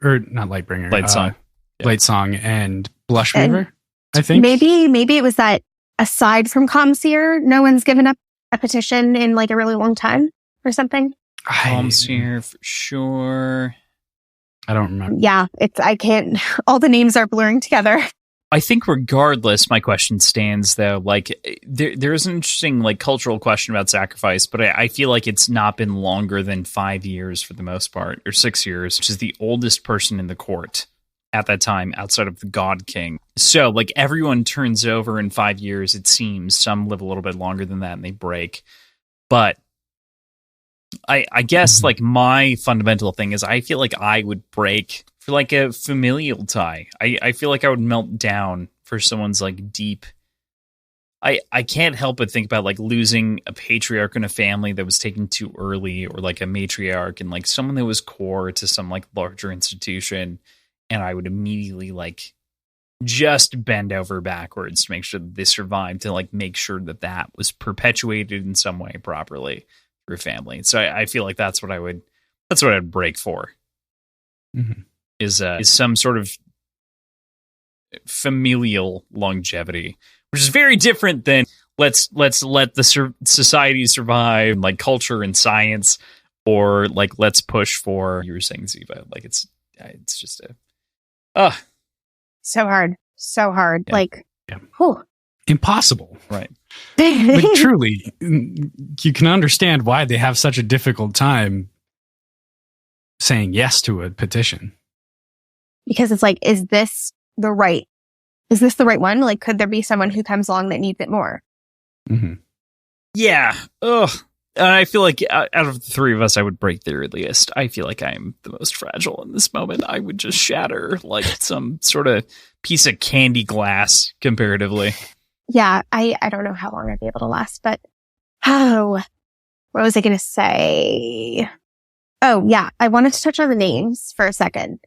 or not Lightbringer, Lightsong and Blushweaver. I think maybe it was that aside from Comseer, no one's given up a petition in like a really long time or something. Comseer for sure. I don't remember. Yeah, I can't. All the names are blurring together. I think regardless, my question stands though. Like there is an interesting like cultural question about sacrifice, but I feel like it's not been longer than 5 years for the most part, or 6 years, which is the oldest person in the court at that time outside of the God King. So like everyone turns over in 5 years, it seems. Some live a little bit longer than that and they break. But I guess like my fundamental thing is I feel like I would break for like a familial tie. I feel like I would melt down for someone's like deep. I can't help but think about like losing a patriarch in a family that was taken too early, or like a matriarch and like someone that was core to some like larger institution. And I would immediately like just bend over backwards to make sure that they survived, to like make sure that that was perpetuated in some way properly through family. So I feel like that's what I'd break for. Mm-hmm. Is some sort of familial longevity, which is very different than let's let the society survive, like culture and science, or like let's push for, you were saying, Ziva, like it's just so hard. Yeah. Like, impossible. Right. Like truly, you can understand why they have such a difficult time saying yes to a petition. Because it's like, is this the right one? Like, could there be someone who comes along that needs it more? Mm-hmm. Yeah. Ugh. And I feel like out of the three of us, I would break the earliest. I feel like I'm the most fragile in this moment. I would just shatter like some sort of piece of candy glass comparatively. Yeah, I don't know how long I'd be able to last, but what was I going to say? Oh, yeah, I wanted to touch on the names for a second.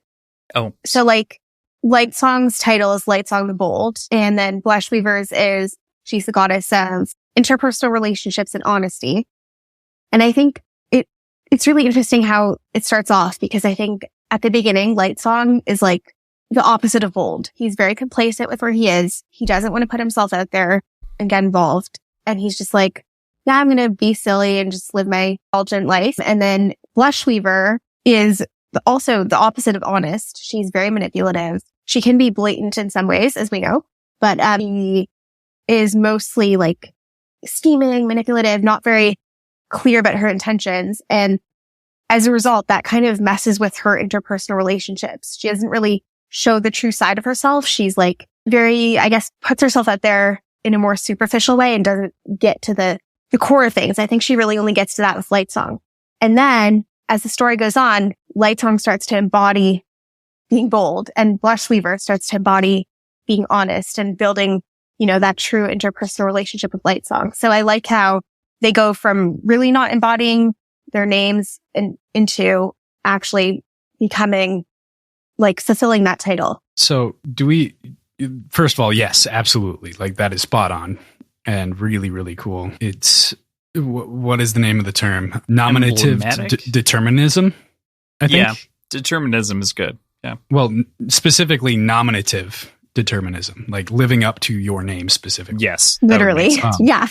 Oh. So like Lightsong's title is Lightsong the Bold, and then Blushweaver's is she's the goddess of interpersonal relationships and honesty. And I think it's really interesting how it starts off, because I think at the beginning, Lightsong is like the opposite of bold. He's very complacent with where he is. He doesn't want to put himself out there and get involved. And he's just like, yeah, I'm going to be silly and just live my indulgent life. And then Blushweaver is also the opposite of honest. She's very manipulative. She can be blatant in some ways, as we know, but he is mostly like scheming, manipulative, not very clear about her intentions. And as a result, that kind of messes with her interpersonal relationships. She doesn't really show the true side of herself. She's like very, I guess, puts herself out there in a more superficial way and doesn't get to the core of things. I think she really only gets to that with Lightsong. And then as the story goes on, Lightsong starts to embody being bold, and Blushweaver starts to embody being honest and building, that true interpersonal relationship with Lightsong. So I like how they go from really not embodying their names and into actually becoming like fulfilling that title. So first of all, yes, absolutely. Like that is spot on and really, really cool. It's, what is the name of the term? Nominative determinism, I think. Yeah, determinism is good. Yeah. Well, specifically nominative determinism, like living up to your name specifically. Yes. Literally. Yeah.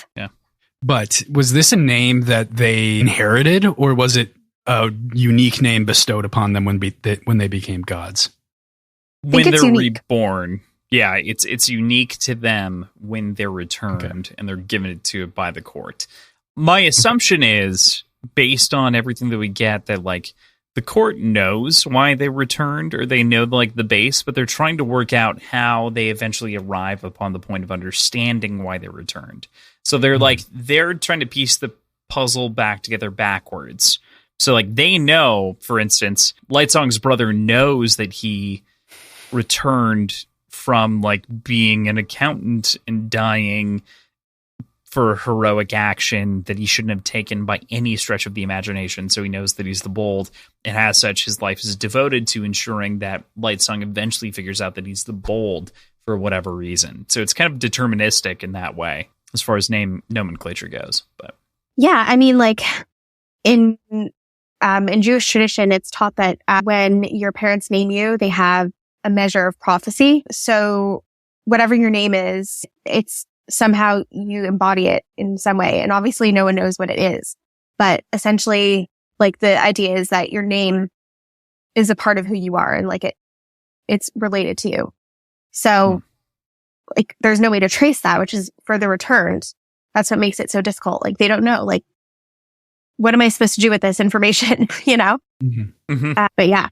But was this a name that they inherited, or was it a unique name bestowed upon them when they became gods? When they're reborn. Yeah, it's unique to them when they're returned, and they're given it to by the court. My assumption is, based on everything that we get, that like the court knows why they returned, or they know like the base, but they're trying to work out how they eventually arrive upon the point of understanding why they returned. So they're they're trying to piece the puzzle back together backwards. So like they know, for instance, Lightsong's brother knows that he returned from like being an accountant and dying for heroic action that he shouldn't have taken by any stretch of the imagination. So he knows that he's the bold, and as such, his life is devoted to ensuring that Lightsong eventually figures out that he's the bold for whatever reason. So it's kind of deterministic in that way as far as name nomenclature goes. But yeah, I mean, like in Jewish tradition, it's taught that when your parents name you, they have a measure of prophecy. So whatever your name is, it's somehow you embody it in some way. And obviously no one knows what it is. But essentially, like the idea is that your name is a part of who you are, and like it's related to you. So like there's no way to trace that, which is further returned. That's what makes it so difficult. Like they don't know, like, what am I supposed to do with this information? But yeah.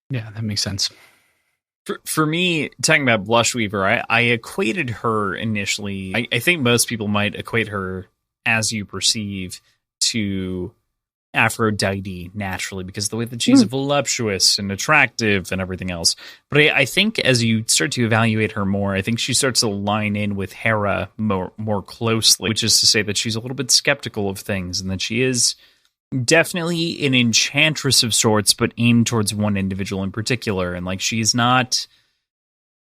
Yeah, that makes sense. For me, talking about Blushweaver, I equated her initially. I think most people might equate her, as you perceive, to Aphrodite naturally, because of the way that she's voluptuous and attractive and everything else. But I think as you start to evaluate her more, I think she starts to line in with Hera more closely, which is to say that she's a little bit skeptical of things, and that she is definitely an enchantress of sorts, but aimed towards one individual in particular. And like, she's not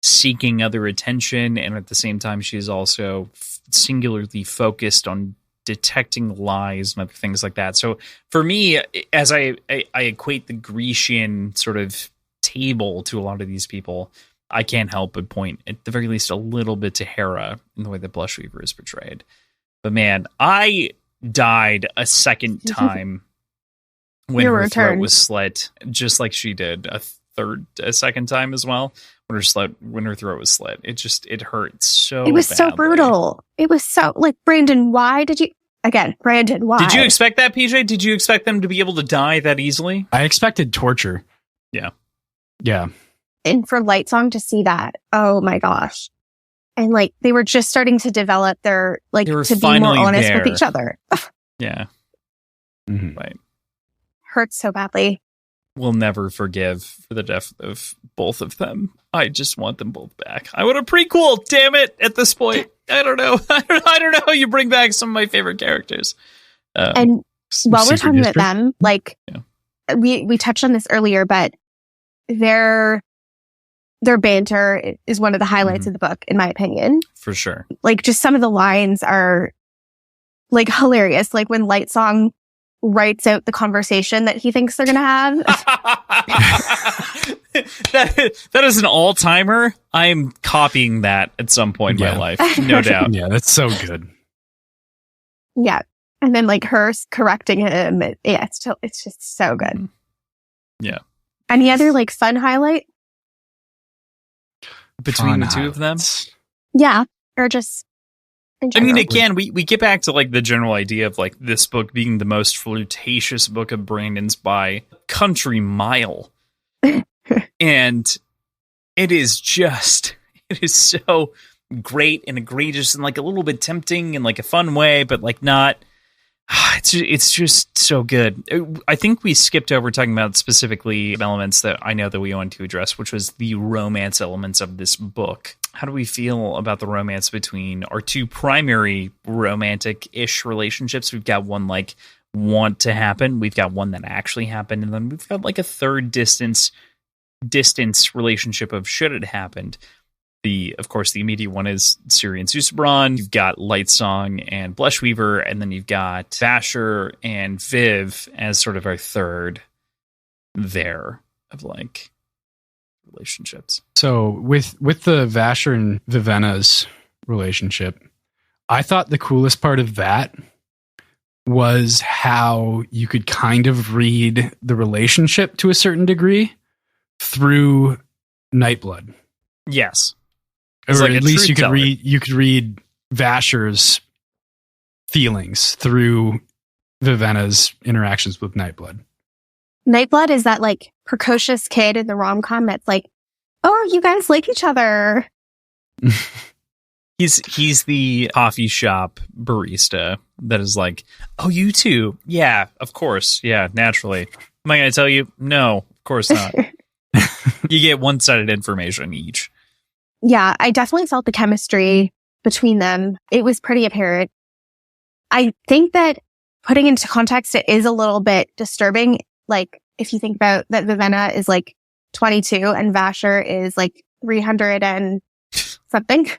seeking other attention, and at the same time, she's also singularly focused on detecting lies and other things like that. So for me, as I equate the Grecian sort of table to a lot of these people, I can't help but point at the very least a little bit to Hera in the way that Blushweaver is portrayed. But man, I died a second time when her throat was slit, just like she did a second time as well when her throat was slit. It hurt so. It was badly. so brutal. It was so like, Brandon, why did you Brandon, why? Did you expect that, PJ? Did you expect them to be able to die that easily? I expected torture. Yeah. And for Lightsong to see that, oh my gosh. And like, they were just starting to develop their, like, to be more honest with each other. Yeah. Right. Hurts so badly. We'll never forgive for the death of both of them. I just want them both back. I want a prequel, damn it, at this point. I don't know. I don't know how you bring back some of my favorite characters. And while we're talking about them, like, we touched on this earlier, but their banter is one of the highlights of the book, in my opinion. For sure. Like, just some of the lines are like hilarious. Like when Lightsong writes out the conversation that he thinks they're going to have. that is an all-timer. I'm copying that at some point in my life, no doubt. Yeah, that's so good. Yeah. And then like her correcting him. It's just so good. Yeah. Any other like fun highlight? Between the two of them? Yeah. Or just in I mean, general. again, we get back to like the general idea of like this book being the most flirtatious book of Brandon's by country mile. And it is so great and egregious and like a little bit tempting in like a fun way, but like not. It's just so good. I think we skipped over talking about specifically elements that I know that we wanted to address, which was the romance elements of this book. How do we feel about the romance between our two primary romantic-ish relationships? We've got one like want to happen, we've got one that actually happened, and then we've got like a third distance relationship of should it happened. Of course, the immediate one is Ciri and Susebron. You've got Lightsong and Blushweaver, and then you've got Vasher and Viv as sort of our third there of like relationships. So with the Vasher and Vivenna's relationship, I thought the coolest part of that was how you could kind of read the relationship to a certain degree through Nightblood. Yes. Or like at least you could read Vasher's feelings through Vivenna's interactions with Nightblood. Nightblood is that like precocious kid in the rom-com that's like, oh, you guys like each other. He's the coffee shop barista that is like, oh, you two? Yeah, of course. Yeah, naturally. Am I going to tell you? No, of course not. You get one-sided information each. Yeah, I definitely felt the chemistry between them. It was pretty apparent. I think that putting into context, it is a little bit disturbing. Like, if you think about that Vivenna is like 22 and Vasher is like 300 and something.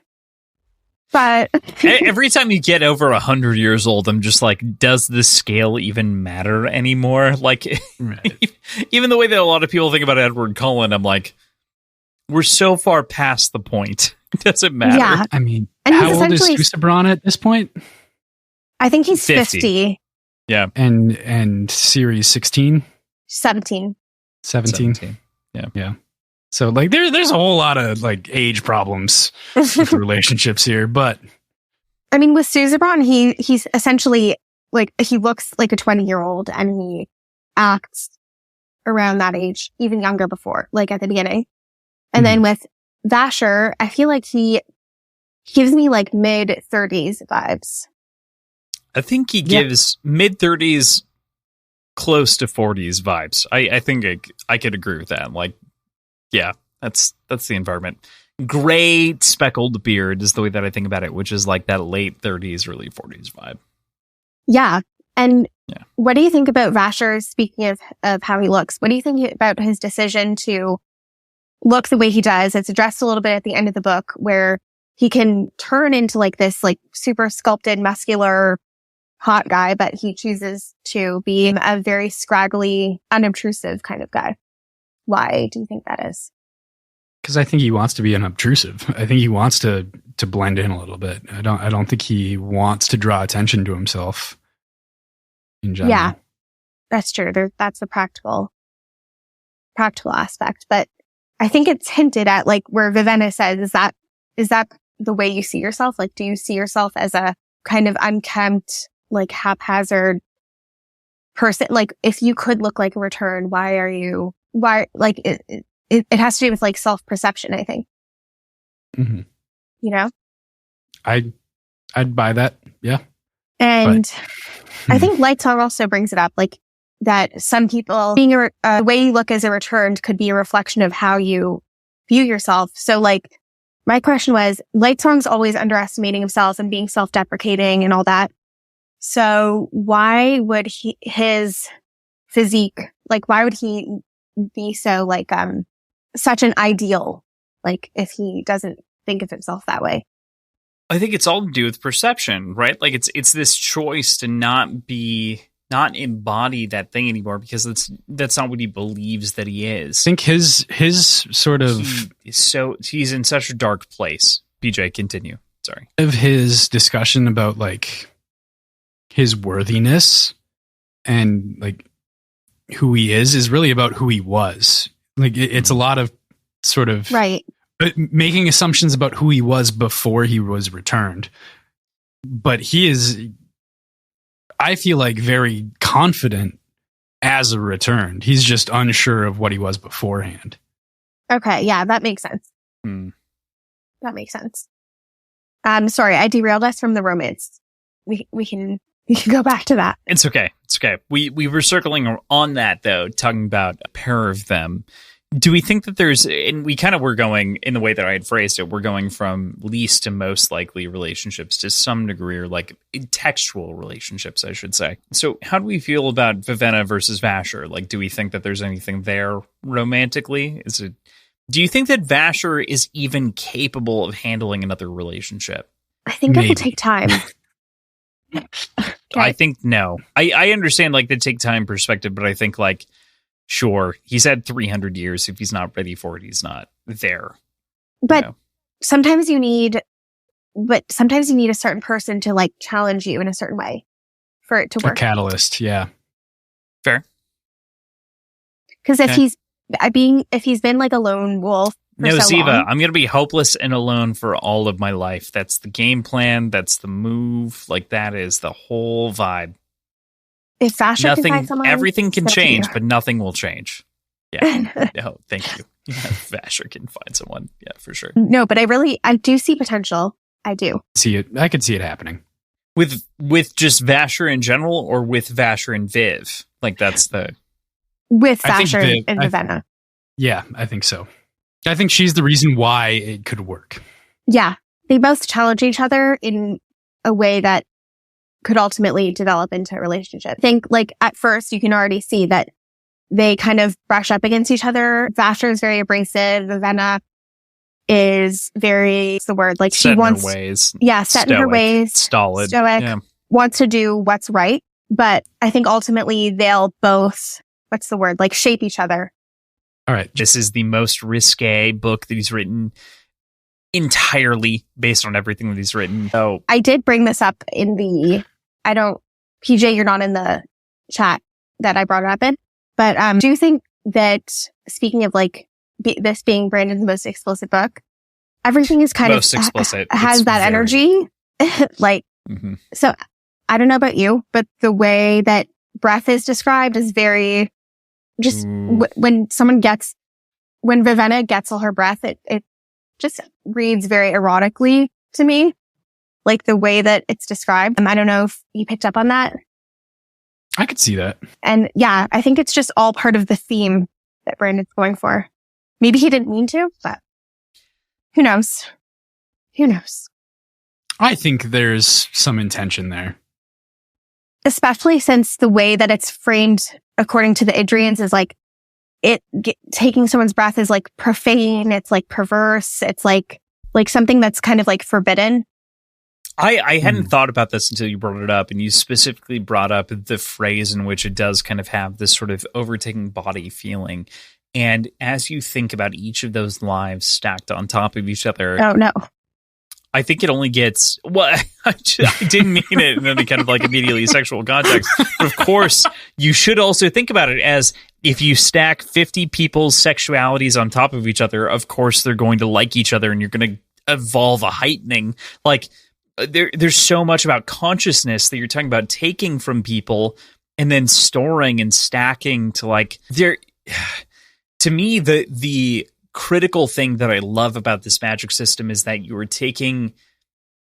But every time you get over 100 years old, I'm just like, does the scale even matter anymore? Like, right. Even the way that a lot of people think about Edward Cullen, I'm like, we're so far past the point. It doesn't matter. Yeah. I mean, and how old is Susebron at this point? I think he's 50. Yeah. And Ciri's 16? 17. 17. Yeah. Yeah. So like there's a whole lot of like age problems with relationships here, but I mean with Susebron, he's essentially like he looks like a 20-year-old and he acts around that age, even younger before, like at the beginning. And then with Vasher, I feel like he gives me like mid-30s vibes. I think he gives mid-30s, close to 40s vibes. I think I could agree with that. Like, yeah, that's the environment. Gray speckled beard is the way that I think about it, which is like that late 30s, early 40s vibe. Yeah. And what do you think about Vasher, speaking of how he looks? What do you think about his decision to look the way he does? It's addressed a little bit at the end of the book where he can turn into like this like super sculpted, muscular, hot guy, but he chooses to be a very scraggly, unobtrusive kind of guy. Why do you think that is? Because I think he wants to be unobtrusive. I think he wants to blend in a little bit. I don't think he wants to draw attention to himself in general. Yeah, that's true. That's the practical aspect. But I think it's hinted at, like where Vivenna says, is that the way you see yourself? Like, do you see yourself as a kind of unkempt, like haphazard person? Like, if you could look like a return, like it has to do with like self-perception, I think. Mm-hmm. You know? I'd buy that. Yeah. And I think Lightsong also brings it up, like that some people being the way you look as a returned could be a reflection of how you view yourself. So like my question was, Lightsong's always underestimating himself and being self-deprecating and all that. So why would his physique, like why would he be so like such an ideal, like if he doesn't think of himself that way? I think it's all to do with perception, right? Like it's this choice to not be not embody that thing anymore because that's not what he believes that he is. I think his sort of he's in such a dark place. BJ, continue. Sorry. Of his discussion about like his worthiness and like who he is really about who he was. Like it's a lot of sort of right making assumptions about who he was before he was returned. But he is, I feel like, very confident as a returned. He's just unsure of what he was beforehand. Okay, yeah, that makes sense. That makes sense. Sorry, I derailed us from the romance. We can go back to that. It's okay. It's okay. We were circling on that though, talking about a pair of them. Do we think that there's, and we kind of were going in the way that I had phrased it, we're going from least to most likely relationships to some degree, or like textual relationships, I should say. So how do we feel about Vivenna versus Vasher? Like, do we think that there's anything there romantically? Do you think that Vasher is even capable of handling another relationship? I think it will take time. Okay. I think no. I understand like the take time perspective, but I think like, sure, he's had 300 years. If he's not ready for it, he's not there. But sometimes you need a certain person to like challenge you in a certain way for it to work. A catalyst, yeah. Fair. Because if he's been like a lone wolf for so Ziva, long, I'm going to be hopeless and alone for all of my life. That's the game plan. That's the move. Like that is the whole vibe. If Vasher can find someone, everything can change, but nothing will change. Yeah. No, thank you. Yeah, Vasher can find someone. Yeah, for sure. No, but I do see potential. I do see it. I could see it happening with just Vasher in general, or with Vasher and Viv. Like that's with Vasher and Vivenna. Yeah, I think so. I think she's the reason why it could work. Yeah, they both challenge each other in a way that could ultimately develop into a relationship. I think like at first you can already see that they kind of brush up against each other. Vasher is very abrasive. Vivenna is very, what's the word? Like she wants, in her ways. Yeah, set in her ways. Stolid. Stoic. Yeah. Wants to do what's right. But I think ultimately they'll both, what's the word? Like shape each other. All right. This is the most risque book that he's written, entirely based on everything that he's written. So I did bring this up in PJ, you're not in the chat that I brought it up in, but do you think that, speaking of like this being Brandon's most explicit book, everything is kind most of explicit. Has that energy? Like, So I don't know about you, but the way that breath is described is very just when Vivenna gets all her breath, it just reads very erotically to me. Like the way that it's described. I don't know if you picked up on that. I could see that. And yeah, I think it's just all part of the theme that Brandon's going for. Maybe he didn't mean to, but who knows? Who knows? I think there's some intention there. Especially since the way that it's framed, according to the Idrians, is like taking someone's breath is like profane. It's like perverse. It's like something that's kind of like forbidden. I hadn't thought about this until you brought it up, and you specifically brought up the phrase in which it does kind of have this sort of overtaking body feeling. And as you think about each of those lives stacked on top of each other, oh no, I think it only gets, well, I didn't mean it in any kind of like immediately sexual context. But of course, you should also think about it as if you stack 50 people's sexualities on top of each other, of course they're going to like each other and you're going to evolve a heightening. Like there's so much about consciousness that you're talking about taking from people and then storing and stacking to like there. To me, the critical thing that I love about this magic system is that you are taking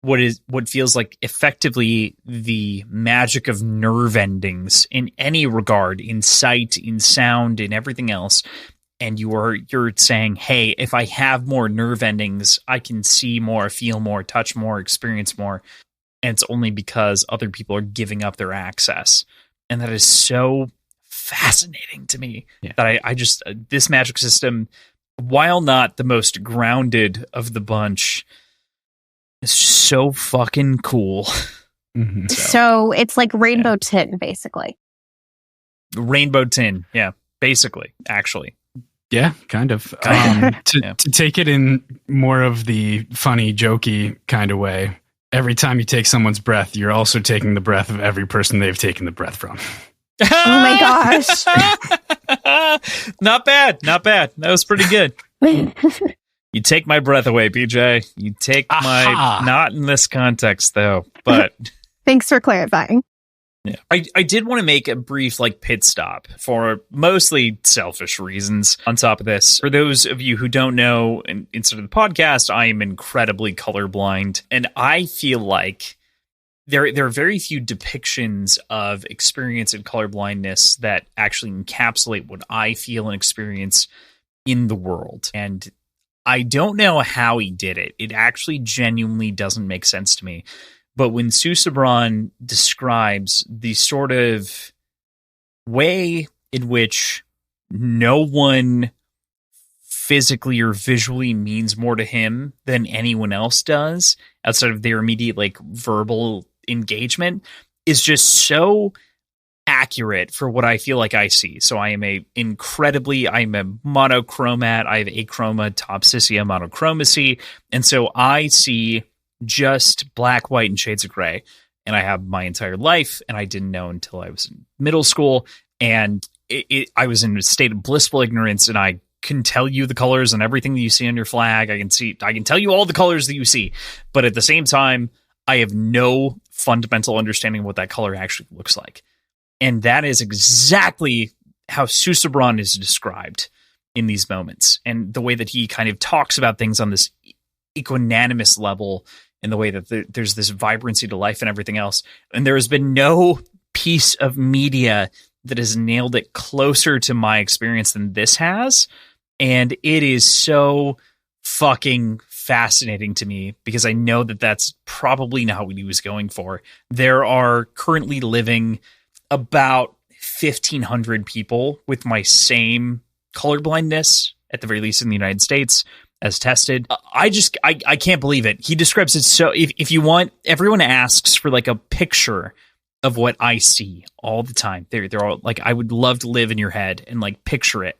what feels like effectively the magic of nerve endings in any regard, in sight, in sound, in everything else, and you're saying, hey, if I have more nerve endings, I can see more, feel more, touch more, experience more, and it's only because other people are giving up their access. And that is so fascinating to me that I just this magic system, while not the most grounded of the bunch, is so fucking cool. Mhm. So it's like rainbow tin, basically. Rainbow tin. Yeah, basically, actually. Yeah, kind of. To take it in more of the funny, jokey kind of way, every time you take someone's breath, you're also taking the breath of every person they've taken the breath from. Oh my gosh. Not bad. Not bad. That was pretty good. You take my breath away, PJ. You take my... Not in this context, though, but... Thanks for clarifying. Yeah, I did want to make a brief pit stop for mostly selfish reasons on top of this. For those of you who don't know, instead of the podcast, I am incredibly colorblind, and I feel like there are very few depictions of experience in colorblindness that actually encapsulate what I feel and experience in the world. And I don't know how he did it. It actually genuinely doesn't make sense to me. But when Susebron describes the sort of way in which no one physically or visually means more to him than anyone else does, outside of their immediate verbal engagement, is just so accurate for what I feel like I see. So I'm a monochromat. I have achromatopsia monochromacy. And so I see just black, white, and shades of gray. And I have my entire life, and I didn't know until I was in middle school. And I was in a state of blissful ignorance, and I can tell you the colors and everything that you see on your flag. I can tell you all the colors that you see. But at the same time, I have no fundamental understanding of what that color actually looks like. And that is exactly how Susebron is described in these moments. And the way that he kind of talks about things on this equanimous level, in the way that there's this vibrancy to life and everything else. And there has been no piece of media that has nailed it closer to my experience than this has. And it is so fucking fascinating to me, because I know that that's probably not what he was going for. There are currently living about 1,500 people with my same colorblindness, at the very least in the United States, as tested. I can't believe it. He describes it so... If you want... Everyone asks for a picture of what I see all the time. They're all I would love to live in your head and picture it.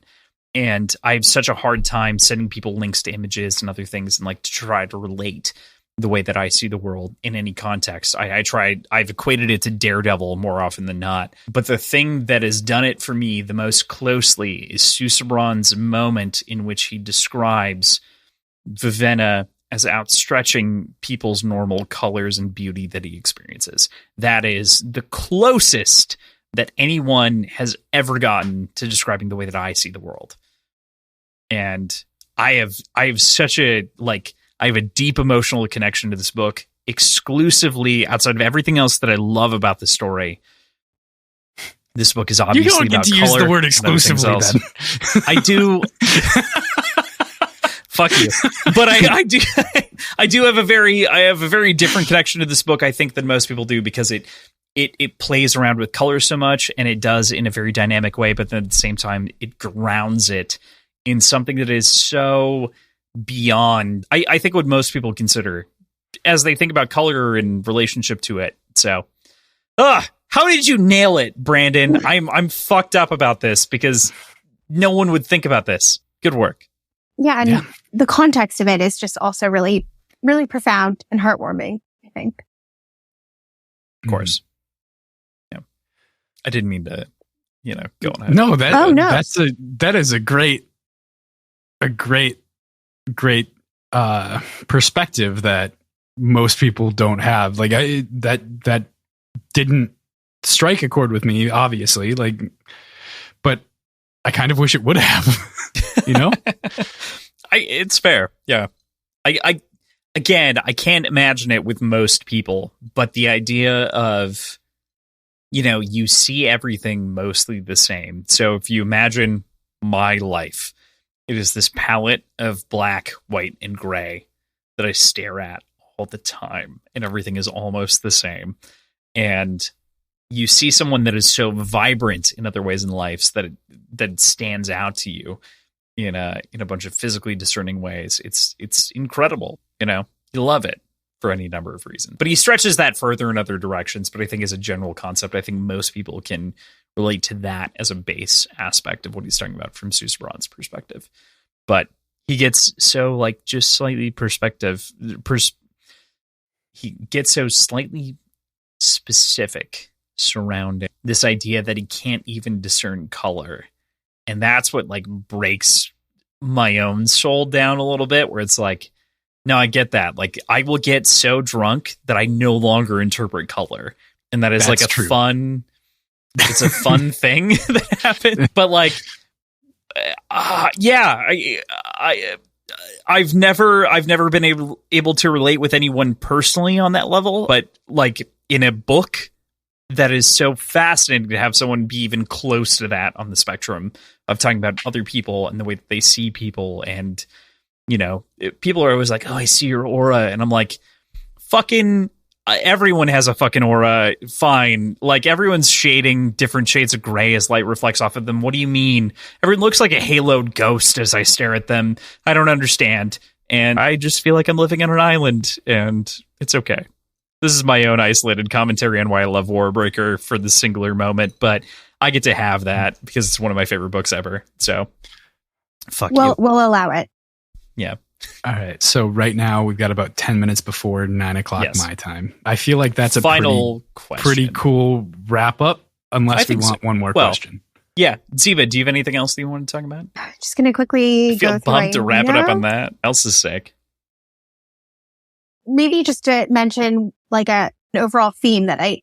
And I have such a hard time sending people links to images and other things, and to try to relate the way that I see the world in any context. I've equated it to Daredevil more often than not. But the thing that has done it for me the most closely is Susebron's moment in which he describes Vivenna as outstretching people's normal colors and beauty that he experiences. That is the closest that anyone has ever gotten to describing the way that I see the world. And I have such a I have a deep emotional connection to this book, exclusively outside of everything else that I love about the story. This book is obviously about color. You don't get to use the word exclusively then. I do. Fuck you. But I do have a very different connection to this book, I think, than most people do, because it plays around with color so much, and it does in a very dynamic way, but then at the same time it grounds it in something that is so beyond, I think, what most people consider as they think about color in relationship to it. So, how did you nail it, Brandon? I'm fucked up about this, because no one would think about this. Good work. Yeah, and the context of it is just also really, really profound and heartwarming, I think. Of course. Yeah. I didn't mean to, go on ahead. No, that is a great perspective that most people don't have. That didn't strike a chord with me, obviously. But I kind of wish it would have. It's fair. Yeah. I can't imagine it with most people, but the idea of, you see everything mostly the same. So if you imagine my life, it is this palette of black, white, and gray that I stare at all the time, and everything is almost the same. And you see someone that is so vibrant in other ways in life that it stands out to you in a bunch of physically discerning ways. It's incredible. You love it. for any number of reasons. But he stretches that further in other directions. But I think as a general concept, I think most people can relate to that as a base aspect of what he's talking about from Susebron's perspective. But he gets so like just slightly he gets so slightly specific surrounding this idea that he can't even discern color. And that's what like breaks my own soul down a little bit, where it's like, no, I get that. Like, I will get so drunk that I no longer interpret color. And that is like a fun thing that happens. But like, I've never been able to relate with anyone personally on that level, but like in a book that is so fascinating to have someone be even close to that on the spectrum of talking about other people and the way that they see people. And, you know, people are always like, oh, I see your aura. And I'm like, fucking everyone has a fucking aura. Fine. Like, everyone's shading different shades of gray as light reflects off of them. What do you mean? Everyone looks like a haloed ghost as I stare at them. I don't understand. And I just feel like I'm living on an island, and it's okay. This is my own isolated commentary on why I love Warbreaker for the singular moment, but I get to have that because it's one of my favorite books ever. So, fuck you. We'll allow it. Yeah. All right. So right now we've got about 10 minutes before 9 o'clock my time. I feel like that's a final pretty cool wrap up, unless we want one more question. Yeah. Ziva, do you have anything else that you want to talk about? Just going to quickly go through bumped to wrap it up on that. Else is sick. Maybe just to mention like an overall theme that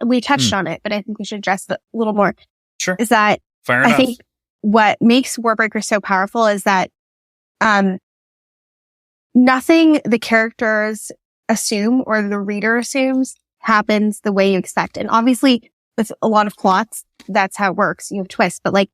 we touched on it, but I think we should address it a little more. Sure. Is that I think what makes Warbreaker so powerful is that nothing the characters assume or the reader assumes happens the way you expect. And obviously with a lot of plots, that's how it works. You have twists, but like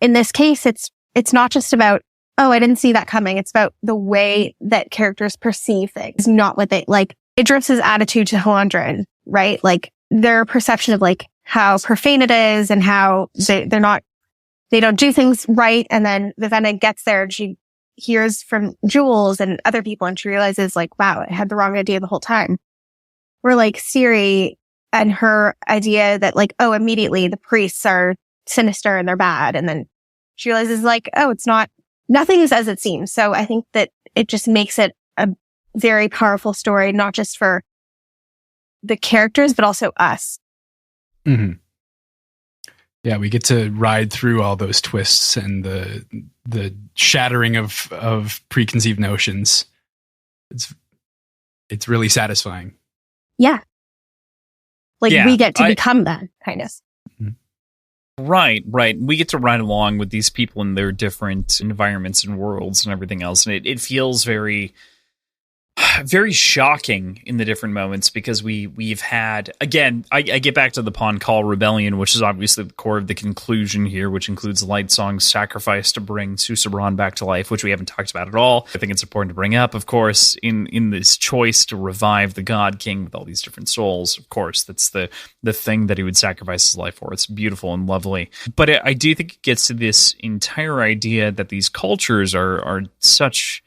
in this case, it's not just about, oh, I didn't see that coming. It's about the way that characters perceive things, not what they like. Idris's attitude to Halandrin, right? Like their perception of like how profane it is and how they don't do things right. And then Vivenna gets there and she hears from Jules and other people and she realizes like, wow, I had the wrong idea the whole time. Or like Ciri and her idea that like, oh, immediately the priests are sinister and they're bad. And then she realizes like, oh, nothing is as it seems. So I think that it just makes it a very powerful story, not just for the characters, but also us. Mm-hmm. Yeah, we get to ride through all those twists and the shattering of preconceived notions. It's really satisfying. Yeah. Like we get to become that kind of. Right. We get to ride along with these people in their different environments and worlds and everything else. And it feels very, very shocking in the different moments because we've had, again, I get back to the Pawn Call Rebellion, which is obviously the core of the conclusion here, which includes Lightsong's sacrifice to bring Susebron back to life, which we haven't talked about at all. I think it's important to bring up, of course, in this choice to revive the God King with all these different souls. Of course, that's the thing that he would sacrifice his life for. It's beautiful and lovely. But I do think it gets to this entire idea that these cultures are such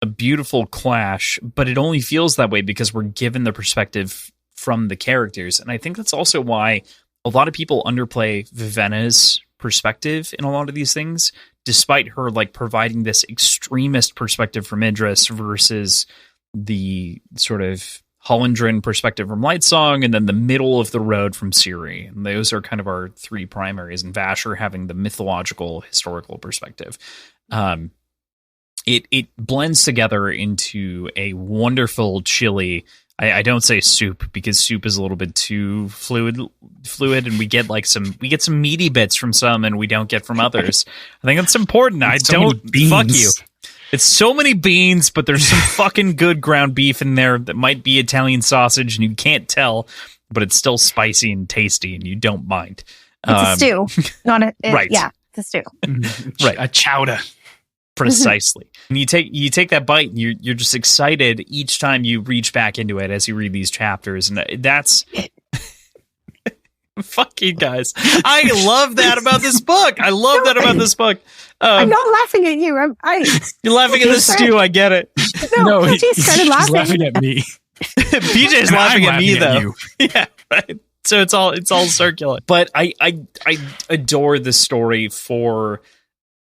a beautiful clash, but it only feels that way because we're given the perspective from the characters. And I think that's also why a lot of people underplay Vivenna's perspective in a lot of these things, despite her like providing this extremist perspective from Idris versus the sort of Halandrin perspective from Lightsong, and then the middle of the road from Ciri. And those are kind of our three primaries, and Vasher having the mythological, historical perspective. It blends together into a wonderful chili. I don't say soup because soup is a little bit too fluid, and we get some meaty bits from some, and we don't get from others. I think that's important. Fuck you. It's so many beans, but there's some fucking good ground beef in there that might be Italian sausage, and you can't tell, but it's still spicy and tasty, and you don't mind. It's a stew, not a right. Yeah, it's a stew. Right, a chowder. Precisely. And you take that bite and you're just excited each time you reach back into it as you read these chapters, and that's fuck you guys. I love that about this book. I love that about this book. I'm not laughing at you. You're laughing at the stew. I get it. No, PJ started she's laughing at me. PJ's And laughing I'm at me, laughing at though. you. Yeah, right. So it's all circular. But I adore the story for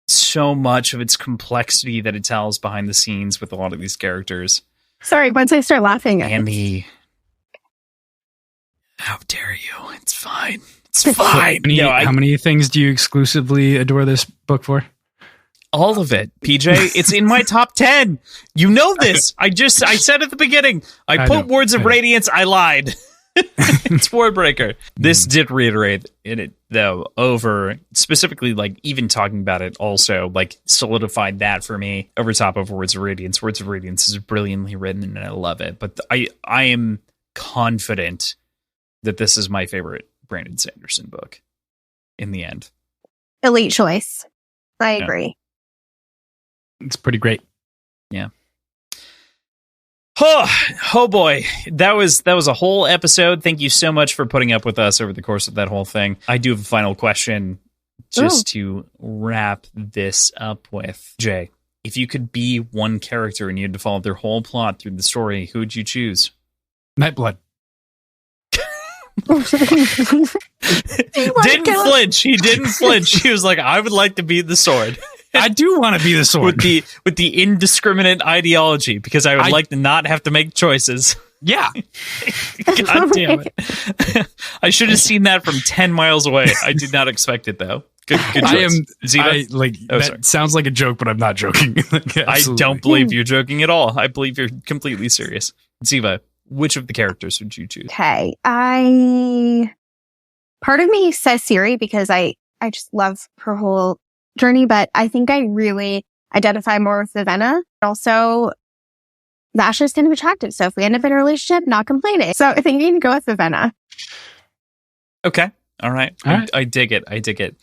so much of its complexity that it tells behind the scenes with a lot of these characters. Sorry, once I start laughing at Andy, how dare you? It's fine. It's fine. How many things do you exclusively adore this book for? All of it, PJ. It's in my top 10. You know this. I said at the beginning, I put Words of Radiance. I lied. It's Warbreaker. This did reiterate in it, though, over specifically, like, even talking about it also, like, solidified that for me over top of Words of Radiance. Words of Radiance is brilliantly written and I love it. But I am confident that this is my favorite Brandon Sanderson book in the end. elite choice. I agree. It's pretty great. Yeah. Oh boy, that was a whole episode. Thank you so much for putting up with us over the course of that whole thing. I do have a final question just to wrap this up with. Jay, if you could be one character and you had to follow their whole plot through the story, who would you choose? Nightblood. Didn't flinch. He didn't flinch. He was like, I would like to be the sword. I do want to be the sword. With the indiscriminate ideology, because I would like to not have to make choices. Yeah. God damn it. I should have seen that from 10 miles away. I did not expect it, though. Good choice. That sounds like a joke, but I'm not joking. I don't believe you're joking at all. I believe you're completely serious. Ziva, which of the characters would you choose? Okay. Part of me says Siri because I just love her whole journey, but I think I really identify more with Vivenna. Also, Vasha's kind of attractive, so if we end up in a relationship, not complaining. So I think you can go with Vivenna. Okay. All right. I dig it.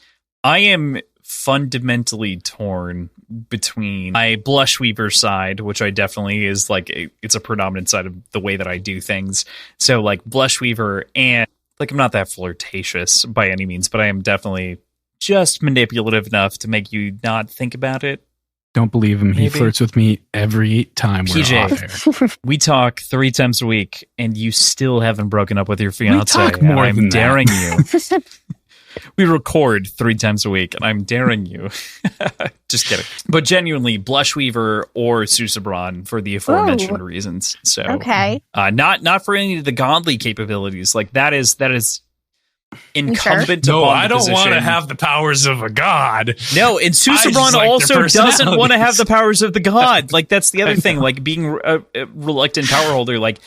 I am fundamentally torn between my Blushweaver side, which I definitely is like, it's a predominant side of the way that I do things. So like Blushweaver, and like I'm not that flirtatious by any means, but I am definitely just manipulative enough to make you not think about it. Don't believe him. Maybe. He flirts with me every time we're PJ, off air. We talk 3 times a week, and you still haven't broken up with your fiance. We talk more than I'm daring that. you. We record 3 times a week, and I'm daring you. Just kidding. But genuinely, Blushweaver or Susebron for the aforementioned reasons. So, okay. Not for any of the godly capabilities. Like that is incumbent upon I the don't want to position. have the powers of a god. No, and Susebron like also doesn't want to have the powers of the god. Like that's the other thing. Like being a reluctant power holder. Like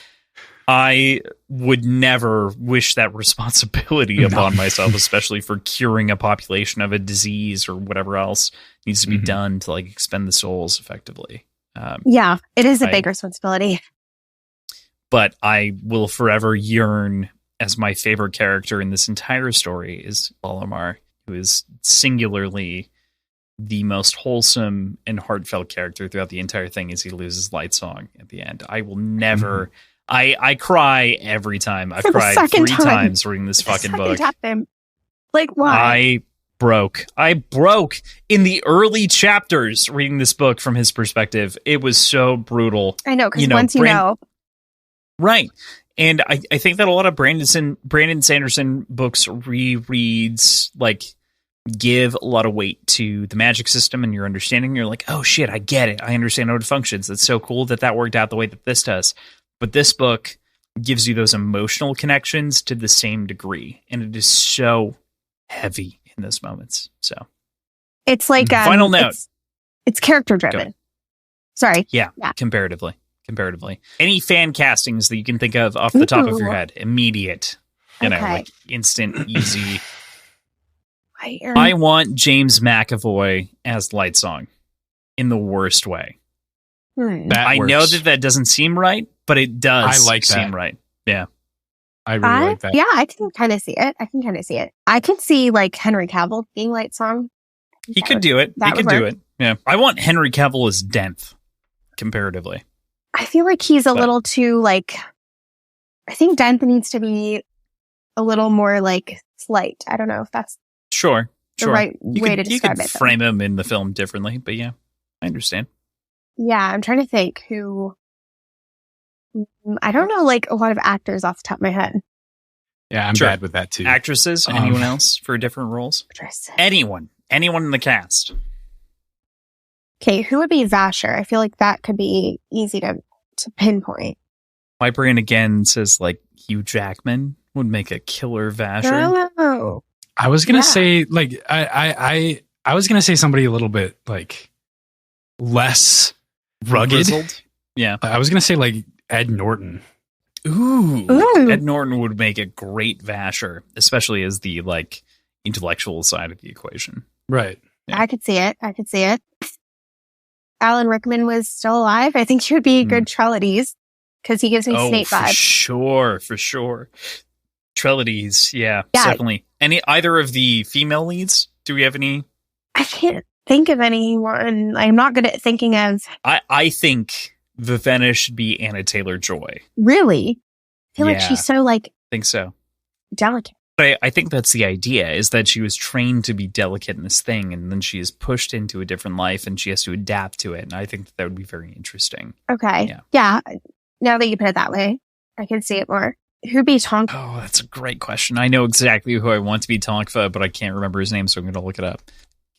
I would never wish that responsibility upon myself, especially for curing a population of a disease or whatever else needs to be done to like expend the souls effectively. Yeah, it is a big responsibility. But I will forever yearn as my favorite character in this entire story is Olimar, who is singularly the most wholesome and heartfelt character throughout the entire thing as he loses Lightsong at the end. I will never... I cry every time. I've cried 3 times reading this fucking book. Like, why? I broke in the early chapters reading this book from his perspective. It was so brutal. I know, because once you know... Right. And I think that a lot of Brandon Sanderson books rereads, like, give a lot of weight to the magic system and your understanding. You're like, oh shit, I get it. I understand how it functions. It's so cool that worked out the way that this does. But this book gives you those emotional connections to the same degree. And it is so heavy in those moments. So it's like, final note. It's character driven. Sorry. Yeah. Comparatively. Any fan castings that you can think of off the top of your head, immediate, you know, like instant, easy. I want James McAvoy as Lightsong in the worst way. I know that doesn't seem right, but it does seem right. Yeah. I really like that. Yeah, I can kind of see it. I can see like Henry Cavill being Lightsong. He could do it. Yeah. I want Henry Cavill as Denth, comparatively. I feel like he's a little too, like, I think Denth needs to be a little more, like, slight. I don't know if that's the right way to describe it. You could frame him in the film differently, but yeah, I understand. Yeah, I'm trying to think who. I don't know, like, a lot of actors off the top of my head. Yeah, I'm Sure. bad with that too. Actresses? Anyone else for different roles? Anyone in the cast. Okay, who would be Vasher? I feel like that could be easy to pinpoint. Oh, My brain again says like Hugh Jackman would make a killer Vasher. Oh, I was gonna Yeah. say like I was gonna say somebody a little bit like less rugged. Grizzled? Yeah. I was gonna say like Ed Norton. Ooh. Ooh. Ed Norton would make a great Vasher, especially as the like intellectual side of the equation. Right. Yeah. I could see it. Alan Rickman was still alive. I think he would be good Trellides because he gives me Snape vibes. For sure. Trellides, yeah, Yeah. definitely. Either of the female leads? Do we have any? I can't think of anyone. I'm not good at thinking of. I think Vivenna should be Anna Taylor-Joy. Really? I feel like Yeah. she's so like I think so. delicate. But I think that's the idea, is that she was trained to be delicate in this thing, and then she is pushed into a different life, and she has to adapt to it. And I think that would be very interesting. Okay. Yeah. Now that you put it that way, I can see it more. Who'd be Tonka? Oh, that's a great question. I know exactly who I want to be Tonkfa, but I can't remember his name, so I'm going to look it up.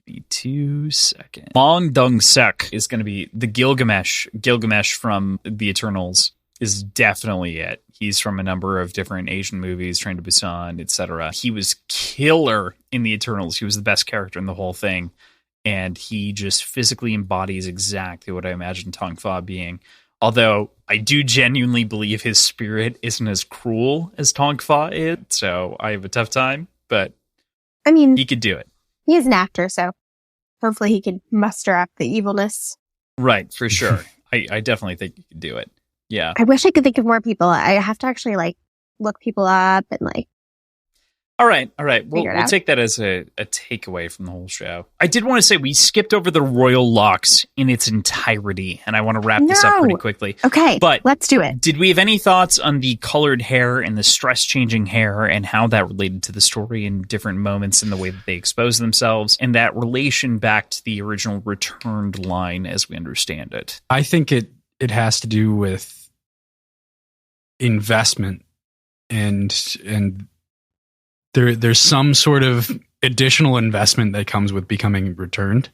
Give me 2 seconds. Mong Dong-sek is going to be the Gilgamesh. Gilgamesh from the Eternals is definitely it. He's from a number of different Asian movies, Train to Busan, etc. He was killer in the Eternals. He was the best character in the whole thing, and he just physically embodies exactly what I imagine Tongfa being. Although I do genuinely believe his spirit isn't as cruel as Tongfa is, so I have a tough time, but I mean, he could do it. he is an actor, so hopefully he could muster up the evilness. Right, for sure. I definitely think he could do it. Yeah. I wish I could think of more people. I have to actually like look people up and like. All right. We'll Figure it out. take that as a takeaway from the whole show. I did want to say we skipped over the royal locks in its entirety, and I want to wrap this up pretty quickly. Okay, But let's do it. did we have any thoughts on the colored hair and the stress-changing hair and how that related to the story in different moments in the way that they expose themselves, and that relation back to the original returned line as we understand it? I think it has to do with investment and there's some sort of additional investment that comes with becoming returned.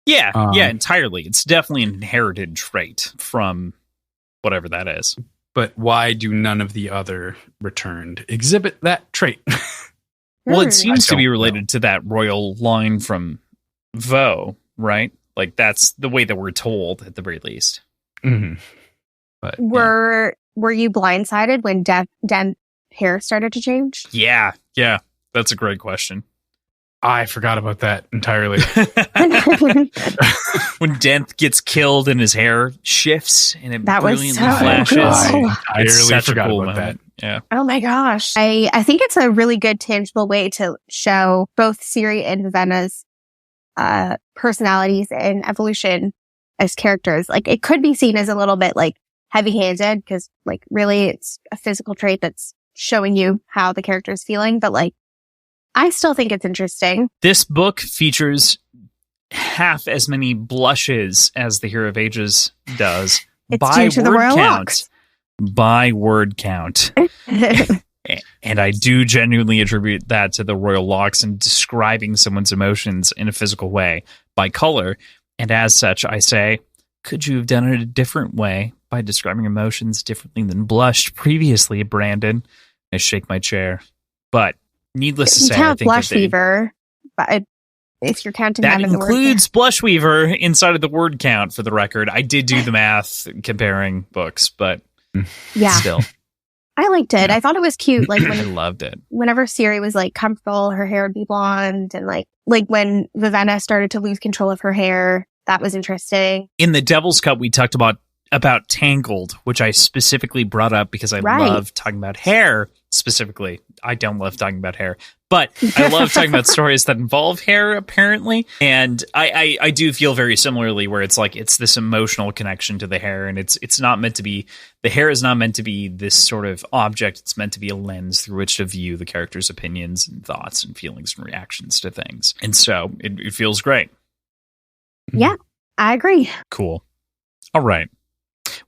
Yeah, entirely. It's definitely an inherited trait from whatever that is. But why do none of the other returned exhibit that trait? Well, it Hmm. seems to be don't related to that royal line from Vo, right? Like that's the way that we're told at the very least. Mm-hmm. But Were you blindsided when Den hair started to change? Yeah, that's a great question. I forgot about that entirely. When Denth gets killed and his hair shifts and it That was brilliantly so flashes. cool. I It's entirely such a forgot cool about that. moment. Yeah. Oh my gosh. I think it's a really good tangible way to show both Ciri and Vivenna's personalities and evolution as characters. Like it could be seen as a little bit like heavy-handed because like really it's a physical trait that's showing you how the character is feeling, but like I still think it's interesting. This book features half as many blushes as the Hero of Ages does. It's by due to the word royal count. locks. By word count. And I do genuinely attribute that to the royal locks and describing someone's emotions in a physical way by color. And as such, I say, could you have done it a different way by describing emotions differently than blushed previously, Brandon? I shake my chair. But needless to You say, I count think blush that they, fever, but if you're counting that that in the word includes blush weaver inside of the word count, for the record. I did do the math comparing books, but yeah, still, I liked it. Yeah. I thought it was cute. Like I loved it. whenever Ciri was like comfortable, her hair would be blonde, and like when Vivenna started to lose control of her hair, that was interesting. In the Devil's Cut, we talked about Tangled, which I specifically brought up because I Right. love talking about hair specifically. I don't love talking about hair, but I love talking about stories that involve hair, apparently. And I do feel very similarly, where it's like it's this emotional connection to the hair, and it's not meant to be, the hair is not meant to be this sort of object. It's meant to be a lens through which to view the character's opinions and thoughts and feelings and reactions to things. And so it feels great. Yeah, I agree. Cool. All right.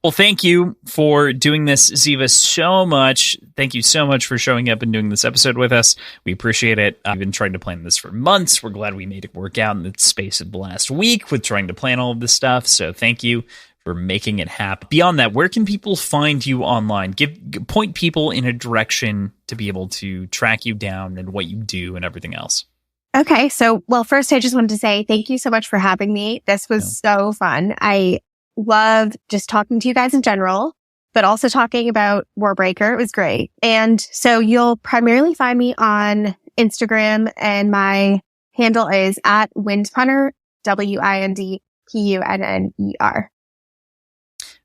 Well, thank you for doing this, Ziva, so much. Thank you so much for showing up and doing this episode with us. We appreciate it. I've been trying to plan this for months. We're glad we made it work out in the space of the last week with trying to plan all of this stuff. So thank you for making it happen. Beyond that, where can people find you online? Point people in a direction to be able to track you down and what you do and everything else. Okay. So, well, first, I just wanted to say thank you so much for having me. This was so fun. I loved just talking to you guys in general, but also talking about Warbreaker. It was great. And so you'll primarily find me on Instagram, and my handle is at Windpunner, WINDPUNNER.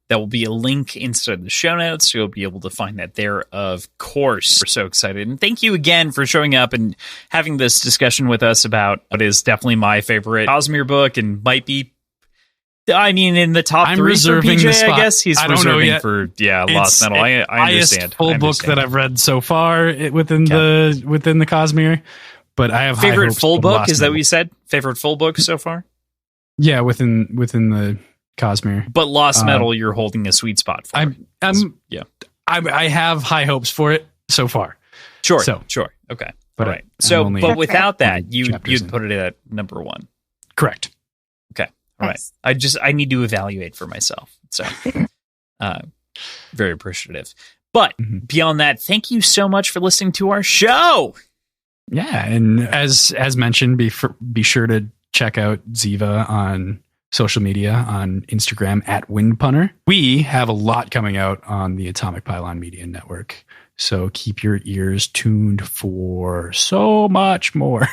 That will be a link inside the show notes. So you'll be able to find that there, of course. We're so excited. And thank you again for showing up and having this discussion with us about what is definitely my favorite Cosmere book and might be, I mean, in the top I'm 3 reserving for PJ, the spot. I guess. He's I don't know reserving yet. for, Lost Metal. I understand. Full book that I've read so far within the Cosmere, but I have favorite high full hopes book. Lost Is that Metal. what you said? Favorite full book so far? Yeah, within the Cosmere. But Lost Metal, you're holding a sweet spot for. I have high hopes for it so far. Sure. So, sure. Okay. But all right. So, but without that, you'd in. put it at number 1. Correct. Okay. All right. I need to evaluate for myself. So, very appreciative. But beyond that, thank you so much for listening to our show. Yeah, and as mentioned, be sure to check out Ziva on social media on Instagram at Windpunner. We have a lot coming out on the Atomic Pylon Media Network, so keep your ears tuned for so much more.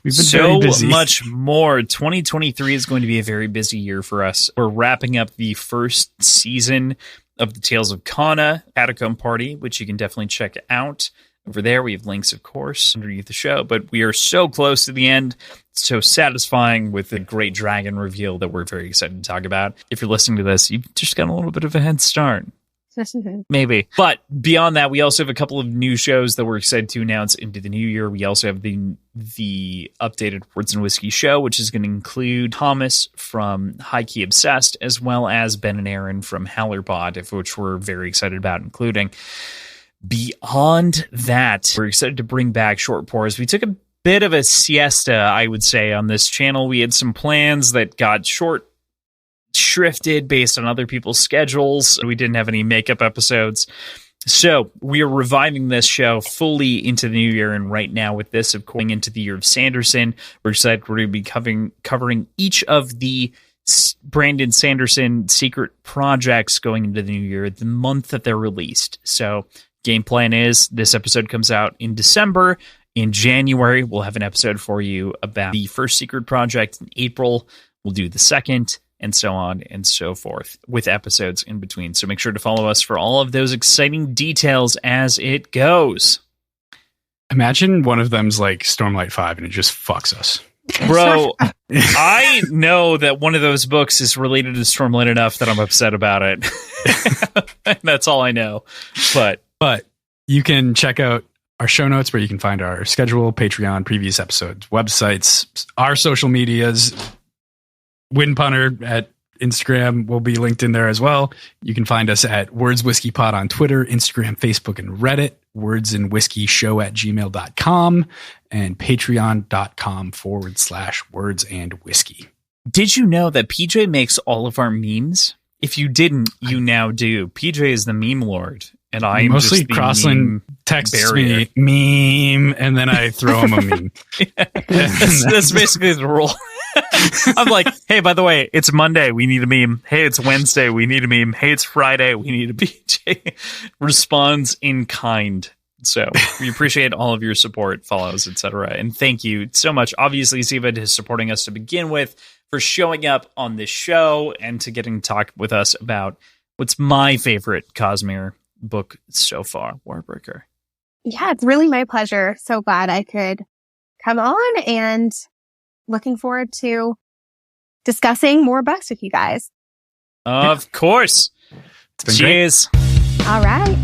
We've been very busy. Much more. 2023 is going to be a very busy year for us. We're wrapping up the first season of the Tales of Kana Catacomb Party, which you can definitely check out. Over there, we have links, of course, underneath the show, but we are so close to the end. It's so satisfying with the great dragon reveal that we're very excited to talk about. If you're listening to this, you've just got a little bit of a head start. Maybe. But beyond that, we also have a couple of new shows that we're excited to announce into the new year. We also have the updated Words and Whiskey show, which is going to include Thomas from High Key Obsessed, as well as Ben and Aaron from Howlerpod, which we're very excited about including. Beyond that, we're excited to bring back Short Pours. We took a bit of a siesta, I would say, on this channel. We had some plans that got shifted based on other people's schedules. We didn't have any makeup episodes. So we are reviving this show fully into the new year. And right now with this, of course, going into the year of Sanderson, we're excited we're going to be covering each of the Brandon Sanderson secret projects going into the new year, the month that they're released. So game plan is this episode comes out in December. In January, we'll have an episode for you about the first secret project. In April, we'll do the second, and so on and so forth, with episodes in between. So make sure to follow us for all of those exciting details as it goes. Imagine one of them's like Stormlight 5 and it just fucks us. Bro, I know that one of those books is related to Stormlight enough that I'm upset about it. That's all I know. But you can check out our show notes where you can find our schedule, Patreon, previous episodes, websites, our social medias. Windpunner at Instagram will be linked in there as well. You can find us at Words Whiskey Pod on Twitter, Instagram, Facebook, and Reddit. wordsandwhiskeyshow@gmail.com and patreon.com/wordsandwhiskey. Did you know that PJ makes all of our memes? If you didn't, you now do. PJ is the meme lord, and I am mostly just the Crossland texts me meme, and then I throw him a meme. That's basically the rule. I'm like, hey, by the way, it's Monday, we need a meme. Hey, it's Wednesday, we need a meme. Hey, it's Friday, we need a PJ. Responds in kind. So we appreciate all of your support, follows, etc. And thank you so much. Obviously, Ziva is supporting us to begin with, for showing up on this show and to getting to talk with us about what's my favorite Cosmere book so far, Warbreaker. Yeah, it's really my pleasure. So glad I could come on, and looking forward to discussing more books with you guys. Of course. It's been Cheers. Great. All right.